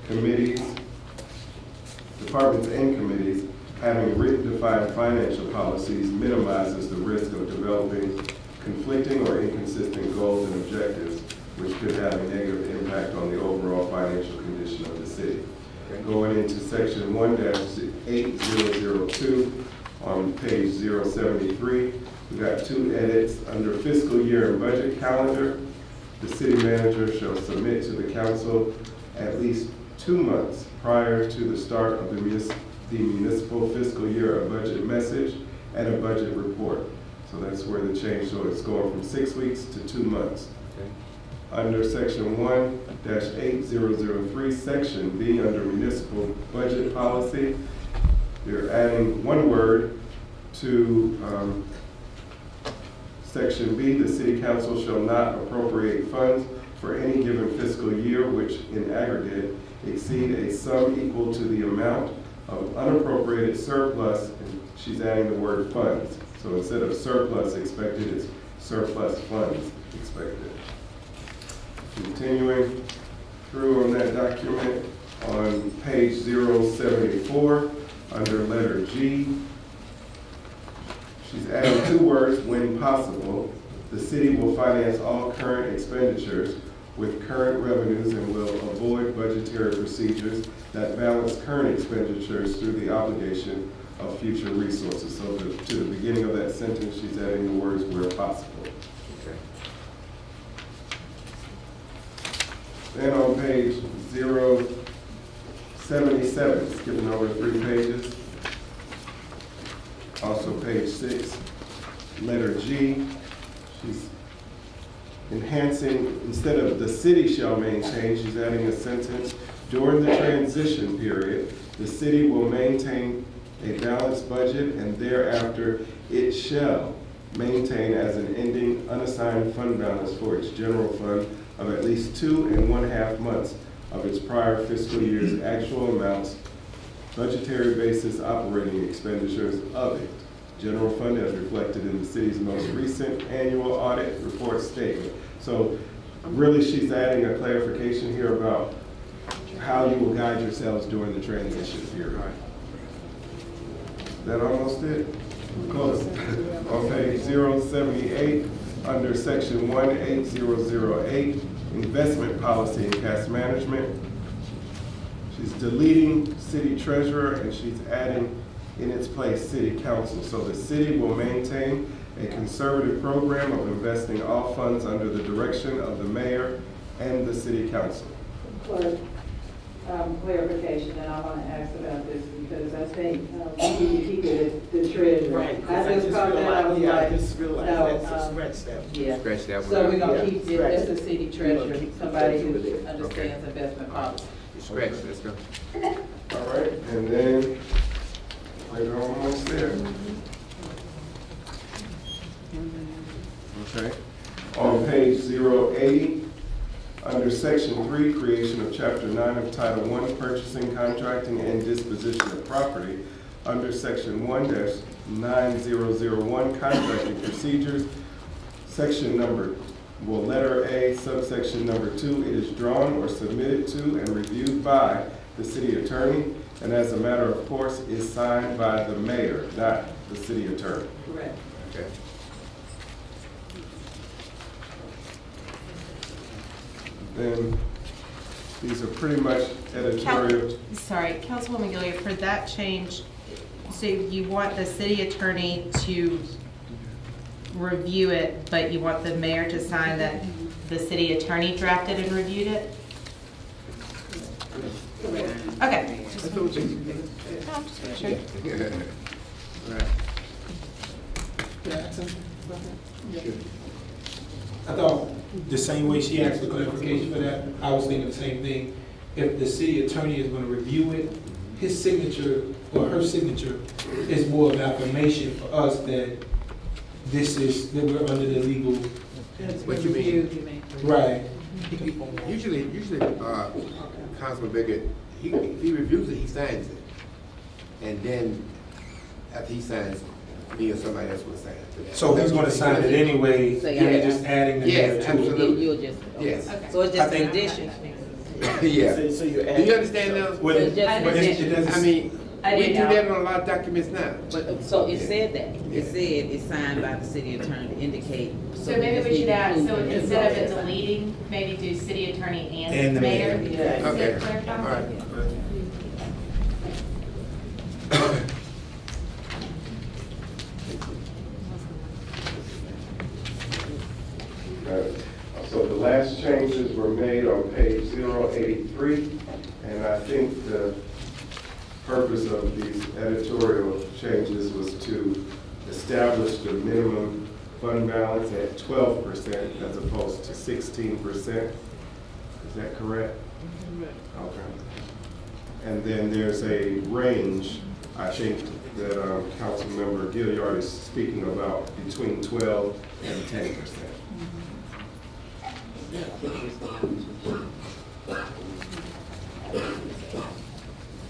and committees, having written defined financial policies minimizes the risk of developing conflicting or inconsistent goals and objectives, which could have a negative impact on the overall financial condition of the city. Going into section 1-8002 on page 073, we got 2 edits. Under fiscal year and budget calendar, the city manager shall submit to the council at least 2 months prior to the start of the municipal fiscal year a budget message and a budget report. So that's where the change, so it's going from 6 weeks to 2 months. Okay. Under section 1-8003, section B, under municipal budget policy, they're adding 1 word to section B. The city council shall not appropriate funds for any given fiscal year which in aggregate exceed a sum equal to the amount of unappropriated surplus, and she's adding the word funds. So instead of surplus expected, it's surplus funds expected. Continuing through on that document, on page 074, under letter G, she's adding 2 words, when possible. The city will finance all current expenditures with current revenues and will avoid budgetary procedures that balance current expenditures through the obligation of future resources. So to the beginning of that sentence, she's adding the words where possible. Okay. Then on page 077, skipping over 3 pages, also page 6, letter G, she's enhancing, instead of the city shall maintain, she's adding a sentence, during the transition period, the city will maintain a balanced budget and thereafter it shall maintain as an ending unassigned fund balance for its general fund of at least 2½ months of its prior fiscal year's actual amounts, budgetary basis operating expenditures of it. General fund as reflected in the city's most recent annual audit report statement. So really she's adding a clarification here about how you will guide yourselves during the transition period. Is that almost it? Close. On page 078, under section 18008, investment policy and cash management, she's deleting city treasurer and she's adding in its place city council. So the city will maintain a conservative program of investing all funds under the direction of the mayor and the city council. For clarification, and I want to ask about this because I think we need to keep it the treasurer. Right, 'cause I just caught that, I was yeah, I like, just realized no, that, so scratch that. yeah. Scratch that one So out. we're gonna Yeah, keep it scratch as it. the city We're treasurer, gonna keep somebody it who there. understands investment policy. Scratch, let's go. All right, and then we're almost there. Okay. On page 080, under section 3, creation of chapter 9 of title 1, purchasing, contracting, and disposition of property, under section 1-9001, contracting procedures, section number, letter A, subsection number 2, it is drawn or submitted to and reviewed by the city attorney, and as a matter of course, is signed by the mayor, not the city attorney. Correct. Okay. Then, these are pretty much editorial. Sorry, Councilwoman Gilliard, for that change, so you want the city attorney to review it, but you want the mayor to sign that the city attorney drafted and reviewed it? Okay. Sure. Right. I thought the same way she asked for clarification for that, I was thinking the same thing. If the city attorney is gonna review it, his signature or her signature is more of affirmation for us that that we're under the legal. What you mean? Right. Usually, Councilman Biggett, he reviews it, he signs it. And then, after he signs, me or somebody else will sign it. So he's gonna sign it anyway, So, you're yeah. just adding the name Yes, to it. absolutely. You'll just, Yes. so it's I just an think- addition. Yeah. So you're Do adding. you understand now? Well, So just- but it doesn't. I mean, I we didn't do know. that on a lot of documents now. But, so it Yeah. said that, Yeah. it said it's signed by the city attorney to indicate. So maybe just we need should to add, so include it. instead of it deleting, maybe do city attorney And and the mayor? mayor. Yeah. Does Okay. it clarify? All right. So the last changes were made on page 083, and I think the purpose of these editorial changes was to establish the minimum fund balance at 12% as opposed to 16%. Is that correct? Okay. And then there's a range, I think, that Councilmember Gilliard is speaking about between 12 and 10%.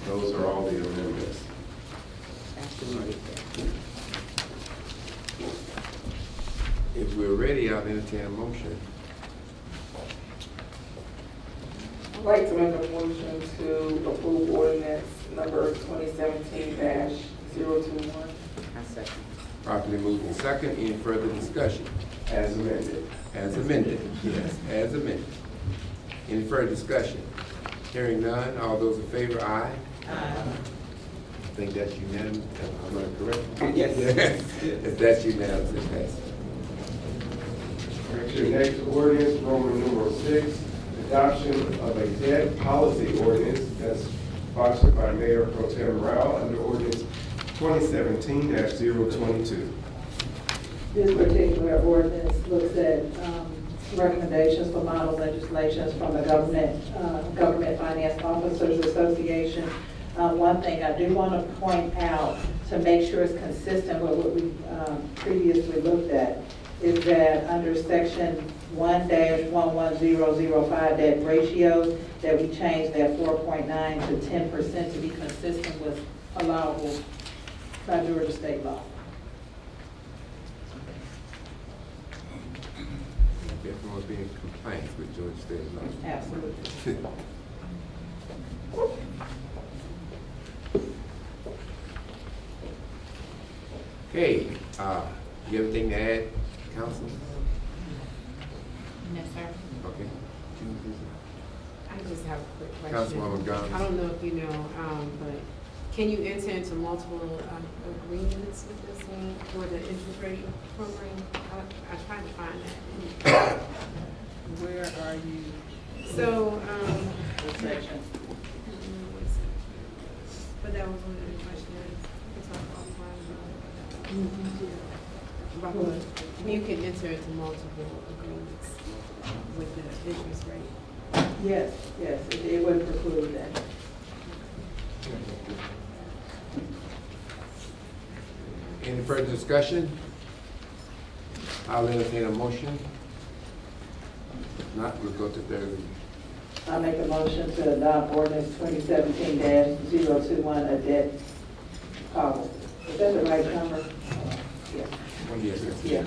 Those are all the amendments. If we're ready, I'll entertain a motion. I'd like to make a motion to approve ordinance number 2017-021. I second. Properly moved in second. Any further discussion? As amended. As amended, yes, as amended. Any further discussion? Hearing none, all those in favor, aye. Aye. I think that's unanimous, am I correct? Yes. If that's unanimous, it passes. Your next ordinance, Roman numeral 6, adoption of a debt policy ordinance that's sponsored by Mayor Pro Tem Rao under ordinance 2017-022. This particular ordinance looks at recommendations for model legislations from the Government Finance Officers Association. One thing I do want to point out to make sure it's consistent with what we previously looked at is that under section 1-11005, that ratios, that we changed that 4.9 to 10% to be consistent with allowable by Georgia state law. Everyone be in compliance with Georgia State law. Absolutely. Okay, you have anything to add, council? No, sir. Okay. I just have a quick question. Councilwoman Gomez. I don't know if you know, but Can you enter into multiple agreements with this one for the interest rate program? I tried to find that. Where are you? So, What section? but that was one of the questions. We talked about you can enter into multiple agreements with the interest rate. Yes, yes, it would preclude that. Any further discussion? I'll entertain a motion. If not, we'll go to third reading. I make a motion to adopt ordinance 2017-021, a debt policy. Is that the right number? Yeah. Yes, sir. Yeah.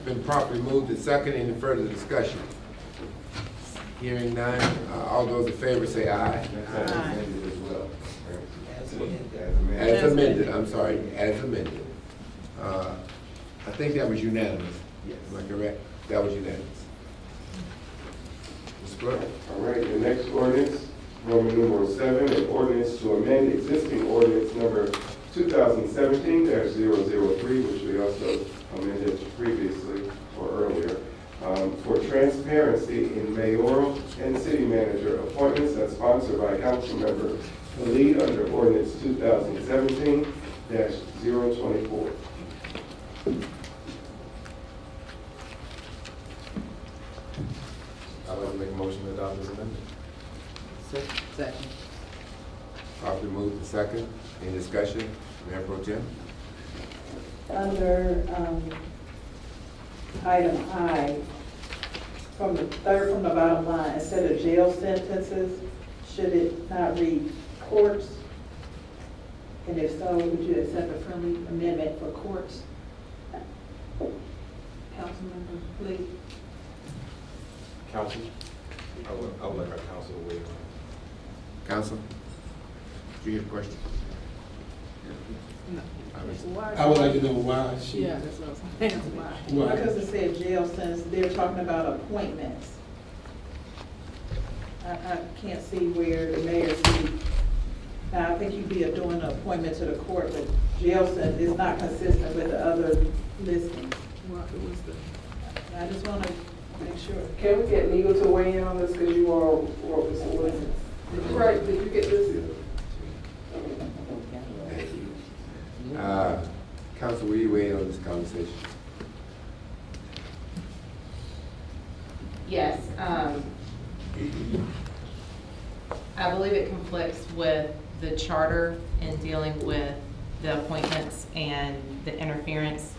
Been properly moved and second. Any further discussion? Hearing none, all those in favor say aye. As amended, I'm sorry, as amended. I think that was unanimous. Am I correct? That was unanimous. Mr. Clerk? All right, the next ordinance, Roman numeral 7, an ordinance to amend existing ordinance number 2017-003, which we also amended previously or earlier, for transparency in mayoral and city manager appointments that's sponsored by Councilmember Khalid under ordinance 2017-024. I'd like to make a motion to adopt this amendment. Second. Properly moved and second. Any discussion? Mayor Pro Tem? Under item I, from the third from the bottom line, instead of jail sentences, should it not read courts? And if so, would you accept a friendly amendment for courts? Councilmember, please. Council? I would like our council to weigh in on it. Council? Do you have a question? I would like to know why she. Yeah, that's what I was saying. Why? Because it said jail sentence, they're talking about appointments. I can't see where the mayor see. Now, I think you'd be doing an appointment to the court, but jail sentence is not consistent with the other listings. I just want to make sure. Can we get legal to weigh in on this, because you all wrote this ordinance? Right, did you get this? Council, will you weigh in on this conversation? Yes, I believe it conflicts with the charter in dealing with the appointments and the interference.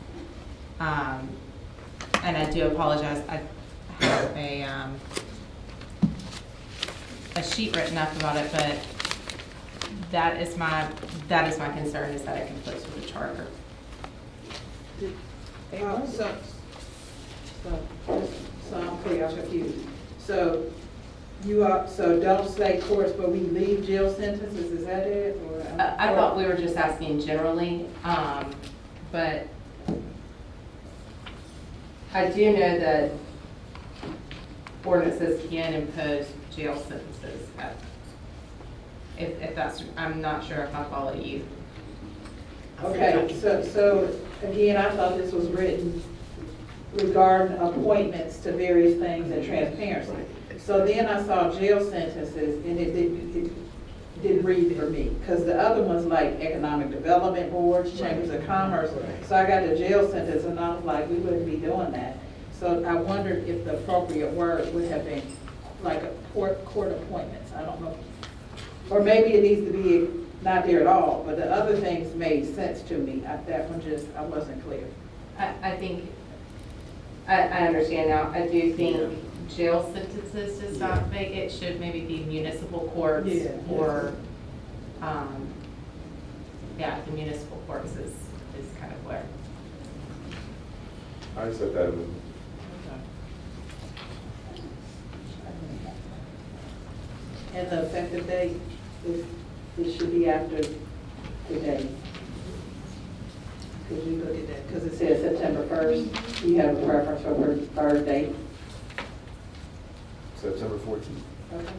And I do apologize, I have a sheet written up about it, but that is my concern, is that it conflicts with the charter. So I'm clear, I'm confused. So so don't say courts, but we leave jail sentences, is that it? Or I thought we were just asking generally, but I do know that ordinances can impose jail sentences. If that's, I'm not sure if I follow you. Okay, so again, I thought this was written regarding appointments to various things and transparency. So then I saw jail sentences, and it didn't read for me, because the other ones like economic development boards, chambers of commerce. So I got the jail sentence, and I was like, we wouldn't be doing that. So I wondered if the appropriate word would have been like a court appointments. I don't know. Or maybe it needs to be not there at all, but the other things made sense to me. That one just, I wasn't clear. I think, I understand now. I do think jail sentences does not make it, should maybe be municipal courts or, the municipal courts is kind of where. I accept that amendment. And the effective date, it should be after today. Could you look at that? Because it says September 1st. You have a preference for the third date? September 14th. Okay.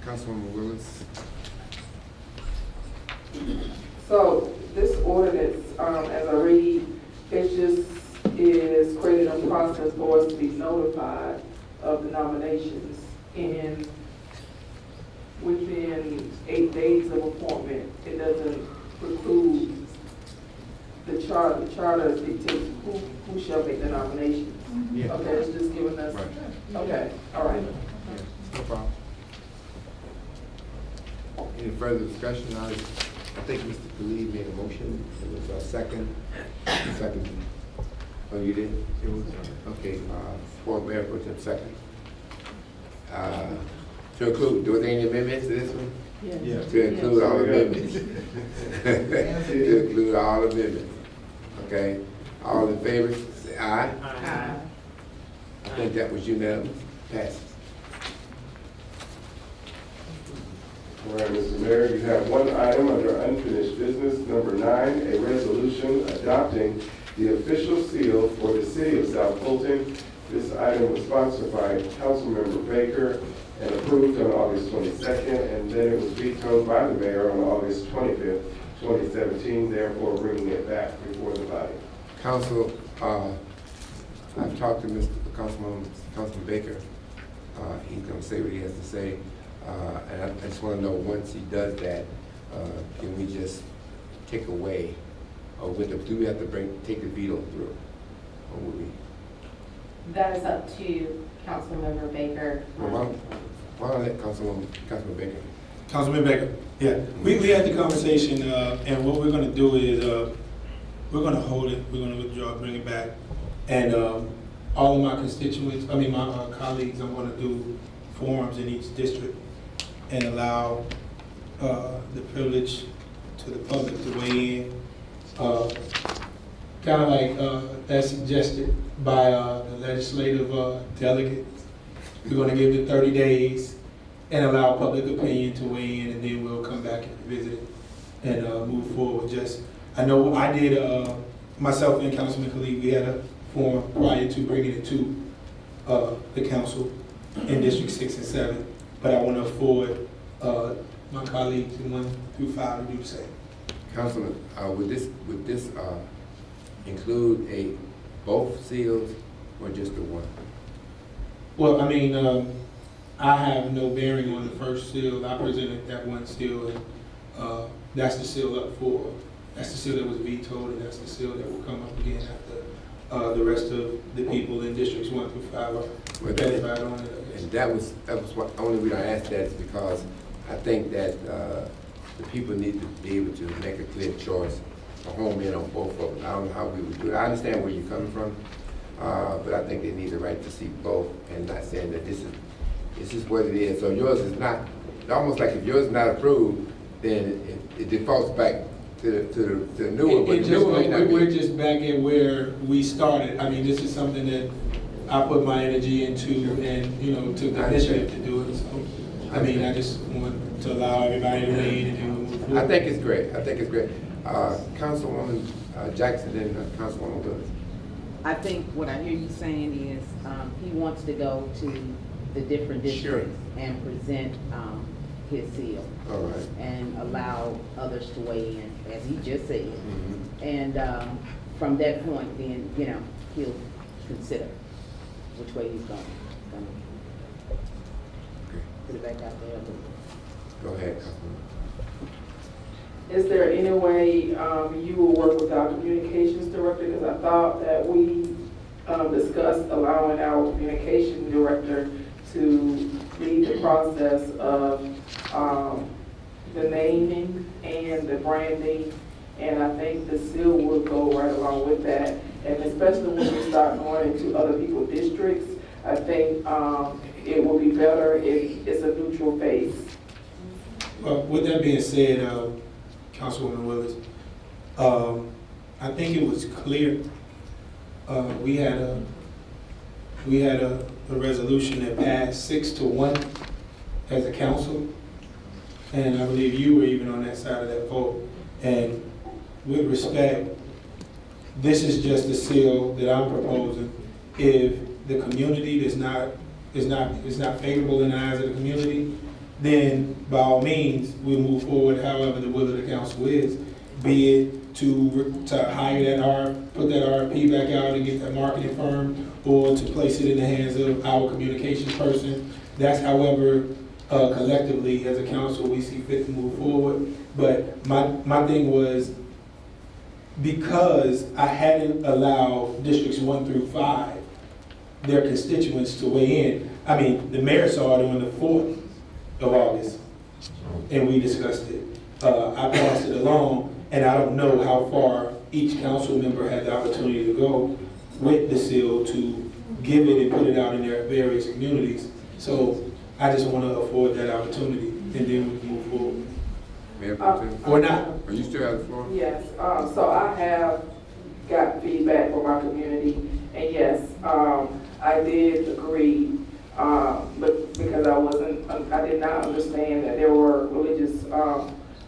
Councilwoman Willis? So this ordinance, as I read, it just is creating a process for us to be notified of the nominations. And within 8 days of appointment, it doesn't preclude the charter. The charter dictates who shall make the nominations. Yeah. Okay, it's just giving us, okay, all right. No problem. Any further discussion? I think Mr. Khalid made a motion. It was a second. Second. Oh, you did? It was, okay, for Mayor Pro Tem second. To include, do there any amendments to this one? Yeah. To include all amendments. To include all amendments. Okay, all in favor, say aye. Aye. I think that was unanimous. Passes. All right, Mr. Mayor, you have one item under unfinished business, number 9, a resolution adopting the official seal for the city of South Fulton. This item was sponsored by Councilmember Baker and approved on August 22nd, and then it was vetoed by the mayor on August 25th, 2017, therefore bringing it back before the body. Council, I've talked to Councilman Baker. He's gonna say what he has to say. And I just wanna know, once he does that, can we just take away, or do we have to take the veto through? Or would we? That is up to Councilmember Baker. Well, why don't I let Councilman Baker? Councilman Baker, yeah, we had the conversation, and what we're gonna do is, we're gonna hold it, we're gonna withdraw, bring it back, and all of my constituents, my colleagues, I'm gonna do forums in each district and allow the privilege to the public to weigh in, kind of like as suggested by the legislative delegates. We're gonna give it 30 days and allow public opinion to weigh in, and then we'll come back and revisit it and move forward. I know I did, myself and Councilman Khalid, we had a forum prior to bringing it to the council in District 6 and 7, but I want to afford my colleagues in 1 through 5 to do the same. Councilman, would this include both seals or just the one? Well, I have no bearing on the first seal. I presented that one seal, and that's the seal that's the seal that was vetoed, and that's the seal that will come up again after the rest of the people in districts 1 through 5 are ratified on it. And that was what only reason I asked that is because I think that the people need to be able to make a clear choice, a home in on both of them. I don't know how we would do it. I understand where you're coming from, but I think they need the right to see both, and not saying that this is what it is. So yours is not, almost like if yours is not approved, then it defaults back to the new one. But the new one may not be. We're just back at where we started. This is something that I put my energy into, and took the initiative to do it. So, I just want to allow everybody to weigh in and then we'll move forward. I think it's great. Councilwoman Jackson and Councilwoman Willis. I think what I hear you saying is, he wants to go to the different districts and present, his seal. All right. And allow others to weigh in, as he just said. Mm-hmm. And, from that point, then, he'll consider which way he's going. Put it back out there. Go ahead, Councilwoman. Is there any way you will work with our communications director? Because I thought that we discussed allowing our communication director to lead the process of the naming and the branding, and I think the seal will go right along with that. And especially when we start going into other people's districts, I think it will be better if it's a neutral face. Well, with that being said, Councilwoman Willis, I think it was clear. We had a resolution that passed 6-1 as a council, and I believe you were even on that side of that vote. And with respect, this is just the seal that I'm proposing. If the community does not is not favorable in the eyes of the community, then by all means, we'll move forward however the will of the council is. Be it to hire put that RFP back out and get that marketing firm, or to place it in the hands of our communications person. That's however, collectively, as a council, we see fit to move forward. But my thing was, because I hadn't allowed districts 1 through 5, their constituents to weigh in. I mean, the mayor saw it on the 4th of August, and we discussed it. I passed it along, and I don't know how far each council member had the opportunity to go with the seal to give it and put it out in their various communities. So I just want to afford that opportunity, and then we can move forward. Mayor Pro Tem? Or not. Are you still at the floor? Yes, so I have got feedback from my community, and yes, I did agree, but because I did not understand that there were religious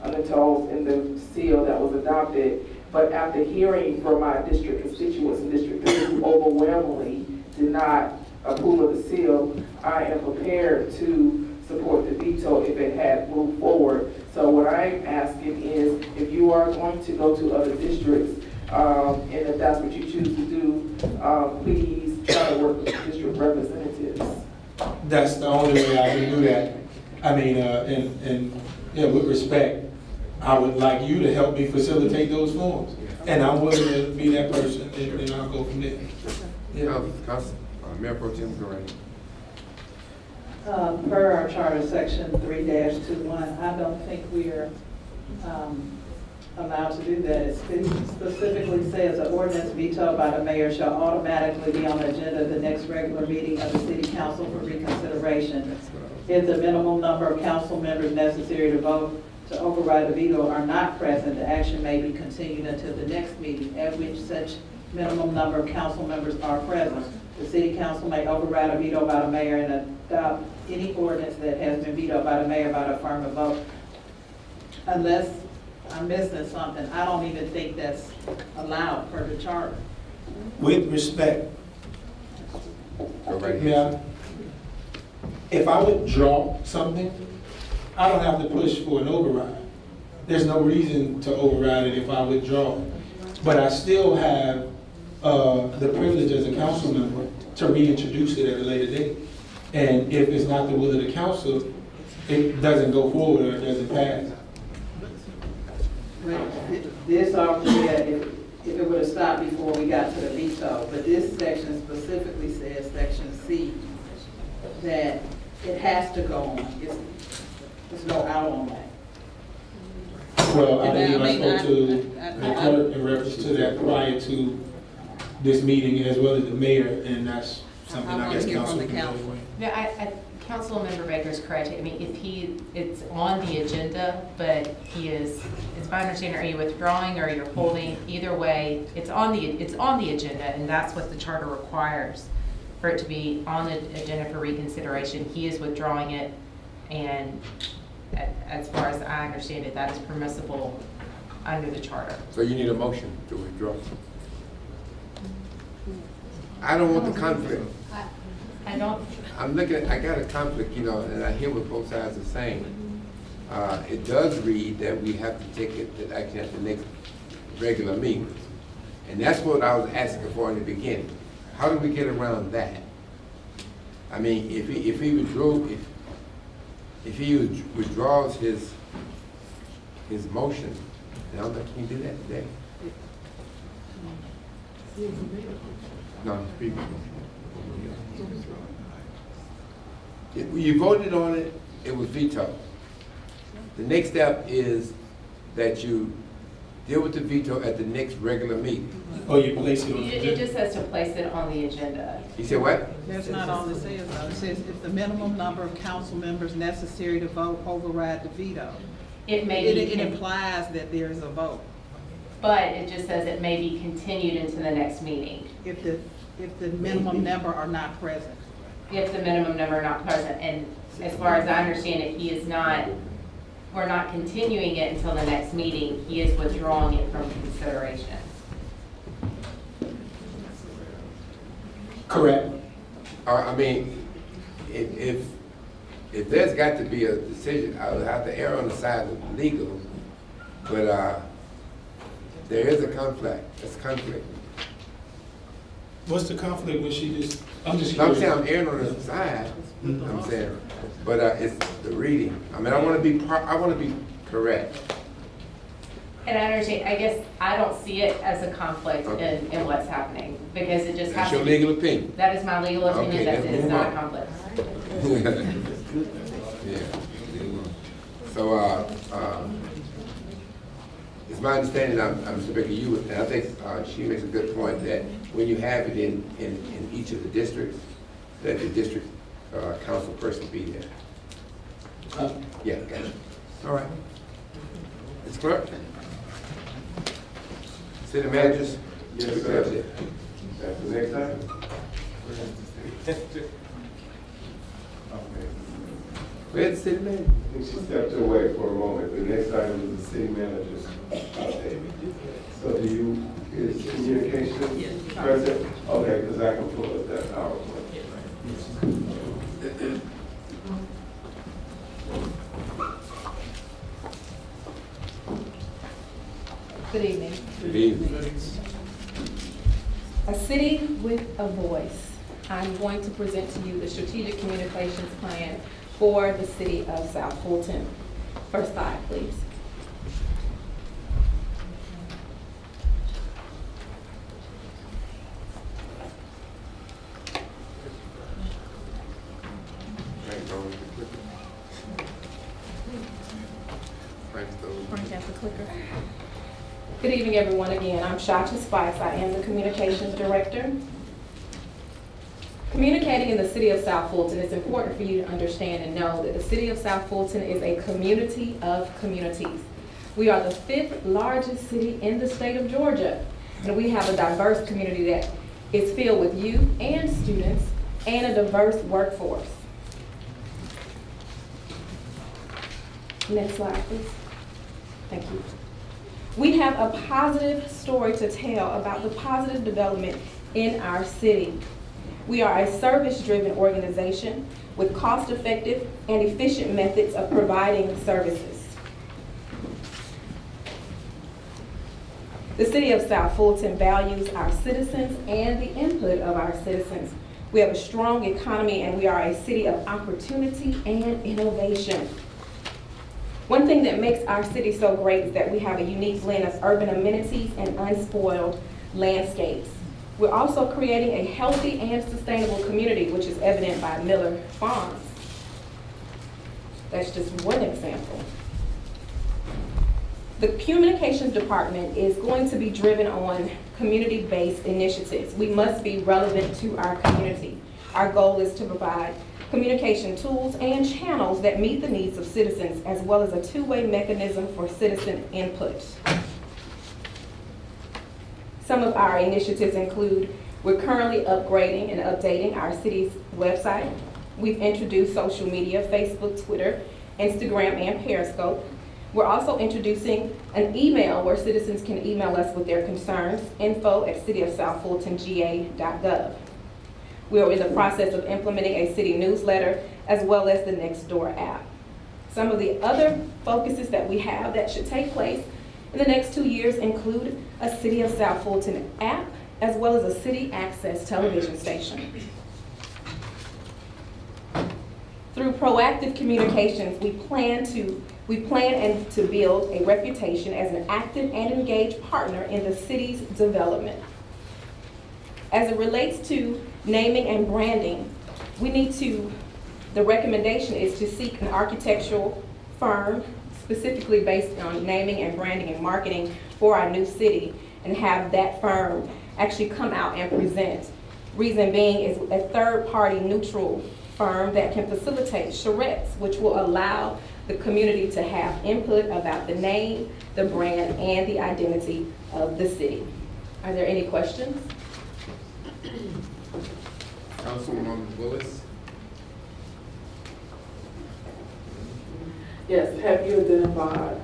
undertones in the seal that was adopted. But after hearing from my district constituents in District 3 who overwhelmingly did not approve of the seal, I am prepared to support the veto if it had moved forward. So what I'm asking is, if you are going to go to other districts, and if that's what you choose to do, please try to work with the district representatives. That's the only way I can do that. I mean, and yeah, with respect, I would like you to help me facilitate those forms. And I'm willing to be that person, and I'll go from there. Yeah. Mayor Pro Tem, go ahead. Per our charter section 3-21, I don't think we are allowed to do that. It specifically says an ordinance vetoed by the mayor shall automatically be on the agenda of the next regular meeting of the city council for reconsideration. If the minimum number of council members necessary to vote to override the veto are not present, the action may be continued until the next meeting at which such minimum number of council members are present. The city council may override a veto by the mayor and adopt any ordinance that has been vetoed by the mayor by the affirmative vote. Unless I'm missing something, I don't even think that's allowed per the charter. With respect, Go right ahead. yeah, if I withdraw something, I don't have to push for an override. There's no reason to override it if I withdraw it. But I still have the privilege as a council member to reintroduce it at a later date. And if it's not the will of the council, it doesn't go forward or it doesn't pass. This already, if it would have stopped before we got to the veto, but this section specifically says, section C, that it has to go on. There's no out on that. Well, I believe I spoke to the clerk in reference to that prior to this meeting, as well as the mayor, and that's something I guess council can evaluate. Yeah, Council Member Baker is correct. I mean, it's on the agenda, but it's my understanding, are you withdrawing or you're holding? Either way, it's on the agenda, and that's what the charter requires, for it to be on the agenda for reconsideration. He is withdrawing it, and as far as I understand it, that is permissible under the charter. So you need a motion to withdraw. I don't want the conflict. I don't. I'm looking at, I got a conflict, you know, and I hear what both sides are saying. It does read that we have to take it to action at the next regular meeting. And that's what I was asking for in the beginning. How do we get around that? I mean, if he withdraws his motion, then I don't think he can do that today. No, speak. You voted on it, it was vetoed. The next step is that you deal with the veto at the next regular meeting. Oh, you place it on the agenda? It just says to place it on the agenda. You said what? That's not all it says, though. It says if the minimum number of council members necessary to vote override the veto. It may be. It implies that there is a vote. But it just says it may be continued into the next meeting. If the minimum number are not present. If the minimum number are not present, and as far as I understand it, we're not continuing it until the next meeting. He is withdrawing it from consideration. Correct. I mean, if there's got to be a decision, I would have to err on the side of legal, but, there is a conflict, it's a conflict. What's the conflict when she just, I'm just No, I'm curious. saying I'm erring on the side, I'm saying, but, it's the reading. I mean, I wanna be correct. And I understand, I guess I don't see it as a conflict in what's happening, because it just That's has your to be. legal opinion. That is my legal Okay, opinion, that let's it is move not a on. conflict. Yeah. So, it's my understanding, Mr. Baker, and I think, she makes a good point that when you have it in each of the districts, that the district, council person be there. Yeah, gotcha. All right. Ms. Clerk? City managers? Yes, sir. That's the next item. Where's the city manager? I think she stepped away for a moment. The next item is the city manager's update. So do you, is communication present? Okay, because I can pull up that PowerPoint. Good evening. Good evening. A city with a voice. I'm going to present to you the strategic communications plan for the city of South Fulton. First slide, please. Good evening, everyone. Again, I'm Shasha Spice. I am the Communications Director. Communicating in the city of South Fulton, it's important for you to understand and know that the city of South Fulton is a community of communities. We are the 5th largest city in the state of Georgia, and we have a diverse community that is filled with youth and students and a diverse workforce. Next slide, please. Thank you. We have a positive story to tell about the positive development in our city. We are a service-driven organization with cost-effective and efficient methods of providing services. The city of South Fulton values our citizens and the input of our citizens. We have a strong economy and we are a city of opportunity and innovation. One thing that makes our city so great is that we have a unique blend of urban amenities and unspoiled landscapes. We're also creating a healthy and sustainable community, which is evident by Miller Farms. That's just one example. The communications department is going to be driven on community-based initiatives. We must be relevant to our community. Our goal is to provide communication tools and channels that meet the needs of citizens, as well as a two-way mechanism for citizen input. Some of our initiatives include, we're currently upgrading and updating our city's website. We've introduced social media, Facebook, Twitter, Instagram, and Periscope. We're also introducing an email where citizens can email us with their concerns, info@cityofsouthfultonga.gov. We are in the process of implementing a city newsletter as well as the Nextdoor app. Some of the other focuses that we have that should take place in the next 2 years include a City of South Fulton app as well as a city access television station. Through proactive communications, we plan to build a reputation as an active and engaged partner in the city's development. As it relates to naming and branding, the recommendation is to seek an architectural firm specifically based on naming and branding and marketing for our new city and have that firm actually come out and present. Reason being is a third-party neutral firm that can facilitate charrettes, which will allow the community to have input about the name, the brand, and the identity of the city. Are there any questions? Councilwoman Willis? Yes, have you identified,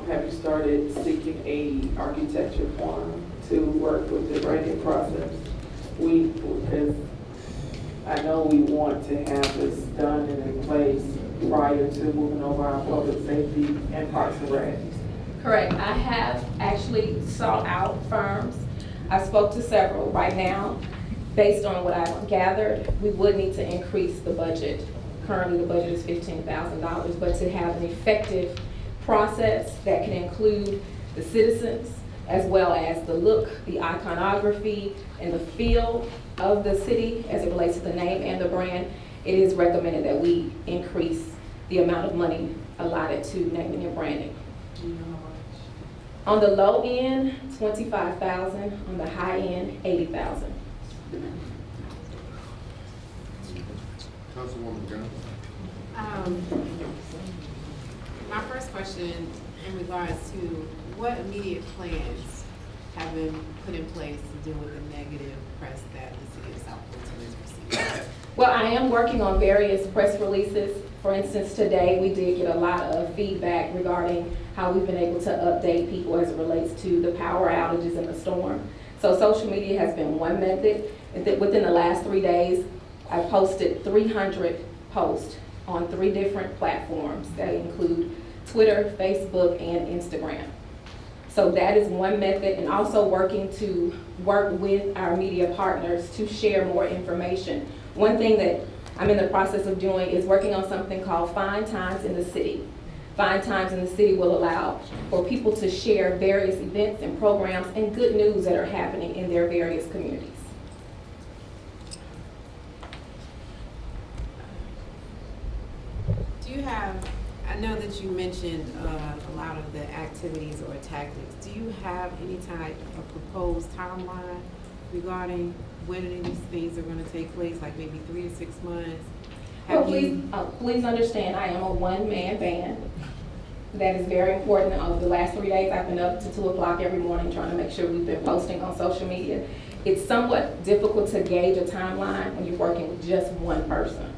have you started seeking a architecture firm to work with the branding process? I know we want to have this done and in place prior to moving over our public safety and parks and rec. Correct. I have actually sought out firms. I spoke to several. Right now, based on what I've gathered, we would need to increase the budget. Currently, the budget is $15,000, but to have an effective process that can include the citizens, as well as the look, the iconography, and the feel of the city as it relates to the name and the brand, it is recommended that we increase the amount of money allotted to naming and branding. On the low end, $25,000. On the high end, $80,000. Councilwoman Jones? My first question in regards to what immediate plans have been put in place to deal with the negative press that the city of South Fulton is receiving? Well, I am working on various press releases. For instance, today we did get a lot of feedback regarding how we've been able to update people as it relates to the power outages and the storm. So social media has been one method. Within the last 3 days, I posted 300 posts on 3 different platforms that include Twitter, Facebook, and Instagram. So that is one method, and also work with our media partners to share more information. One thing that I'm in the process of doing is working on something called Find Times in the City. Find Times in the City will allow for people to share various events and programs and good news that are happening in their various communities. Do you have, I know that you mentioned a lot of the activities or tactics. Do you have any type of proposed timeline regarding when any of these things are going to take place, like maybe 3 to 6 months? Well, please understand, I am a one-man band. That is very important. Over the last 3 days, I've been up to 2 o'clock every morning trying to make sure we've been posting on social media. It's somewhat difficult to gauge a timeline when you're working with just one person.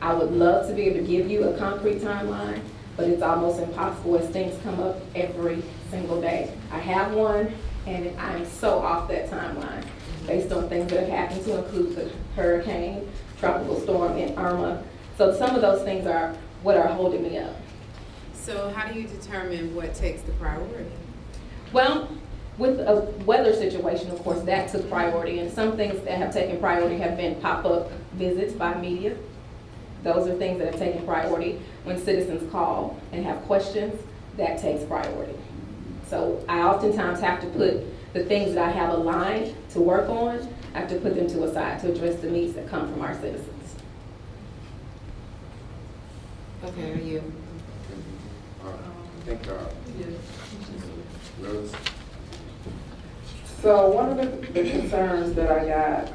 I would love to be able to give you a concrete timeline, but it's almost impossible as things come up every single day. I have one, and I'm so off that timeline based on things that have happened, to include the hurricane, tropical storm, and Irma. So some of those things are what are holding me up. So how do you determine what takes the priority? Well, with a weather situation, of course, that took priority, and some things that have taken priority have been pop-up visits by media. Those are things that have taken priority. When citizens call and have questions, that takes priority. So I oftentimes have to put the things that I have aligned to work on, I have to put them to a side to address the needs that come from our citizens. Okay, are you? I think, Rose? So one of the concerns that I got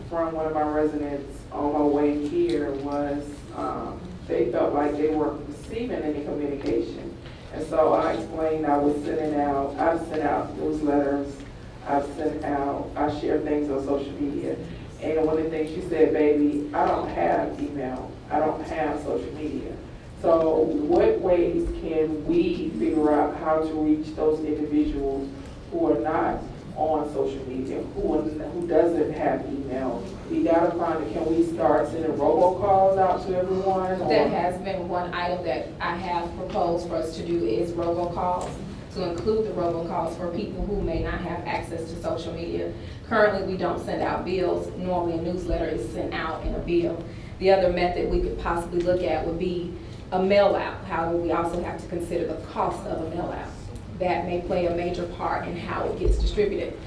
from one of my residents on my way here was they felt like they weren't receiving any communication. And so I explained I've sent out newsletters, I share things on social media. And one of the things she said, baby, I don't have email, I don't have social media. So what ways can we figure out how to reach those individuals who are not on social media, who doesn't have email? We gotta find it. Can we start sending robocalls out to everyone? That has been one item that I have proposed for us to do, is robocalls, to include the robocalls for people who may not have access to social media. Currently, we don't send out bills. Normally, a newsletter is sent out in a bill. The other method we could possibly look at would be a mail out. However, we also have to consider the cost of a mail out. That may play a major part in how it gets distributed.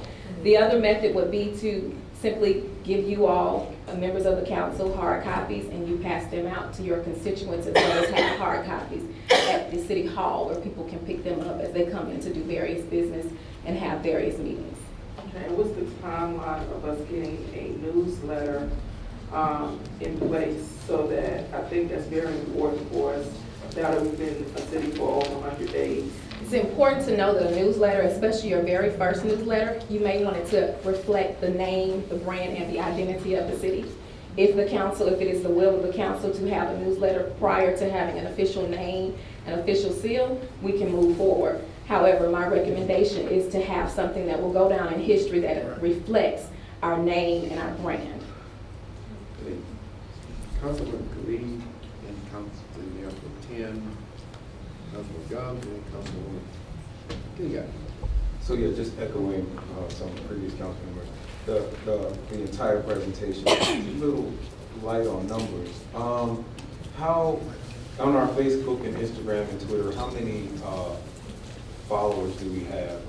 The other method would be to simply give you all, members of the council, hard copies, and you pass them out to your constituents, as well as have hard copies at the city hall where people can pick them up as they come in to do various business and have various meetings. Okay, what's the timeline of us getting a newsletter in place, so that I think that's very important for us, now that we've been a city for over 100 days. It's important to know that a newsletter, especially your very first newsletter, you may want it to reflect the name, the brand, and the identity of the city. If it is the will of the council to have a newsletter prior to having an official name, an official seal, we can move forward. However, my recommendation is to have something that will go down in history that reflects our name and our brand. Clayton. Councilman Khalid, and Councilman Mayor Pro Tem, Councilman Gomes, and Councilwoman Gilliard. So yeah, just echoing some previous council members, the entire presentation, a little light on numbers. How, on our Facebook and Instagram and Twitter, how many followers do we have?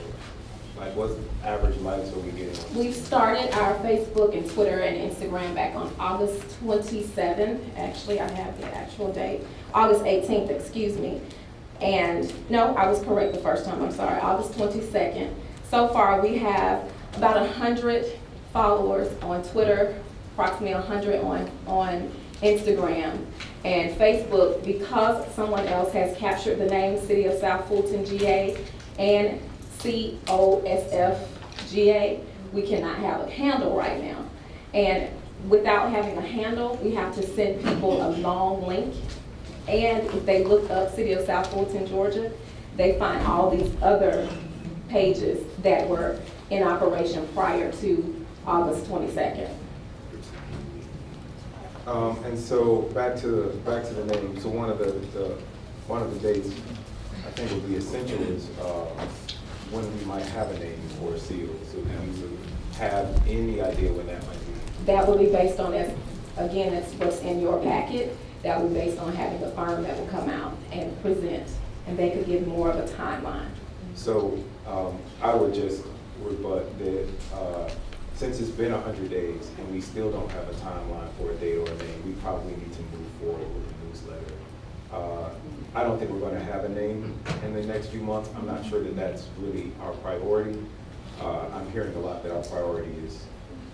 Like, what's average likes are we getting? We've started our Facebook and Twitter and Instagram back on August 27th. Actually, I have the actual date. August 18th, excuse me. And no, I was correct the first time, I'm sorry, August 22nd. So far, we have about 100 followers on Twitter, approximately 100 on Instagram. And Facebook, because someone else has captured the name City of South Fulton, GA, and COSF-GA, we cannot have a handle right now. And without having a handle, we have to send people a long link. And if they look up City of South Fulton, Georgia, they find all these other pages that were in operation prior to August 22nd. And so back to the name. So one of the dates I think would be essential is when we might have a name or a seal. So do you have any idea when that might be? That will be based on, again, that's what's in your packet. That will be based on having a firm that will come out and present, and they could give more of a timeline. So I would just rebut that since it's been 100 days and we still don't have a timeline for a date or a name, we probably need to move forward with the newsletter. I don't think we're going to have a name in the next few months. I'm not sure that that's really our priority. I'm hearing a lot that our priority is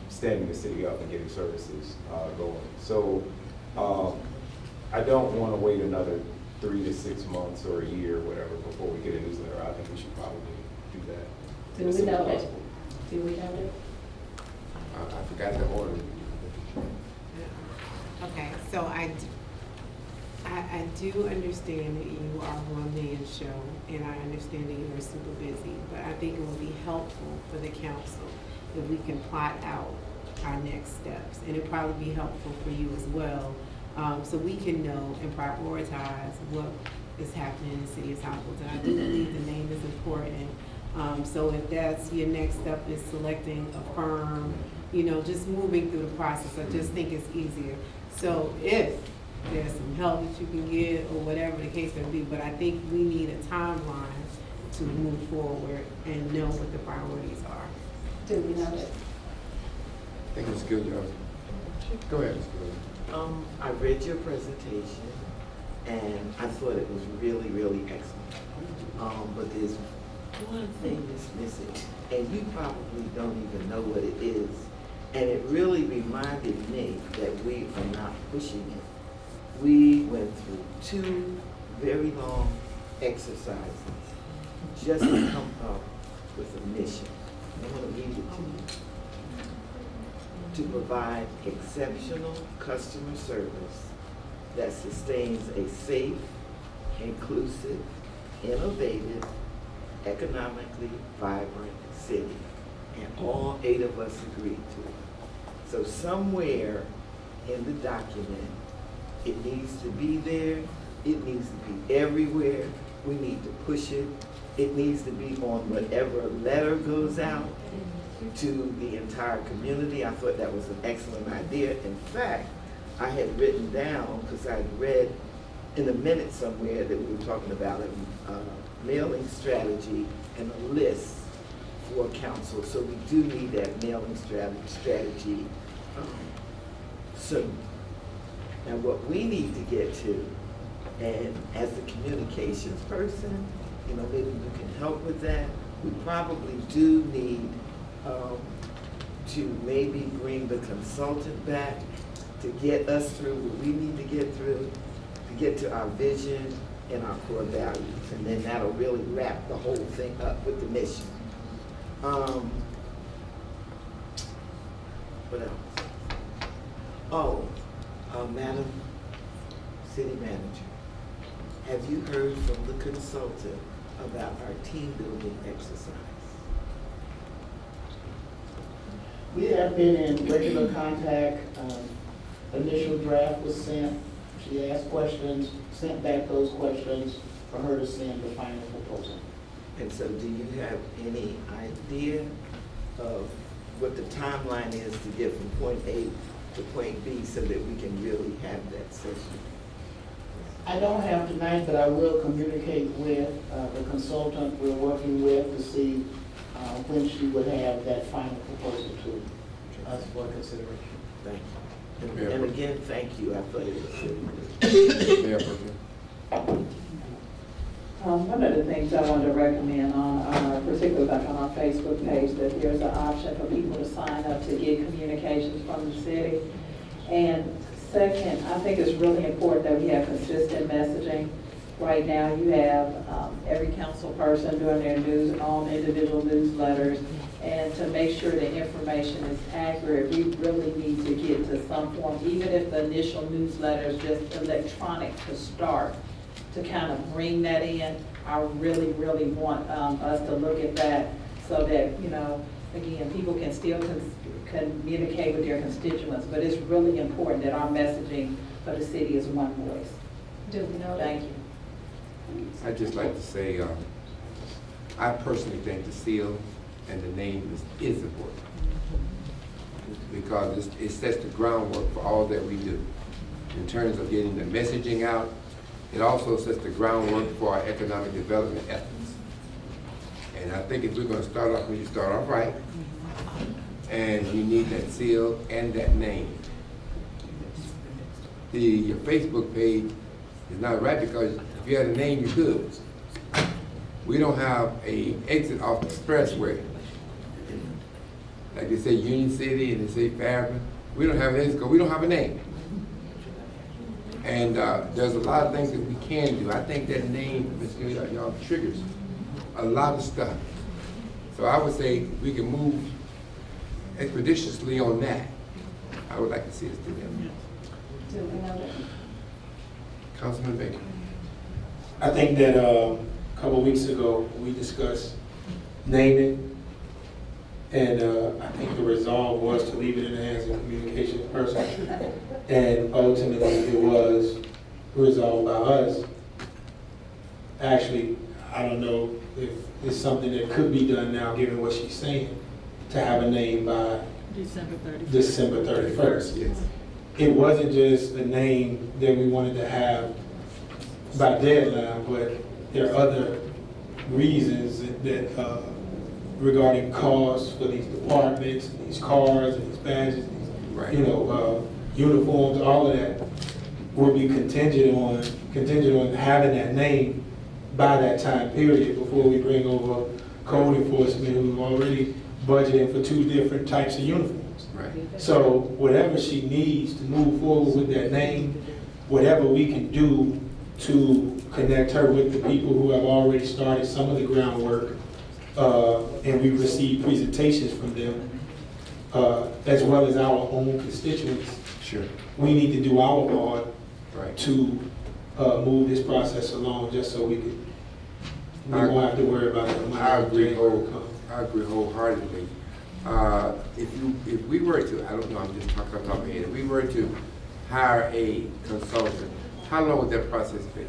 standing the city up and getting services going. So I don't want to wait another 3 to 6 months or a year, whatever, before we get a newsletter. I think we should probably do that. Do we know that? Do we know that? I forgot the order. Okay, so I do understand that you are a one-man show, and I understand that you are super busy, but I think it will be helpful for the council if we can plot out our next steps, and it'd probably be helpful for you as well, so we can know and prioritize what is happening in the city of South Fulton. I do believe the name is important. So if that's your next step is selecting a firm, you know, just moving through the process, I just think it's easier. So if there's some help that you can get or whatever the case may be, but I think we need a timeline to move forward and know what the priorities are. Do we know that? I think it's good, Joe. Go ahead, Ms. Good. I read your presentation and I thought it was really, really excellent. But there's one thing that's missing, and you probably don't even know what it is. And it really reminded me that we are not pushing it. We went through 2 very long exercises just to come up with a mission. I want to read it to you. To provide exceptional customer service that sustains a safe, inclusive, innovative, economically vibrant city. And all 8 of us agreed to it. So somewhere in the document, it needs to be there, it needs to be everywhere, we need to push it, it needs to be on whatever letter goes out to the entire community. I thought that was an excellent idea. In fact, I had written down, because I had read in the minutes somewhere that we were talking about a mailing strategy and a list for council. So we do need that mailing strategy soon. Now what we need to get to, and as the communications person, you know, maybe you can help with that. We probably do need to maybe bring the consultant back to get us through what we need to get through, to get to our vision and our core values. And then that'll really wrap the whole thing up with the mission. What else? Oh, Madam City Manager, have you heard from the consultant about our team building exercise? We have been in regular contact. initial draft was sent. She asked questions, sent back those questions for her to send the final proposal. And so do you have any idea of what the timeline is to get from point A to point B so that we can really have that session? I don't have tonight, but I will communicate with the consultant we're working with to see when she would have that final proposal to us for consideration. Thank you. And again, thank you. I thought it was Mayor Pro Tem. One of the things I wanted to recommend on our, particularly like on our Facebook page, that there's an option for people to sign up to get communications from the city. And second, I think it's really important that we have consistent messaging. Right now, you have every council person doing their news, own individual newsletters. And to make sure the information is accurate, we really need to get to some form, even if the initial newsletter is just electronic to start, to kind of bring that in. I really, really want us to look at that so that, you know, again, people can still communicate with their constituents, but it's really important that our messaging for the city is one voice. Do we know that? Thank you. I'd just like to say, I personally think the seal and the name is important because it sets the groundwork for all that we do in terms of getting the messaging out. It also sets the groundwork for our economic development efforts. And I think if we're going to start off, we should start off right. And you need that seal and that name. Your Facebook page is not right because if you had a name, you could. We don't have a exit off the expressway. Like they say Union City and they say Fairburn. We don't have an exit because we don't have a name. And there's a lot of things that we can do. I think that name, y'all, triggers a lot of stuff. So I would say we can move expeditiously on that. I would like to see us do that. Do we know that? Councilman Baker. I think that a couple of weeks ago, we discussed naming, and I think the resolve was to leave it in the hands of the communications person. And ultimately, it was resolved by us. Actually, I don't know if it's something that could be done now, given what she's saying, to have a name by December 31st. Yes. It wasn't just a name that we wanted to have by deadline, but there are other reasons that regarding costs for these departments, and these cars, and these badges, these, uniforms, all of that will be contingent on having that name by that time period before we bring over code enforcement who already budgeting for 2 different types of uniforms. Right. So whatever she needs to move forward with that name, whatever we can do to connect her with the people who have already started some of the groundwork, and we received presentations from them, as well as our own constituents. Sure. We need to do our part Right. to move this process along, just so we won't have to worry about it. I agree wholeheartedly. If we were to, I don't know, I'm just talking off the top of my head, if we were to hire a consultant, how long would that process be?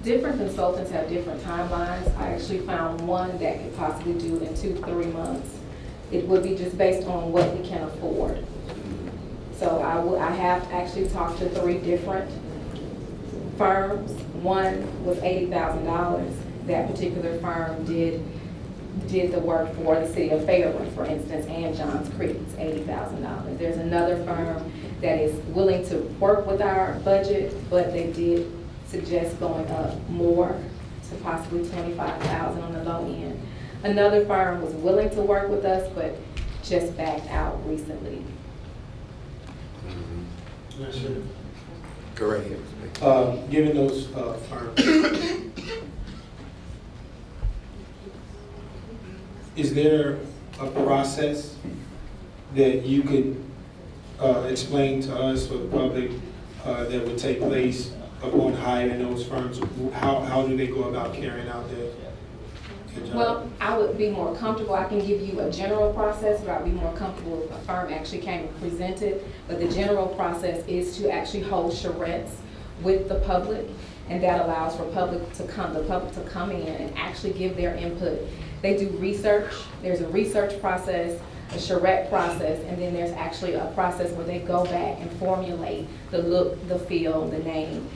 Different consultants have different timelines. I actually found one that could possibly do in 2 to 3 months. It would be just based on what we can afford. So I have actually talked to 3 different firms. One was $80,000. That particular firm did the work for the city of Fairburn, for instance, and Johns Creek. It's $80,000. There's another firm that is willing to work with our budget, but they did suggest going up more to possibly $25,000 on the low end. Another firm was willing to work with us, but just backed out recently. Not sure. Go right ahead. Given those firms, is there a process that you could explain to us or the public that would take place upon hiring those firms? How do they go about carrying out their job? Well, I would would be more comfortable, I can give you a general process, but I'd be more comfortable if a firm actually came and presented. But the general process is to actually hold charrettes with the public, and that allows for the public to come in and actually give their input. They do research. There's a research process, a charrette process, and then there's actually a process where they go back and formulate the look, the feel, the name.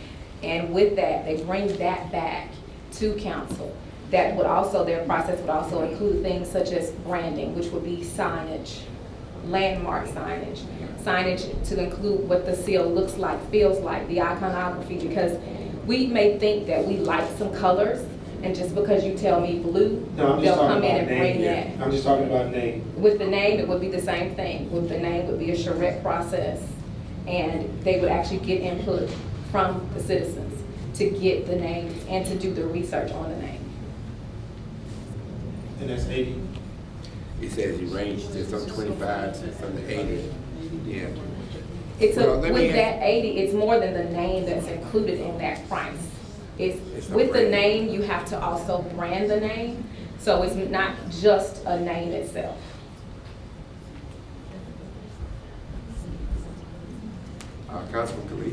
And with that, they bring that back to council. That would also, their process would also include things such as branding, which would be signage, landmark signage, signage to include what the seal looks like, feels like, the iconography, because we may think that we like some colors, and just because you tell me blue, No, I'm just they'll talking come in about and name bring here. that. I'm just talking about name. With the name, it would be the same thing. With the name, it would be a charrette process, and they would actually get input from the citizens to get the names and to do the research on the name. And that's 80. It says you range to some 25 to some 80. Yeah. It's Well, let me with ask- that 80, it's more than the name that's included in that price. It's With the brand. name, you have to also brand the name, so it's not just a name itself. Councilman Khalid.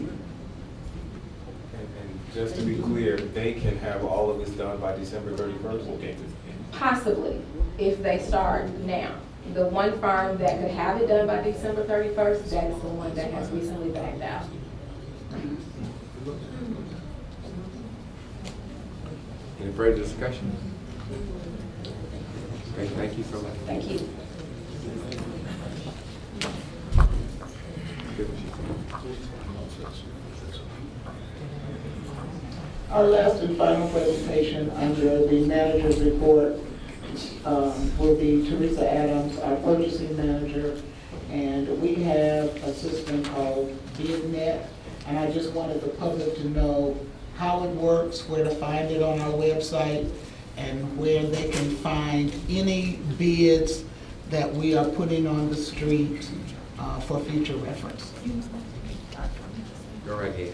And just to be clear, they can have all of this done by December 31st? Okay. Possibly, if they start now. The one firm that could have it done by December 31st, that is the one that has recently backed out. Any further discussion? Okay, thank you so much. Thank you. Our last and final presentation under the manager's report will be Teresa Adams, our purchasing manager, and we have a system called BidNet, and I just wanted the public to know how it works, where to find it on our website, and where they can find any bids that we are putting on the street for future reference. Go right ahead.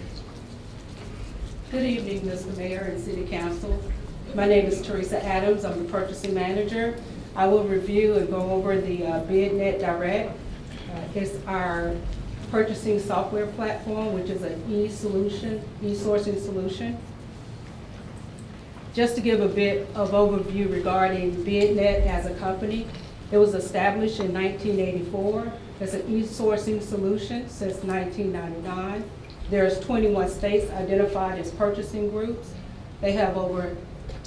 Good evening, Mr. Mayor and City Council. My name is Teresa Adams. I'm the purchasing manager. I will review and go over the BidNet Direct. It's our purchasing software platform, which is an e-sourcing solution. Just to give a bit of overview regarding BidNet as a company, it was established in 1984 as an e-sourcing solution since 1999. There's 21 states identified as purchasing groups. They have over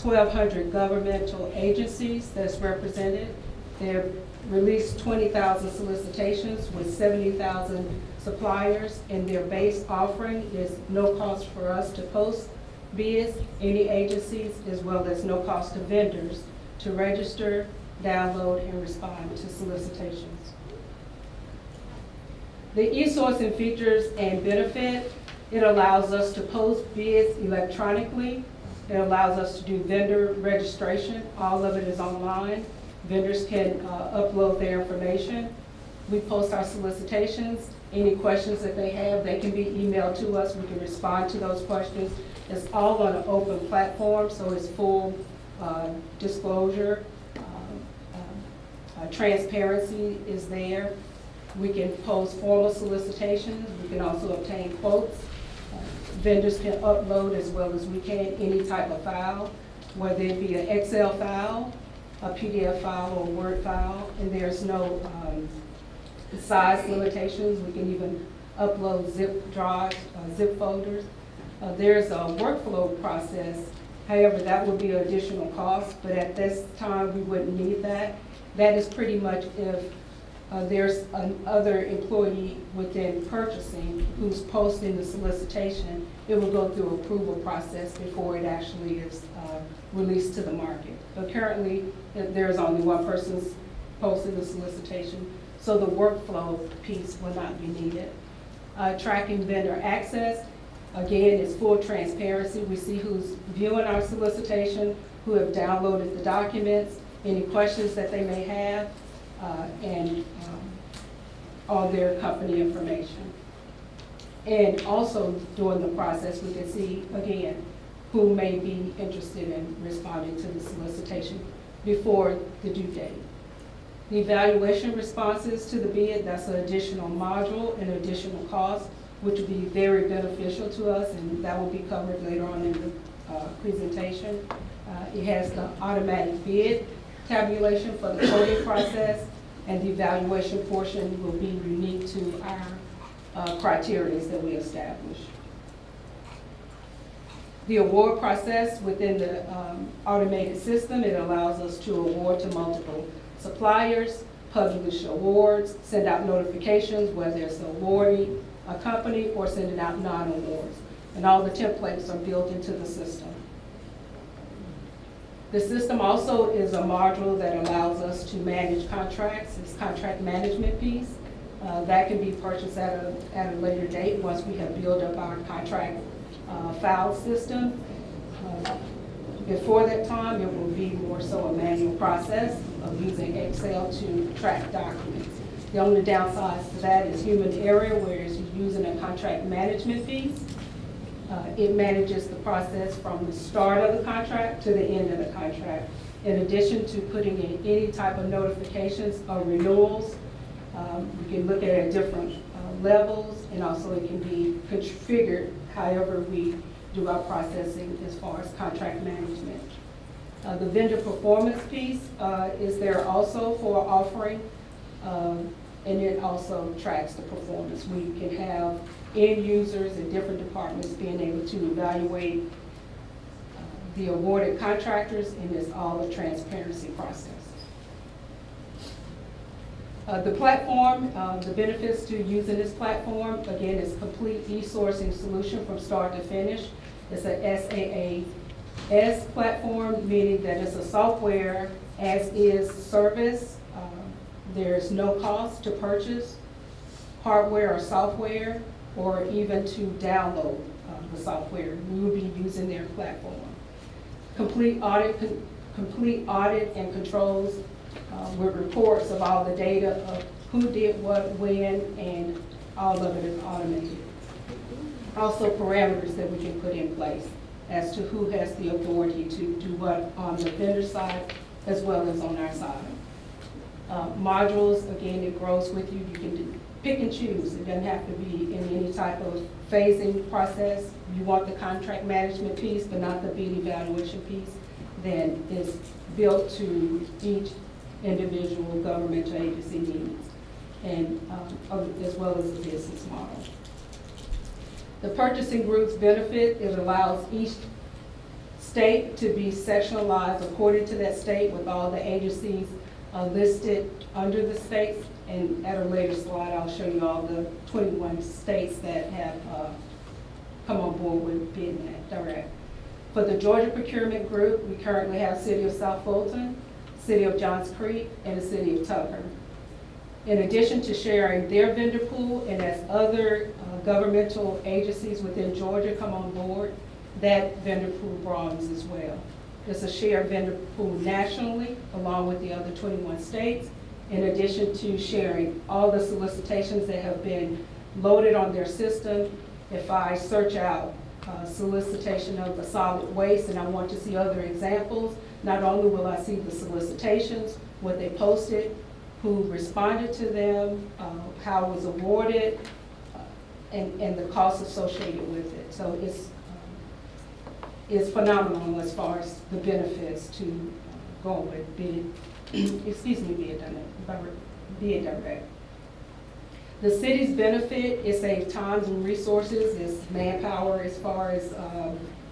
1,200 governmental agencies that's represented. They've released 20,000 solicitations with 70,000 suppliers, and their base offering is no cost for us to post bids, any agencies, as well as no cost to vendors to register, download, and respond to solicitations. The e-sourcing features and benefit, it allows us to post bids electronically. It allows us to do vendor registration. All of it is online. Vendors can upload their information. We post our solicitations. Any questions that they have, they can be emailed to us. We can respond to those questions. It's all on an open platform, so it's full disclosure. Transparency is there. We can post formal solicitations. We can also obtain quotes. Vendors can upload, as well as we can, any type of file, whether it be an Excel file, a PDF file, or a Word file, and there's no size limitations. We can even upload zip drives, zip folders. There's a workflow process. However, that would be an additional cost, but at this time, we wouldn't need that. That is pretty much if there's another employee within purchasing who's posting the solicitation, it will go through approval process before it actually is released to the market. But currently, there's only one person posting the solicitation, so the workflow piece will not be needed. Tracking vendor access, again, is full transparency. We see who's viewing our solicitation, who have downloaded the documents, any questions that they may have, and all their company information. And also during the process, we can see, again, who may be interested in responding to the solicitation. before the due date. The evaluation responses to the bid, that's an additional module and additional cost, which will be very beneficial to us, and that will be covered later on in the presentation. It has the automatic bid tabulation for the quoting process, and the evaluation portion will be unique to our criteria that we establish. The award process within the automated system, it allows us to award to multiple suppliers, publish awards, send out notifications, whether it's awarding a company or sending out non-awards. And all the templates are built into the system. The system also is a module that allows us to manage contracts. It's contract management piece. That can be purchased at a later date once we have built up our contract file system. Before that time, it will be more so a manual process of using Excel to track documents. The only downside to that is human error, whereas you're using a contract management piece. It manages the process from the start of the contract to the end of the contract. In addition to putting in any type of notifications or renewals, we can look at it at different levels, and also it can be configured however we do our processing as far as contract management. The vendor performance piece is there also for offering, and it also tracks the performance. We can have end users in different departments being able to evaluate the awarded contractors, and it's all a transparency process. The platform, the benefits to using this platform, again, is complete e-sourcing solution from start to finish. It's a SaaS platform, meaning that it's a software as is service. There's no cost to purchase hardware or software, or even to download the software. We will be using their platform. Complete audit and controls with reports of all the data of who did what, when, and all of it is automated. Also parameters that we can put in place as to who has the authority to do what on the vendor side as well as on our side. Modules, again, it grows with you. You can pick and choose. It doesn't have to be in any type of phasing process. You want the contract management piece, but not the bid evaluation piece, then it's built to each individual governmental agency needs, and as well as the business model. The purchasing group's benefit, it allows each state to be sectionalized according to that state with all the agencies listed under the states. And at a later slide, I'll show you all the 21 states that have come on board with BidNet Direct. For the Georgia procurement group, we currently have City of South Fulton, City of Johns Creek, and the City of Tucker. In addition to sharing their vendor pool, and as other governmental agencies within Georgia come on board, that vendor pool broadens as well. There's a shared vendor pool nationally, along with the other 21 states, in addition to sharing all the solicitations that have been loaded on their system. If I search out solicitation of the solid waste and I want to see other examples, not only will I see the solicitations, what they posted, who responded to them, how it was awarded, and the costs associated with it. So it's phenomenal as far as the benefits to going with Bid Direct. The city's benefit is save times and resources, is manpower as far as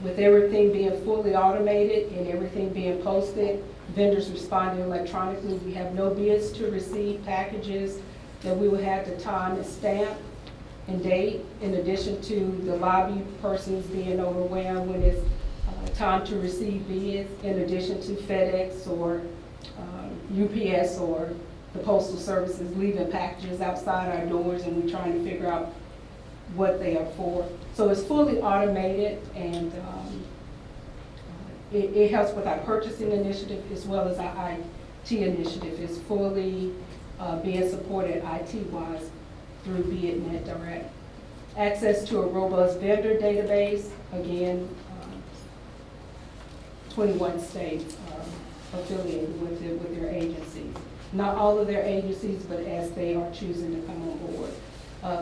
with everything being fully automated and everything being posted, vendors responding electronically. We have no bids to receive packages that we will have to time and stamp and date, in addition to the lobby persons being overwhelmed when it's time to receive bids, in addition to FedEx or UPS or the postal services leaving packages outside our doors, and we're trying to figure out what they are for. So it's fully automated, and it helps with our purchasing initiative as well as our IT initiative. It's fully being supported IT-wise through BidNet Direct. Access to a robust vendor database, again, 21 states affiliated with their agencies. Not all of their agencies, but as they are choosing to come on board.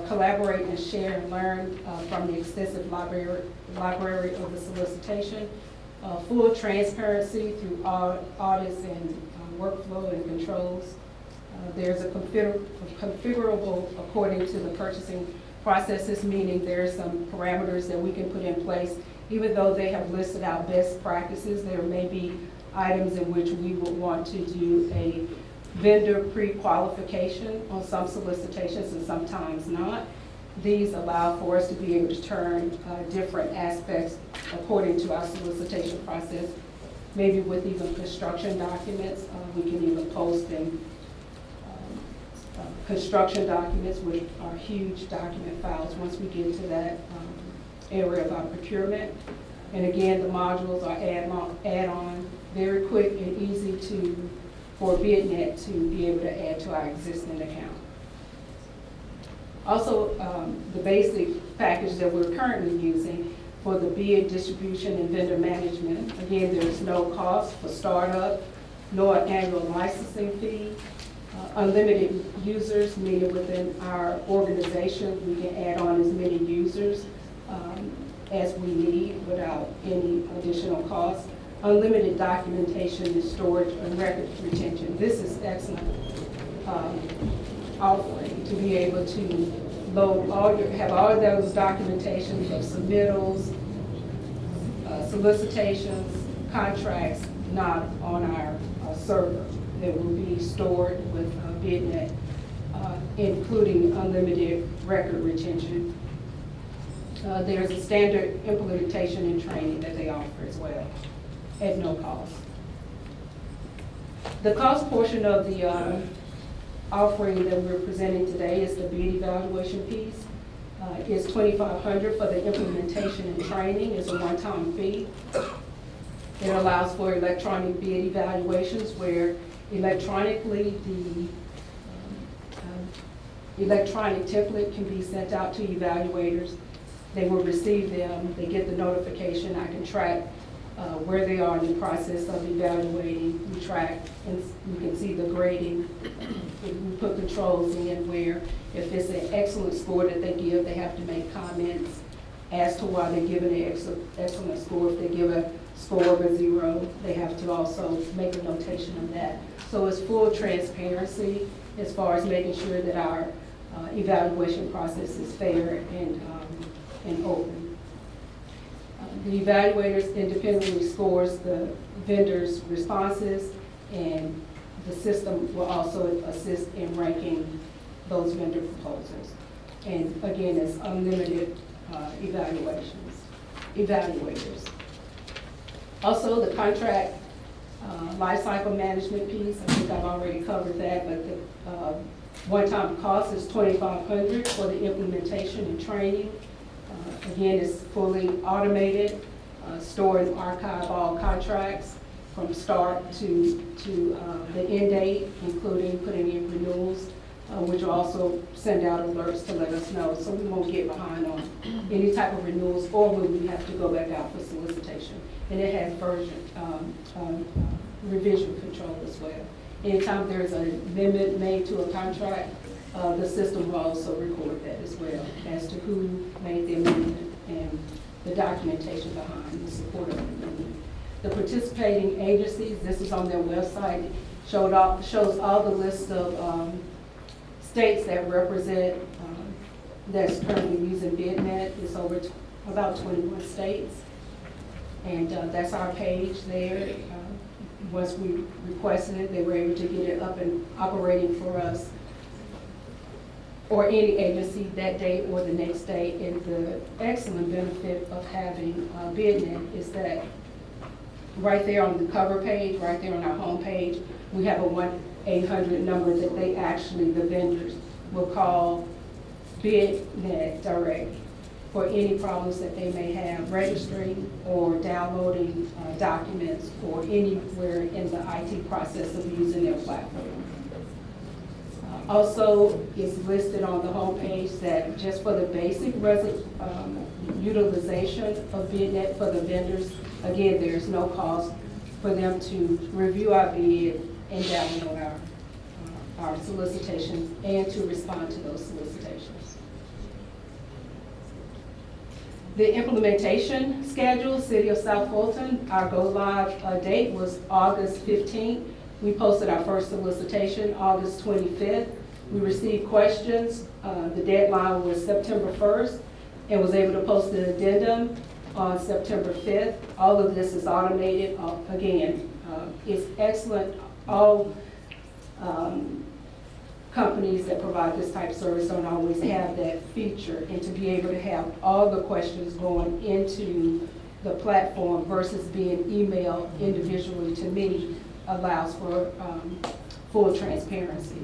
Collaborate and share and learn from the extensive library of the solicitation. Full transparency through audits and workflow and controls. There's a configurable according to the purchasing processes, meaning there are some parameters that we can put in place. Even though they have listed out best practices, there may be items in which we would want to do a vendor pre-qualification on some solicitations and sometimes not. These allow for us to be able to turn different aspects according to our solicitation process, maybe with even construction documents. We can even post in construction documents, which are huge document files once we get to that area of our procurement. And again, the modules are add-on, very quick and easy for BidNet to be able to add to our existing account. Also, the basic package that we're currently using for the bid distribution and vendor management. Again, there's no cost for startup, no annual licensing fee, unlimited users, meaning within our organization, we can add on as many users as we need without any additional cost. Unlimited documentation and storage and record retention. This is excellent offering to be able to load have all of those documentations of submittals, solicitations, contracts, not on our server. That will be stored with BidNet, including unlimited record retention. There's a standard implementation and training that they offer as well, at no cost. The cost portion of the offering that we're presenting today is the bid evaluation piece. It's $2,500 for the implementation and training. It's a one-time fee. It allows for electronic bid evaluations where electronically the electronic template can be sent out to evaluators. They will receive them, they get the notification. I can track where they are in the process of evaluating. We track and we can see the grading. We put controls in where if it's an excellent score that they give, they have to make comments as to why they're giving an excellent score. If they give a score of a 0, they have to also make a notation of that. So it's full transparency as far as making sure that our evaluation process is fair and open. The evaluators independently scores the vendor's responses, and the system will also assist in ranking those vendor proposals. And again, it's unlimited evaluators. Also, the contract lifecycle management piece, I think I've already covered that, but the one-time cost is $2,500 for the implementation and training. Again, it's fully automated, store and archive all contracts from start to the end date, including putting in renewals, which will also send out alerts to let us know, so we won't get behind on any type of renewals or when we have to go back out for solicitation. And it has revision control as well. Anytime there's an amendment made to a contract, the system will also record that as well as to who made the amendment and the documentation behind the support of the amendment. The participating agencies, this is on their website, shows all the list of states that represent, that's currently using BidNet. It's over about 21 states. And that's our page there. Once we requested it, they were able to get it up and operating for us or any agency that day or the next day. And the excellent benefit of having BidNet is that right there on the cover page, right there on our home page, we have a 1-800 number that they actually, the vendors, will call BidNet directly for any problems that they may have registering or downloading documents or anywhere in the IT process of using their platform. Also, it's listed on the homepage that just for the basic utilization of BidNet for the vendors, again, there's no cost for them to review our bid and download our solicitations and to respond to those solicitations. The implementation schedule, City of South Fulton, our go-live date was August 15th. We posted our first solicitation August 25th. We received questions. The deadline was September 1st and was able to post an addendum on September 5th. All of this is automated. Again, it's excellent. All companies that provide this type of service don't always have that feature, and to be able to have all the questions going into the platform versus being emailed individually to me allows for full transparency.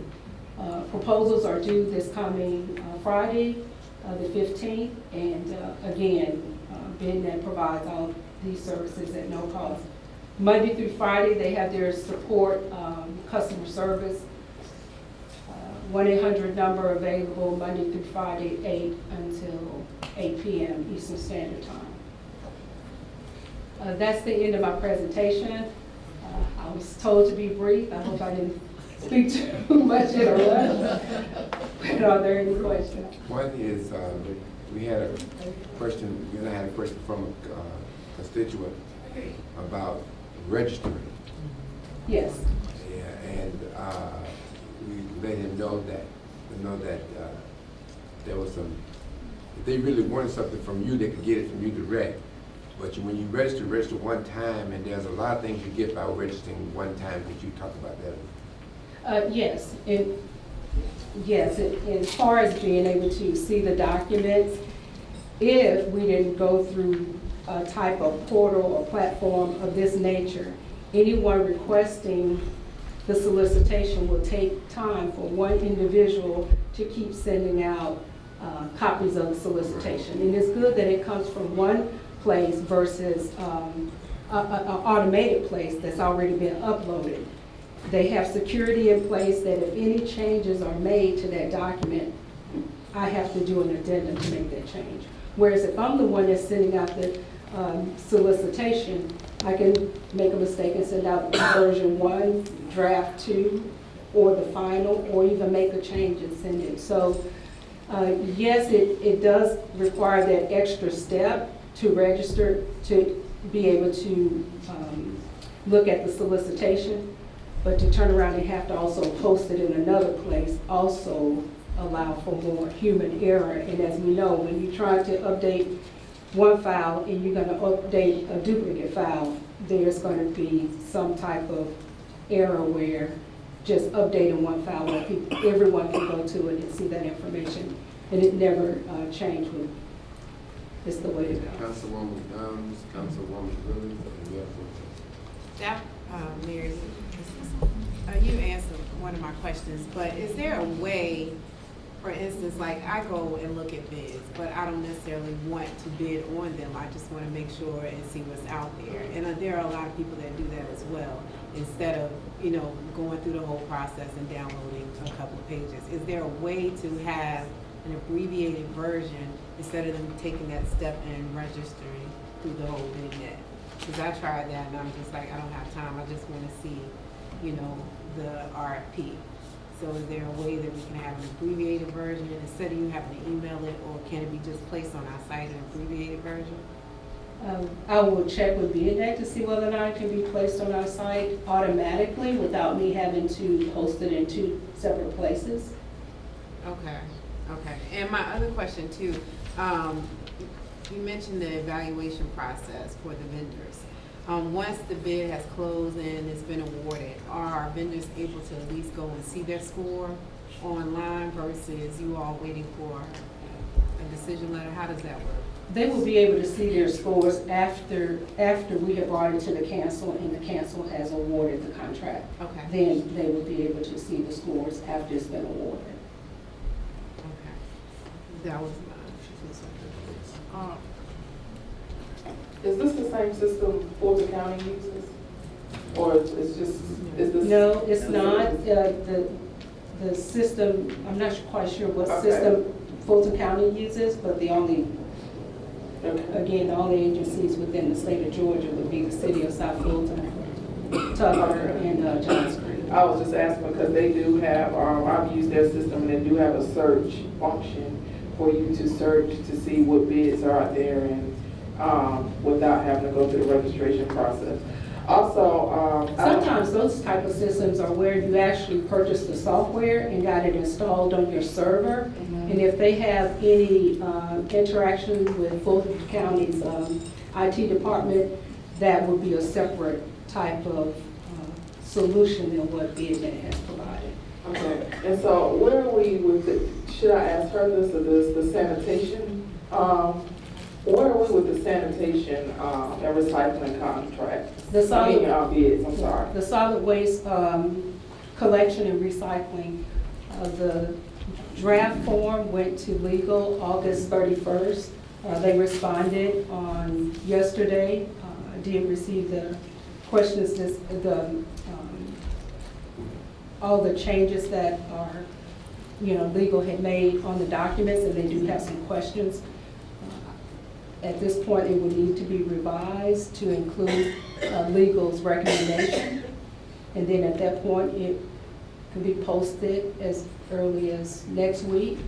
Proposals are due this coming Friday, the 15th, and again, BidNet provides all these services at no cost. Monday through Friday, they have their support customer service 1-800 number available Monday through Friday, 8 until 8 p.m. Eastern Standard Time. That's the end of my presentation. I was told to be brief. I hope I didn't speak too much in a rush. But are there any questions? One is, we had a question, I had a question from a constituent about registering. Yes. Yeah, and we let him know that, there was some, if they really wanted something from you, they could get it from you direct. But when you register one time, and there's a lot of things you get by registering one time. Could you talk about that? Yes. As far as being able to see the documents, if we didn't go through a type of portal or platform of this nature, anyone requesting the solicitation will take time for one individual to keep sending out copies of the solicitation. And it's good that it comes from one place versus an automated place that's already been uploaded. They have security in place that if any changes are made to that document, I have to do an addendum to make that change. Whereas if I'm the one that's sending out the solicitation, I can make a mistake and send out version 1, draft 2, or the final, or even make a change and send it. So yes, it does require that extra step to register, to be able to look at the solicitation, but to turn around and have to also post it in another place also allow for more human error. And as we know, when you try to update one file and you're going to update a duplicate file, there's going to be some type of error where just updating one file where everyone can go to it and see that information, and it never changed. It's the way to go. Councilwoman Downs, Councilwoman Williams, and That, Mayor, you answered one of my questions, but is there a way, for instance, like I go and look at bids, but I don't necessarily want to bid on them. I just want to make sure and see what's out there. And there are a lot of people that do that as well, instead of, going through the whole process and downloading a couple of pages. Is there a way to have an abbreviated version instead of them taking that step and registering through the whole BidNet? Because I tried that and I'm just like, I don't have time. I just want to see, the RFP. So is there a way that we can have an abbreviated version instead of you having to email it, or can it be just placed on our site, an abbreviated version? I will check with BidNet to see whether or not it can be placed on our site automatically without me having to post it in 2 separate places. Okay. And my other question too, you mentioned the evaluation process for the vendors. Once the bid has closed and it's been awarded, are vendors able to at least go and see their score online versus you all waiting for a decision letter? How does that work? They will be able to see their scores after we have brought it to the council and the council has awarded the contract. Okay. Then they will be able to see the scores after it's been awarded. Okay. That was mine. Is this the same system Fulton County uses? Or is this? No, it's not. The system, I'm not quite sure what system Fulton County uses, but the only agencies within the state of Georgia would be the City of South Fulton Tucker and Johns Creek. I was just asking because they do have, I've used their system and they do have a search function for you to search to see what bids are out there and, without having to go through the registration process. Also, Sometimes those type of systems are where you actually purchase the software and got it installed on your server. And if they have any interaction with Fulton County's IT department, that would be a separate type of solution than what BidNet has provided. okay, and so where are we with the, should I ask her this or this, the sanitation? Where are we with the sanitation and recycling contract? The solid, Bids, I'm sorry. the solid waste collection and recycling, the draft form went to legal August 31st. They responded on yesterday. I did receive the questions, all the changes that are, legal had made on the documents, and they do have some questions. At this point, it would need to be revised to include legal's recommendation. And then at that point, it can be posted as early as next week.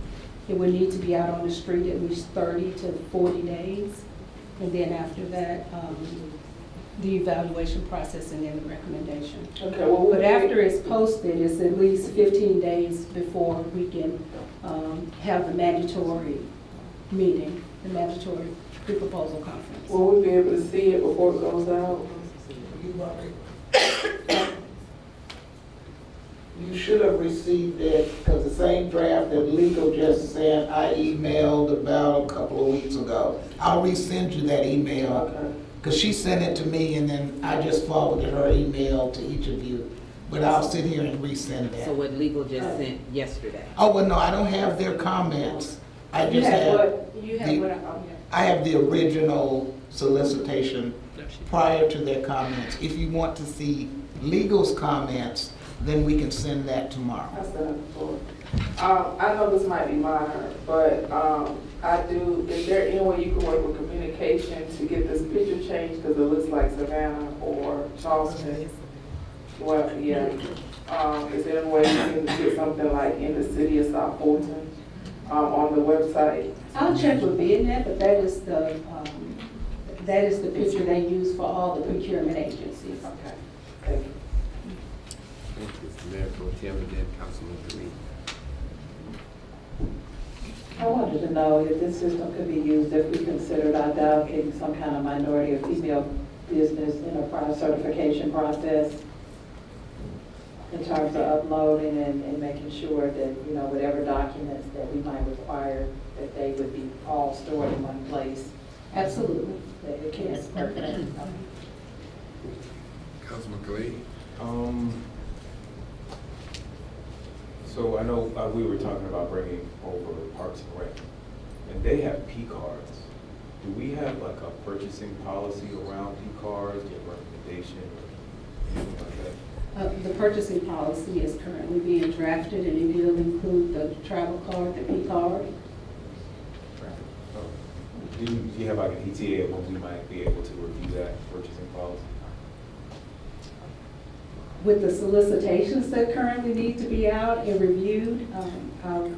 It would need to be out on the street at least 30 to 40 days. And then after that, the evaluation process and then the recommendation. Okay, well, But after it's posted, it's at least 15 days before we can have the mandatory meeting, the mandatory pre-proposal conference. will we be able to see it before it goes out? You should have received it, because the same draft that legal just sent, I emailed about a couple of weeks ago. I'll resend you that email, because she sent it to me, and then I just forwarded her email to each of you. But I'll sit here and resend So that. what legal just sent yesterday? Oh, well, no, I don't have their comments. I You just have have, what, you have what, I have the original solicitation prior to their comments. If you want to see legal's comments, then we can send that tomorrow. I said that before. I know this might be minor, but is there any way you can work with communication to get this picture changed because it looks like Savannah or Charleston? Well, yeah. Is there any way you can get something like in the city of South Fulton on the website? I'll check with BidNet, but that is the picture they use for all the procurement agencies. Okay, thank you. Thank you, Mr. Mayor Pro Tem, and then Councilman Green. I wanted to know if this system could be used if we considered advocating some kind of minority or female business enterprise certification process in terms of uploading and making sure that, whatever documents that we might require, that they would be all stored in one place. Absolutely. That it can't perfect. Councilman Clay. So I know we were talking about bringing over Parks and Rec, and they have P cards. Do we have like a purchasing policy around P cards, or recommendation, or anything like that? The purchasing policy is currently being drafted, and it will include the travel card, the P card. Do you have like an ETA of when we might be able to review that purchasing policy? With the solicitations that currently need to be out and reviewed, I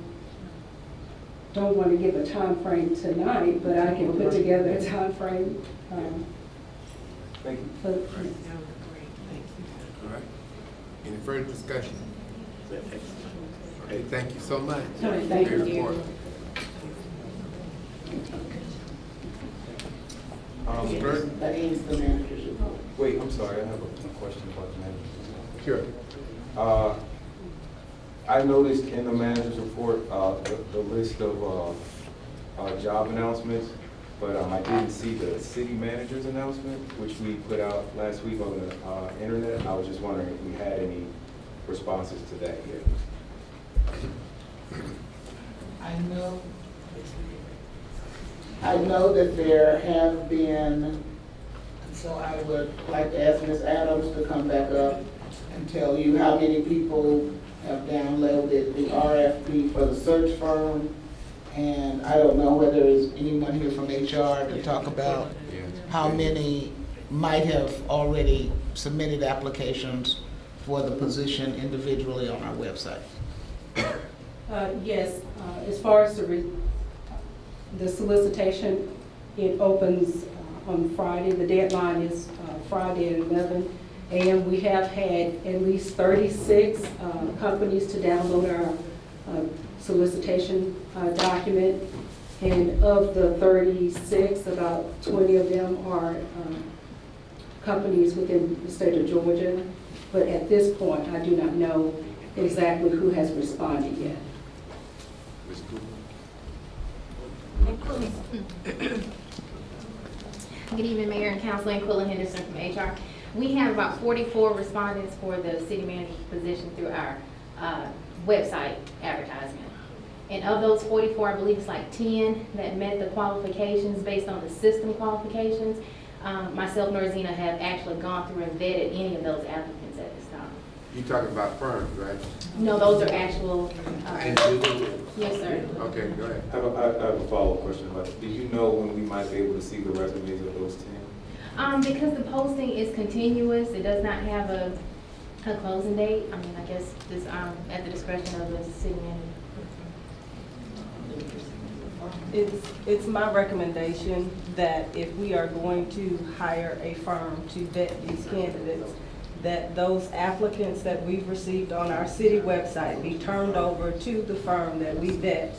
don't want to give a time frame tonight, but I can put together a time frame. Thank you. For, All right. Any further discussion? Okay, thank you so much. All right, thank Great you. report. That ends the manager's report. Wait, I'm sorry, I have a question about the manager's report. Sure. I noticed in the manager's report, the list of job announcements, but I didn't see the city manager's announcement, which we put out last week on the internet. I was just wondering if we had any responses to that yet. I know that there have been, and so I would like to ask Ms. Adams to come back up and tell you how many people have downloaded the RFP for the search firm. And I don't know whether there's anyone here from HR to talk about how many might have already submitted applications for the position individually on our website? Yes, as far as the solicitation, it opens on Friday. The deadline is Friday at 11 a.m. We have had at least 36 companies to download our solicitation document. And of the 36, about 20 of them are companies within the state of Georgia. But at this point, I do not know exactly who has responded yet. Good evening, Mayor and Council, and Quilla Henderson from HR. We have about 44 respondents for the city manager position through our website advertisement. And of those 44, I believe it's like 10 that met the qualifications based on the system qualifications. Myself and Norzina have actually gone through and vetted any of those applicants at this time. You talking about firms, right? No, those are actual, Individuals? yes, sir. Okay, go ahead. I have a follow-up question about it. Do you know when we might be able to see the resumes of those 10? Because the posting is continuous, it does not have a closing date. I mean, I guess this, at the discretion of the city manager. It's my recommendation that if we are going to hire a firm to vet these candidates, that those applicants that we've received on our city website be turned over to the firm that we vet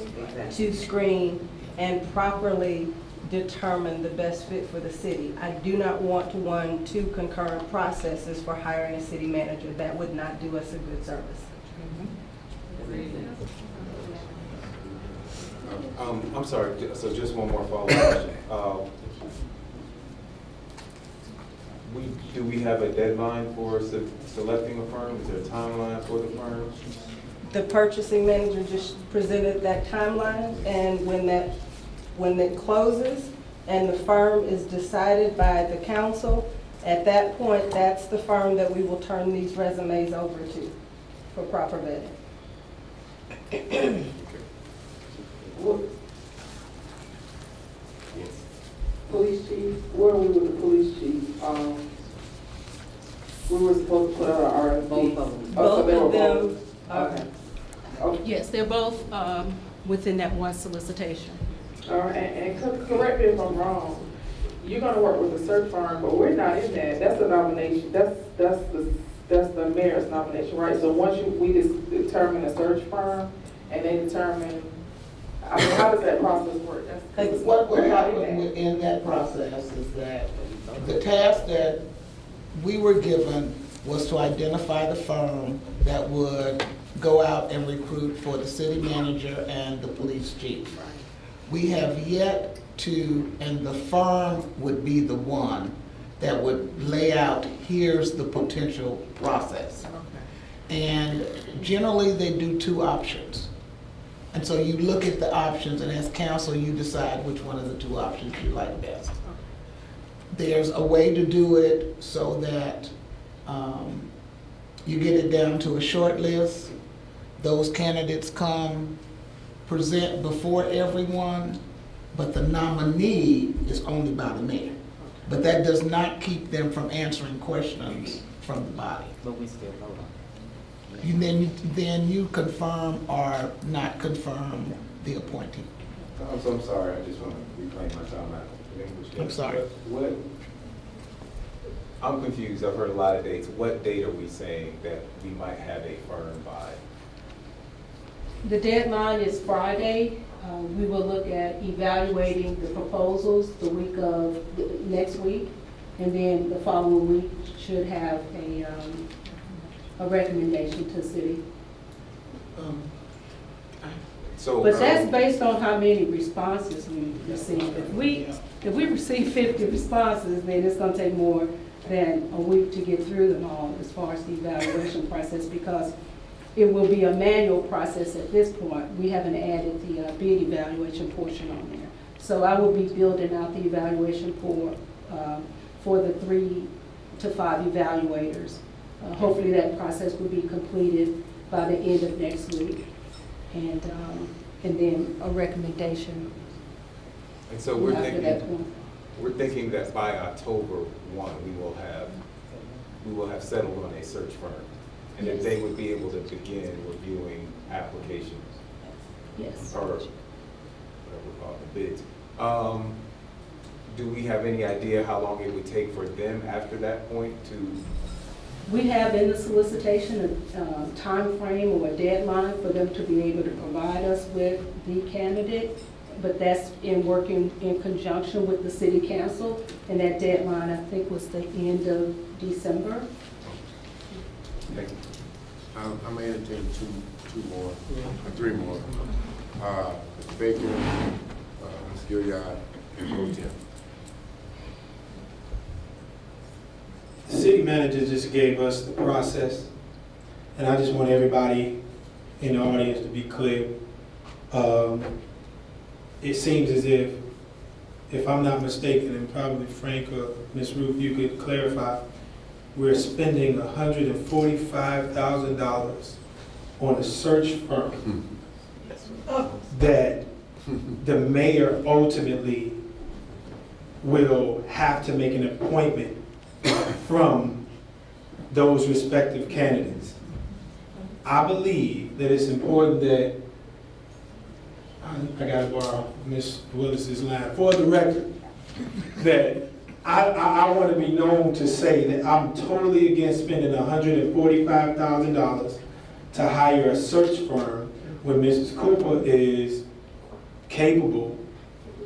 to screen and properly determine the best fit for the city. I do not want to run two concurrent processes for hiring a city manager. That would not do us a good service. I'm sorry, so just one more follow-up question. Do we have a deadline for selecting a firm? Is there a timeline for the firm? The purchasing manager just presented that timeline, and when it closes and the firm is decided by the council, at that point, that's the firm that we will turn these resumes over to for proper vetting. Police chief, where are we with the police chief? We were supposed to put out an RFP. Both of them. Oh, so they were Both of both? them. Okay. Okay. Yes, they're both within that one solicitation. All right, and correct me if I'm wrong, you're gonna work with a search firm, but we're not in that. That's the nomination, that's the mayor's nomination, right? So once we just determine a search firm, and they determine, I mean, how does that process work? What will happen in that process is that the task that we were given was to identify the firm that would go out and recruit for the city manager and the police chief. We have yet to, and the firm would be the one that would lay out, here's the potential process. And generally, they do two options. And so you look at the options, and as council, you decide which one of the two options you like best. There's a way to do it so that you get it down to a short list. Those candidates come, present before everyone, but the nominee is only by the mayor. But that does not keep them from answering questions from the body. But we still vote on Then you confirm or not confirm the appointee. I'm sorry, I just want to reclaim my time out of English. I'm sorry. I'm confused, I've heard a lot of dates. What date are we saying that we might have a firm by? The deadline is Friday. We will look at evaluating the proposals the week of next week, and then the following week should have a recommendation to the city. But that's based on how many responses we receive. If we receive 50 responses, then it's going to take more than a week to get through them all as far as the evaluation process, because it will be a manual process at this point. We haven't added the bid evaluation portion on there. So I will be building out the evaluation for the 3 to 5 evaluators. Hopefully that process will be completed by the end of next week. And then a recommendation. And so we're thinking that by October 1, we will have we will have settled on a search firm. And that they would be able to begin reviewing applications. Yes. Or whatever we call it, bids. Do we have any idea how long it would take for them after that point to? We have in the solicitation a time frame or a deadline for them to be able to provide us with the candidate, but that's in working in conjunction with the city council, and that deadline, I think, was the end of December. Thank you. I'm gonna entertain three more. Mr. Baker, Ms. Gilliard, and Pro Tem. The city manager just gave us the process, and I just want everybody in the audience to be clear. It seems as if I'm not mistaken, and probably Frank or Ms. Ruth, you could clarify, we're spending $145,000 on a search firm that the mayor ultimately will have to make an appointment from those respective candidates. I believe that it's important that, I gotta borrow Ms. Willis's line, for the record, that I want to be known to say that I'm totally against spending $145,000 to hire a search firm when Mrs. Cooper is capable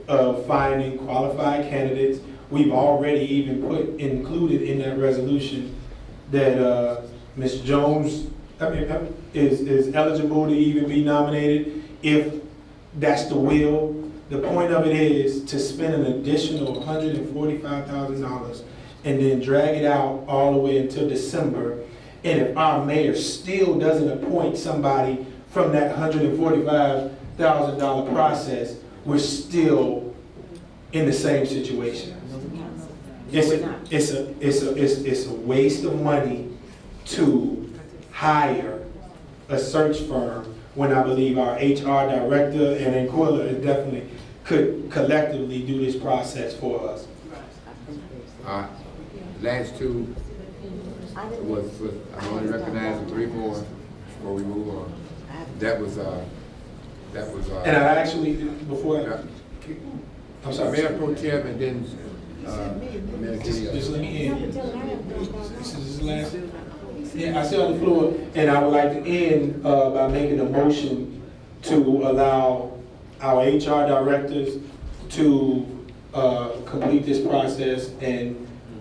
of finding qualified candidates. We've already even included in that resolution that Ms. Jones is eligible to even be nominated if that's the will. The point of it is to spend an additional $145,000 and then drag it out all the way until December. And if our mayor still doesn't appoint somebody from that $145,000 process, we're still in the same situation. It's a waste of money to hire a search firm when I believe our HR director and Inquilla definitely could collectively do this process for us. Last two was I'm only recognizing three more before we move on. That was. And I actually, before I'm sorry, Mayor Pro Tem and then Mayor Gilliard. just let me end. This is his last. Yeah, I sit on the floor, and I would like to end by making a motion to allow our HR directors to complete this process and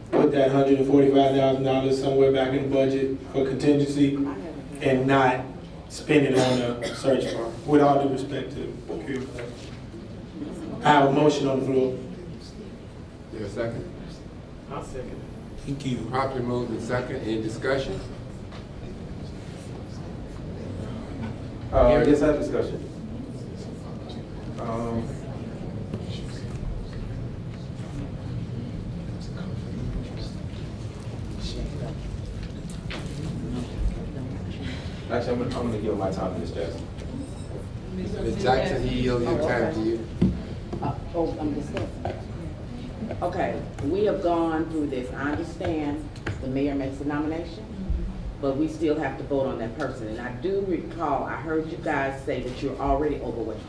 put that $145,000 somewhere back in the budget for contingency and not spend it on a search firm, with all due respect to procurement. I have a motion on the floor. Is there a second? I'll second. Thank you. Properly moved and second. Any discussion? Yes, I have discussion. Actually, I'm gonna give my time to Ms. Jackson. Ms. Jackson, he yields your time to you. I'm discussing. Okay, we have gone through this. I understand the mayor makes a nomination, but we still have to vote on that person. And I do recall, I heard you guys say that you're already overweight.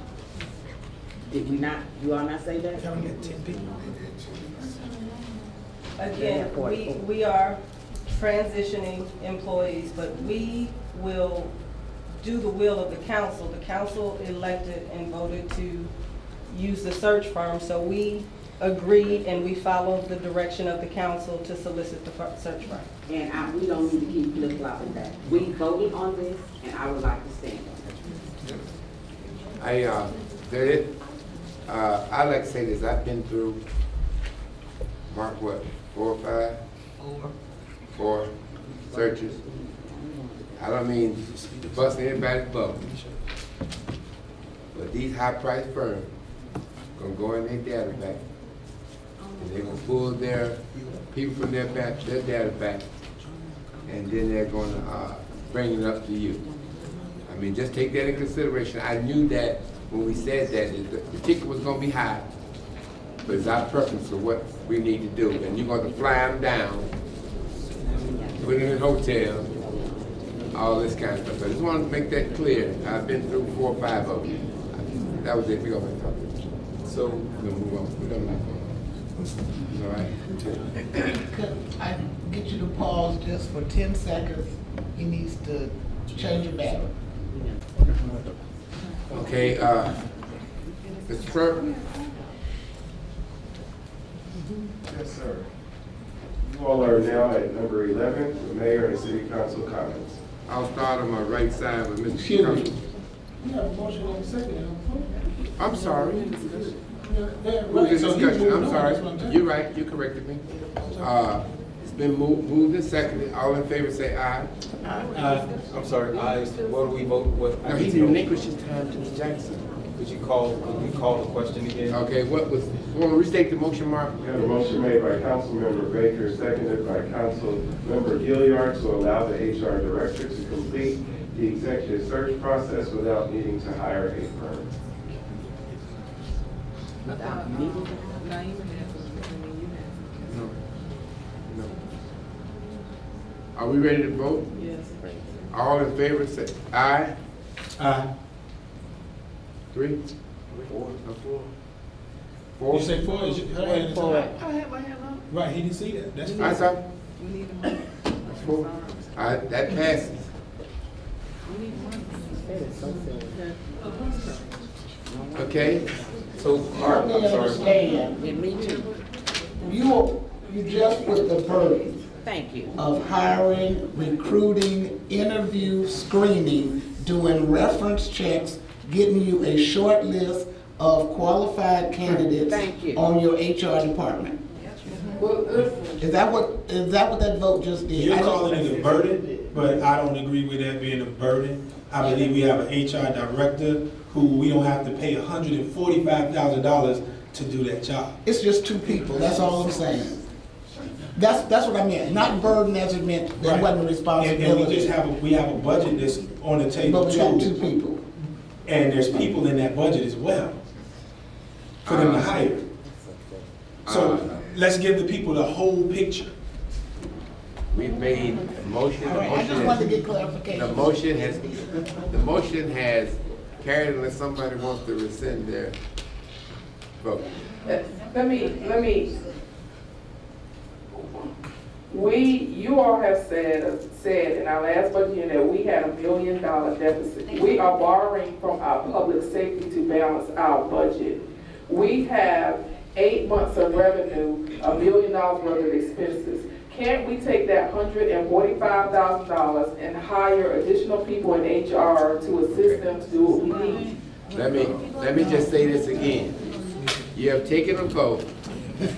Did we not, you all not say that? Again, we are transitioning employees, but we will do the will of the council. The council elected and voted to use the search firm, so we agreed and we followed the direction of the council to solicit the search firm. And we don't need to keep flip-flopping that. We voted on this, and I would like to stand on it. I'd like to say this. I've been through, Mark, what, 4 or 5? 4 searches. I don't mean to bust anybody's bubble, but these high-priced firms gonna go in their data bank, and they're gonna pull their people from their data bank, and then they're gonna bring it up to you. I mean, just take that in consideration. I knew that when we said that the ticket was gonna be high, but it's our preference of what we need to do, and you're gonna fly them down put in a hotel, all this kind of stuff. So I just wanted to make that clear. I've been through 4 or 5 of them. That was it. We're gonna talk. So we're gonna move on. We're gonna move on. All right. Could I get you to pause just for 10 seconds? He needs to change your battery. Okay, Mr. Clerk? Yes, sir. You all are now at number 11, the mayor and city council comments. I'll start on my right side with Mr. Excuse me. Council. We have a motion on the second. I'm sorry. Yeah, Who's right, in so he's discussion? moving I'm on, sorry. that's what I'm telling You're right. You corrected me. It's been moved and seconded. All in favor say aye. I'm sorry, what do we vote, what? No, he relinquished his time to Ms. Jackson. Could you call the question again? Okay, what was, want to restate the motion, Mark? We have a motion made by Councilmember Baker, seconded by Councilmember Gilliard to allow the HR director to complete the executive search process without needing to hire a firm. No. No. Are we ready to vote? Yes. All in favor say aye. Aye. 3? 4? No, 4? 4? You say 4? Is your her hand is Four. up? Right, he didn't see that. That's I fine. saw. That's 4. All right, that passes. Okay. So, Help me I'm sorry. understand. Yeah, me too. You just put the burden Thank you. of hiring, recruiting, interview, screening, doing reference checks, getting you a short list of qualified candidates Thank you. on your HR department. Is that what that vote just did? You're calling it a burden, but I don't agree with that being a burden. I believe we have an HR director who we don't have to pay $145,000 to do that job. It's just 2 people, that's all I'm saying. That's what I meant, not burden as it meant, that wasn't a And we responsibility. just have we have a budget that's on the table But we got 2 too. people. And there's people in that budget as well for them to hire. So let's give the people the whole picture. We've made a motion. All right, I just wanted to get clarification. The motion has carried unless somebody wants to rescind their vote. Let me, you all have said in our last budget year that we had $1 million deficit. We are borrowing from our public safety to balance our budget. We have 8 months of revenue, $1 million worth of expenses. Can't we take that $145,000 and hire additional people in HR to assist them to do what we need? Let me just say this again. You have taken a vote,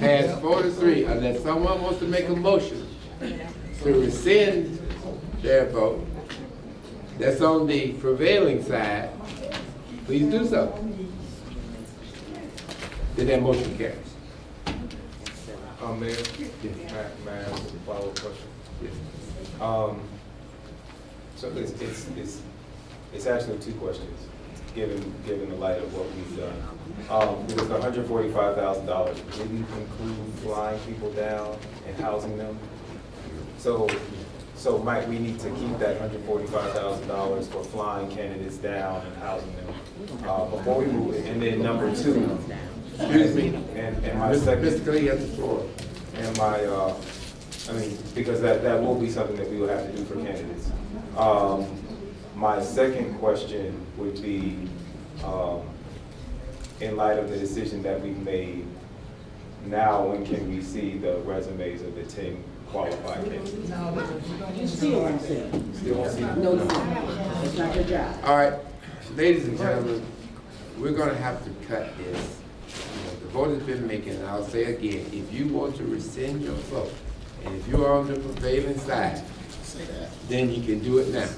passed 4-3, unless someone wants to make a motion to rescind their vote. That's on the prevailing side. Please do so. Then that motion carries. Mayor, may I ask a follow-up question? So it's actually 2 questions, given the light of what we've done. Because the $145,000 didn't include flying people down and housing them. So might we need to keep that $145,000 for flying candidates down and housing them before we move it? And then number 2. Excuse me. And my second. Mr. Clay, you have the floor. And my, because that will be something that we will have to do for candidates. My second question would be, in light of the decision that we've made, now when can we see the resumes of the 10 qualified candidates? You still won't see it. Still won't see them? No, it's not your job. All right, ladies and gentlemen, we're gonna have to cut this. The vote has been making, and I'll say again, if you want to rescind your vote, and if you are on the prevailing side, then you can do it now.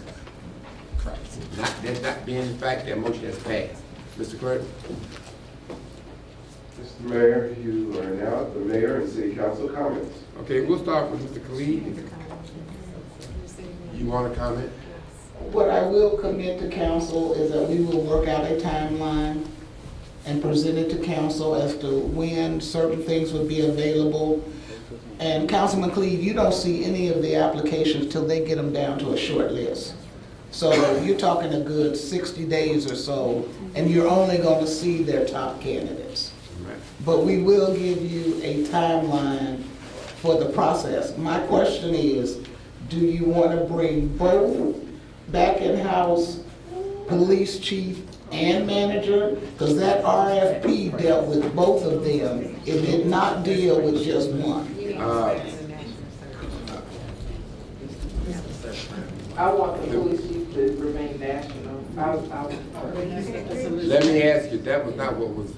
That not being the fact that motion has passed. Mr. Clerk? Mr. Mayor, you are now at the mayor and city council comments. Okay, we'll start with Mr. Khalid. You want to comment? What I will commit to council is that we will work out a timeline and present it to council as to when certain things would be available. And Councilman Cleve, you don't see any of the applications till they get them down to a short list. So you're talking a good 60 days or so, and you're only going to see their top candidates. But we will give you a timeline for the process. My question is, do you want to bring both back in-house, police chief and manager? Because that RFP dealt with both of them. It did not deal with just one. I want the police chief to remain national. Let me ask you, that was not what was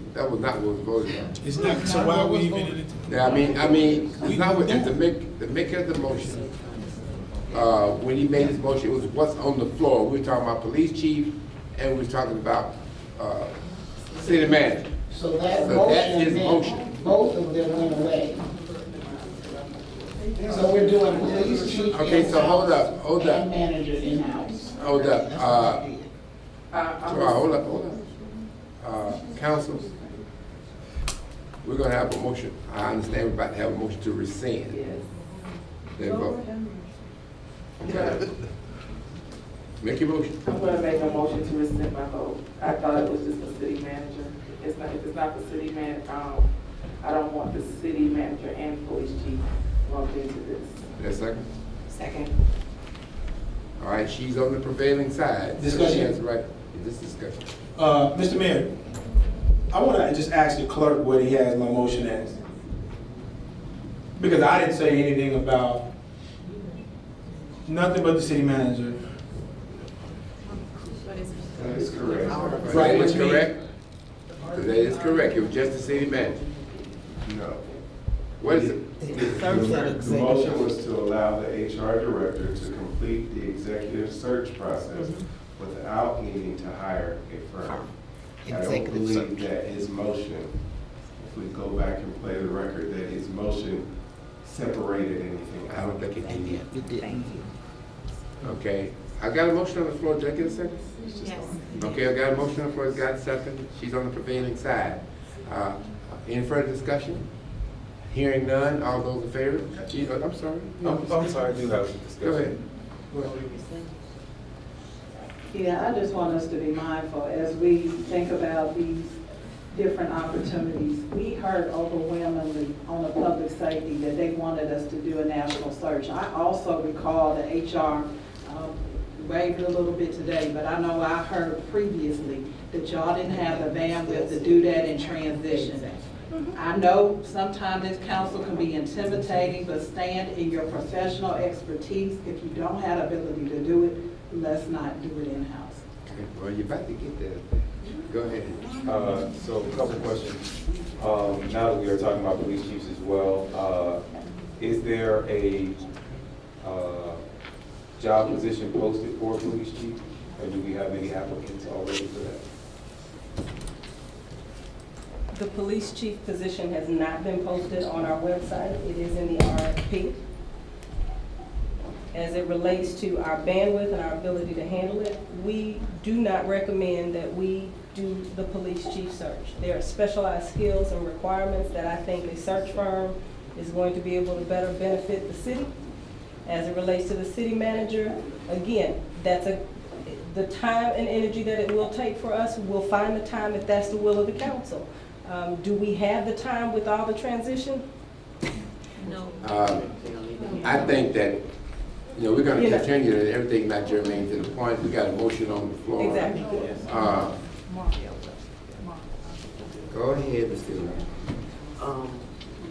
voted on. It's not, so why are we even in it? Yeah, I mean, it's not what, the maker of the motion, when he made his motion, it was what's on the floor. We were talking about police chief, and we were talking about, city manager. So that that's his motion, motion. both of them went away. So we're doing police chief Okay, so hold up. and manager in-house. Hold up, council, we're gonna have a motion. I understand we're about to have a motion to rescind. Yes. Then vote. Okay. Make your motion. I'm gonna make a motion to rescind my vote. I thought it was just the city manager. It's not, if it's not the city man, I don't want the city manager and police chief lumped into this. Yes, second? Second. All right, she's on the prevailing side. Discussion. She has the right, this discussion. Mr. Mayor, I want to just ask the clerk what he has my motion as. Because I didn't say anything about nothing but the city manager. That is correct. Right, that is correct? That is correct, it was just the city manager. No. What is it? The motion was to allow the HR director to complete the executive search process without needing to hire a firm. I don't believe that his motion, if we go back and play the record, that his motion separated anything. I don't think it did. Okay, I got a motion on the floor, did I get a second? Yes. Okay, I got a motion on the floor, got a second, she's on the prevailing side. Any further discussion? Hearing none, all those in favor? I'm sorry. I'm sorry, I do have some discussion. Go ahead. Yeah, I just want us to be mindful as we think about these different opportunities. We heard overwhelmingly on the public safety that they wanted us to do a national search. I also recall the HR wavered a little bit today, but I know I heard previously that y'all didn't have the bandwidth to do that in transition. I know sometimes this council can be intimidating, but stand in your professional expertise. If you don't have the ability to do it, let's not do it in-house. Okay, well, you're about to get there. Go ahead. So a couple questions. Now that we are talking about police chiefs as well, is there a job position posted for police chief? Or do we have any applicants already for that? The police chief position has not been posted on our website. It is in the RFP. As it relates to our bandwidth and our ability to handle it, we do not recommend that we do the police chief search. There are specialized skills and requirements that I think a search firm is going to be able to better benefit the city. As it relates to the city manager, again, that's the time and energy that it will take for us. We'll find the time if that's the will of the council. Do we have the time with all the transition? No. I think that, we're gonna continue that everything not germane to the point. We got a motion on the floor. Exactly. Go ahead, Mr. Lee.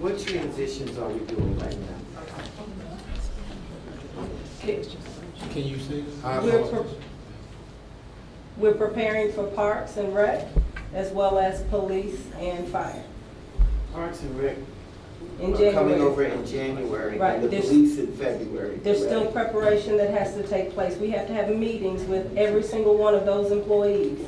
What transitions are we doing right now? Can you say? We're preparing for Parks and Rec, as well as police and fire. Parks and Rec In are January. coming over in January, Right, and the there's- police in February. There's still correct? preparation that has to take place. We have to have meetings with every single one of those employees.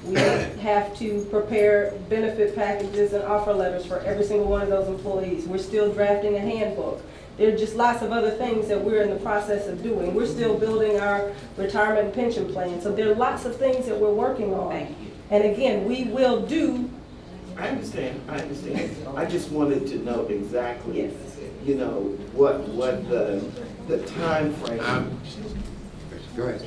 We have to prepare benefit packages and offer letters for every single one of those employees. We're still drafting a handbook. There are just lots of other things that we're in the process of doing. We're still building our retirement and pension plan. So there are lots of things that we're working on. Thank you. And again, we will do. I understand. I just wanted to know exactly. Yes. you know, what the timeframe. Go ahead.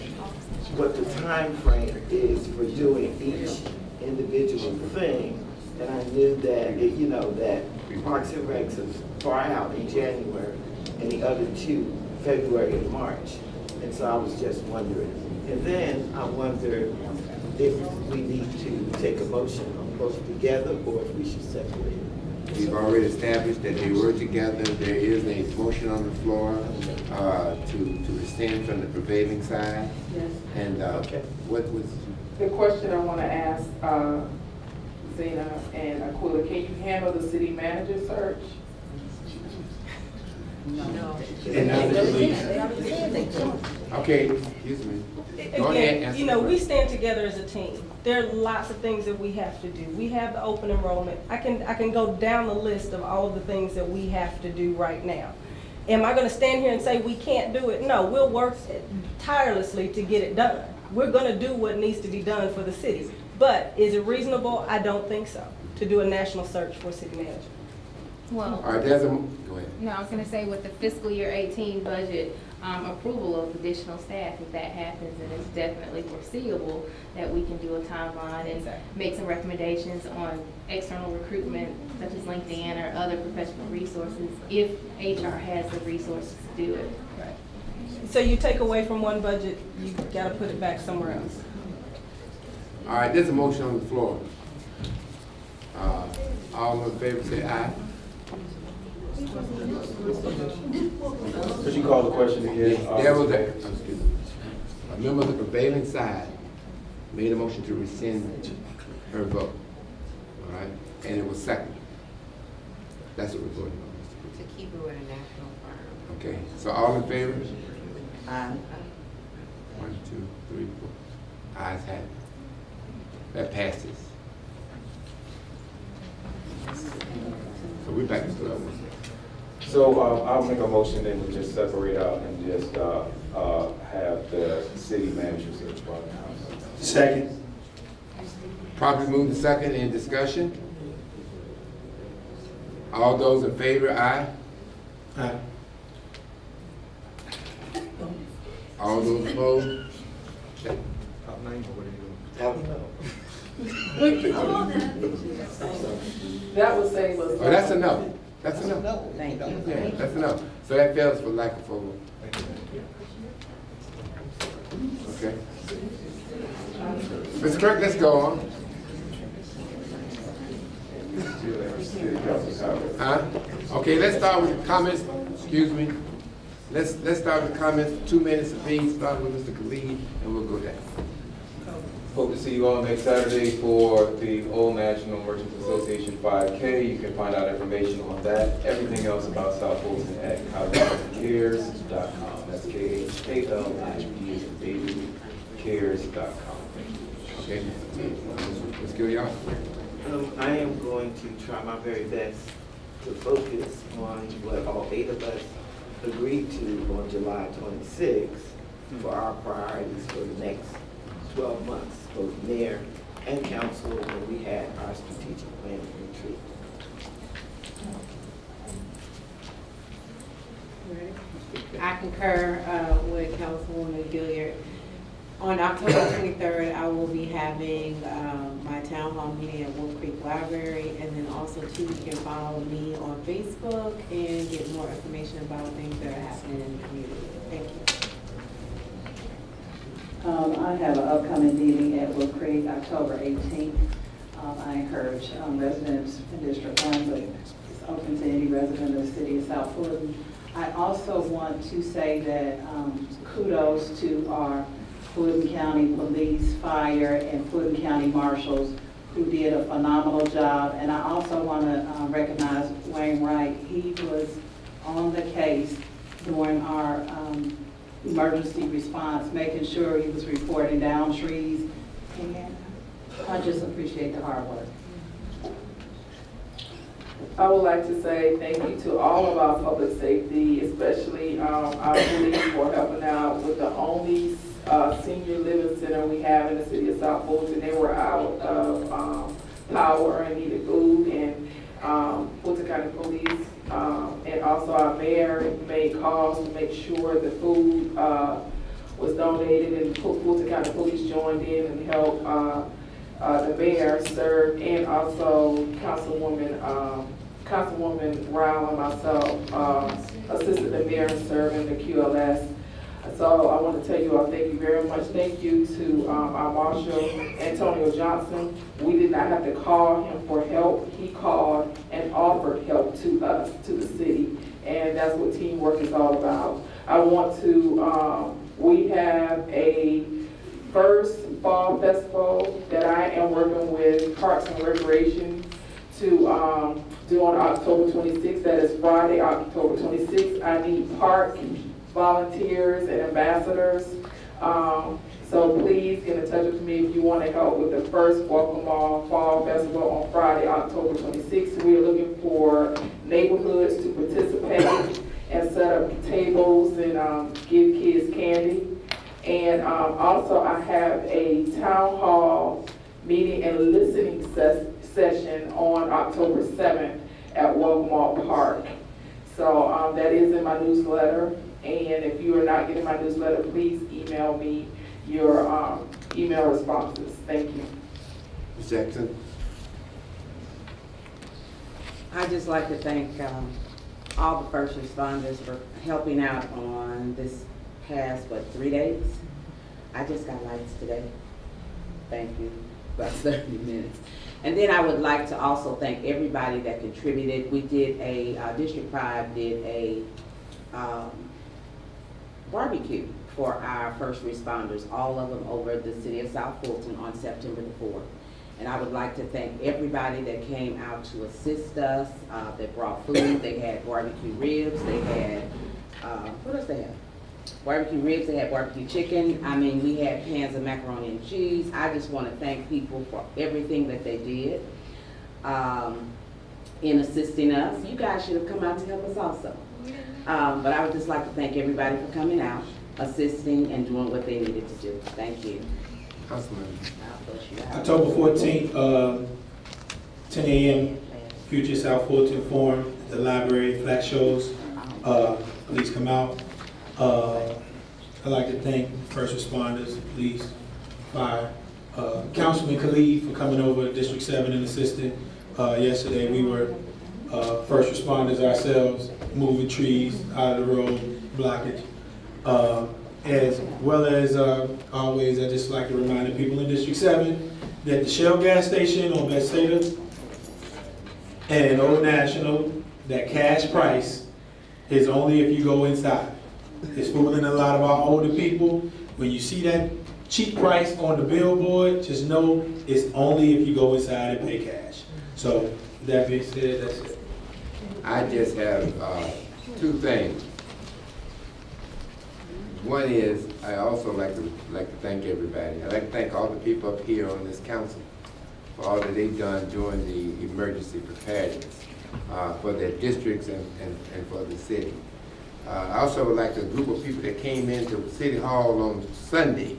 What the time frame is for doing each individual thing. And I knew that, you know, that Parks and Recs is far out in January and the other two, February and March. And so I was just wondering. And then I wonder if we need to take a motion on both together or if we should separate it. We've already established that they were together. There is a motion on the floor to rescind from the prevailing side. Yes. And what was? The question I want to ask Zena and Aquila, can you handle the city manager search? No. Okay, excuse me. Go ahead, Again, answer you the know, we question. stand together as a team. There are lots of things that we have to do. We have the open enrollment. I can go down the list of all of the things that we have to do right now. Am I gonna stand here and say we can't do it? No, we'll work tirelessly to get it done. We're gonna do what needs to be done for the city. But is it reasonable? I don't think so, to do a national search for city manager. Well, All right, there's a, go ahead. No, I was gonna say with the fiscal year 18 budget, approval of additional staff, if that happens, and it's definitely foreseeable that we can do a timeline and make some recommendations on external recruitment such as LinkedIn or other professional resources, if HR has the resources to do it. So you take away from one budget, you gotta put it back somewhere else. All right, there's a motion on the floor. All in favor say aye. Could you call the question again? There was a member of the prevailing side made a motion to rescind her vote. All right, and it was second. That's what we're voting on. To keep it with a national firm. Okay, so all in favor? Aye. 1, 2, 3, 4. Ayes have it. That passes. So we're back to square one. So I'll make a motion then to just separate out and just have the city manager search by the council. Second. Properly moved to second in discussion. All those in favor, aye. Aye. All those opposed? Top name or what That would save us. Oh, that's enough. That's enough. Thank you. Yeah, that's enough. So that fails for lack of vote. Okay. Mr. Clerk, let's go on. Huh? Okay, let's start with the comments. Excuse me. Let's start with comments. 2 minutes apiece. Start with Mr. Khalid, and we'll go down. Hope to see you all next Saturday for the Old National Merchants Association 5K. You can find out information on that. Everything else about South Fulton at cares.com. That's KHALID as in baby, cares.com. Okay. Let's go, y'all. I am going to try my very best to focus on what all 8 of us agreed to on July 26th for our priorities for the next 12 months, both mayor and council, when we had our strategic planning retreat. I concur with Councilwoman Gilliard. On October 23rd, I will be having my town hall meeting at Wolf Creek Library, and then also too, you can follow me on Facebook and get more information about things that are happening in the community. Thank you. I have an upcoming meeting at Wolf Creek, October 18th. I encourage residents in District 1, but it's open to any resident of the city of South Fulton. I also want to say that kudos to our Fulton County Police, Fire, and Fulton County Marshals who did a phenomenal job. And I also want to recognize Wayne Wright. He was on the case during our emergency response, making sure he was reporting down trees. And I just appreciate the hard work. I would like to say thank you to all of our public safety, especially our police for helping out with the only senior living center we have in the city of South Fulton. They were out of power and needed food, and Fulton County Police And also our mayor made calls to make sure the food was donated, and Fulton County Police joined in and helped the mayor serve, and also Councilwoman Rowell and myself assisted the mayor in serving the QLS. So I want to tell you all thank you very much. Thank you to our Marshal, Antonio Johnson. We did not have to call him for help. He called and offered help to us, to the city. And that's what teamwork is all about. I want to, we have a first fall festival that I am working with Parks and Recreation to do on October 26th. That is Friday, October 26th. I need park volunteers and ambassadors. So please get in touch with me if you want to help with the first Welcome All Fall Festival on Friday, October 26th. We are looking for neighborhoods to participate and set up tables and give kids candy. And also I have a town hall meeting and listening session on October 7th at Welcome All Park. So that is in my newsletter. And if you are not getting my newsletter, please email me your email responses. Thank you. Ms. Jackson? I'd just like to thank all the first responders for helping out on this past, 3 days? I just got lights today. Thank you. About 30 minutes. And then I would like to also thank everybody that contributed. We did District 5 did a barbecue for our first responders, all of them over the city of South Fulton on September the 4th. And I would like to thank everybody that came out to assist us, that brought food. They had barbecue ribs, they had, what else they had? Barbecue ribs, they had barbecue chicken. I mean, we had pans of macaroni and cheese. I just want to thank people for everything that they did in assisting us. You guys should have come out to help us also. But I would just like to thank everybody for coming out, assisting, and doing what they needed to do. Thank you. Councilman. October 14th, 10 a.m., Future South Fulton Forum, the library, flag shows. Please come out. I'd like to thank first responders, police, fire, Councilman Khalid for coming over District 7 and assisting. Yesterday we were first responders ourselves, moving trees out of the road, blockage. As well as always, I just like to remind the people in District 7 that the Shell gas station on Bethsaida and Old National, that cash price is only if you go inside. It's fooling a lot of our older people. When you see that cheap price on the billboard, just know it's only if you go inside and pay cash. So that being said, that's it. I just have two things. One is, I also like to thank everybody. I'd like to thank all the people up here on this council for all that they've done during the emergency preparedness for their districts and for the city. I also would like a group of people that came into City Hall on Sunday,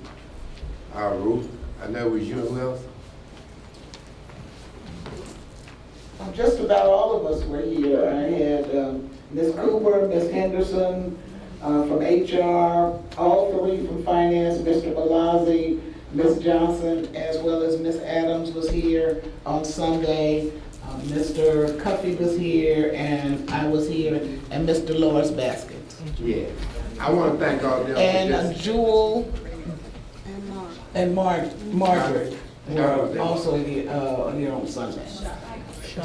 Ruth. I know it was you and who else? Just about all of us were here. I had Ms. Cooper, Ms. Henderson from HR, all three from Finance, Mr. Balazzi, Ms. Johnson, as well as Ms. Adams was here on Sunday. Mr. Cuffey was here, and I was here, and Mr. Loris Basket. Yeah. I want to thank all of them. And Jewel and Margaret were also here on Sunday.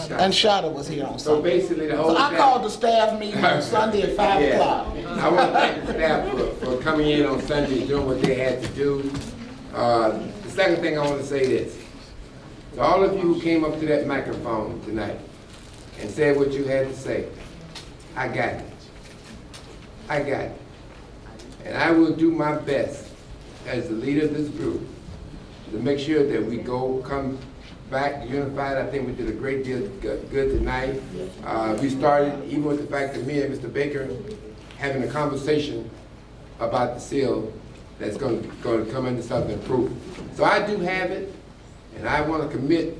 And Shada was here on Sunday. So basically the whole So I staff, called the staff meeting on Sunday at 5 o'clock. I want to thank the staff for coming in on Sunday, doing what they had to do. The second thing I want to say this. To all of you who came up to that microphone tonight and said what you had to say, I got it. I got it. And I will do my best as the leader of this group to make sure that we come back unified. I think we did a great deal good tonight. We started, even with the fact that me and Mr. Baker having a conversation about the seal that's going to come into something proof. So I do have it, and I want to commit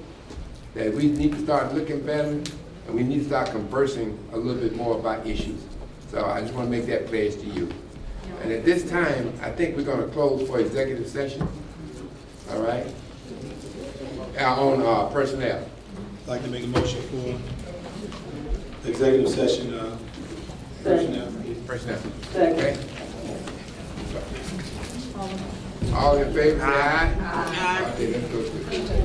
that we need to start looking better and we need to start conversing a little bit more about issues. So I just want to make that pledge to you. And at this time, I think we're going to close for executive session. All right? On personnel. I'd like to make a motion for executive session, personnel. Personnel. Second. Okay? All in favor, say aye. Aye. Okay, let's go to it.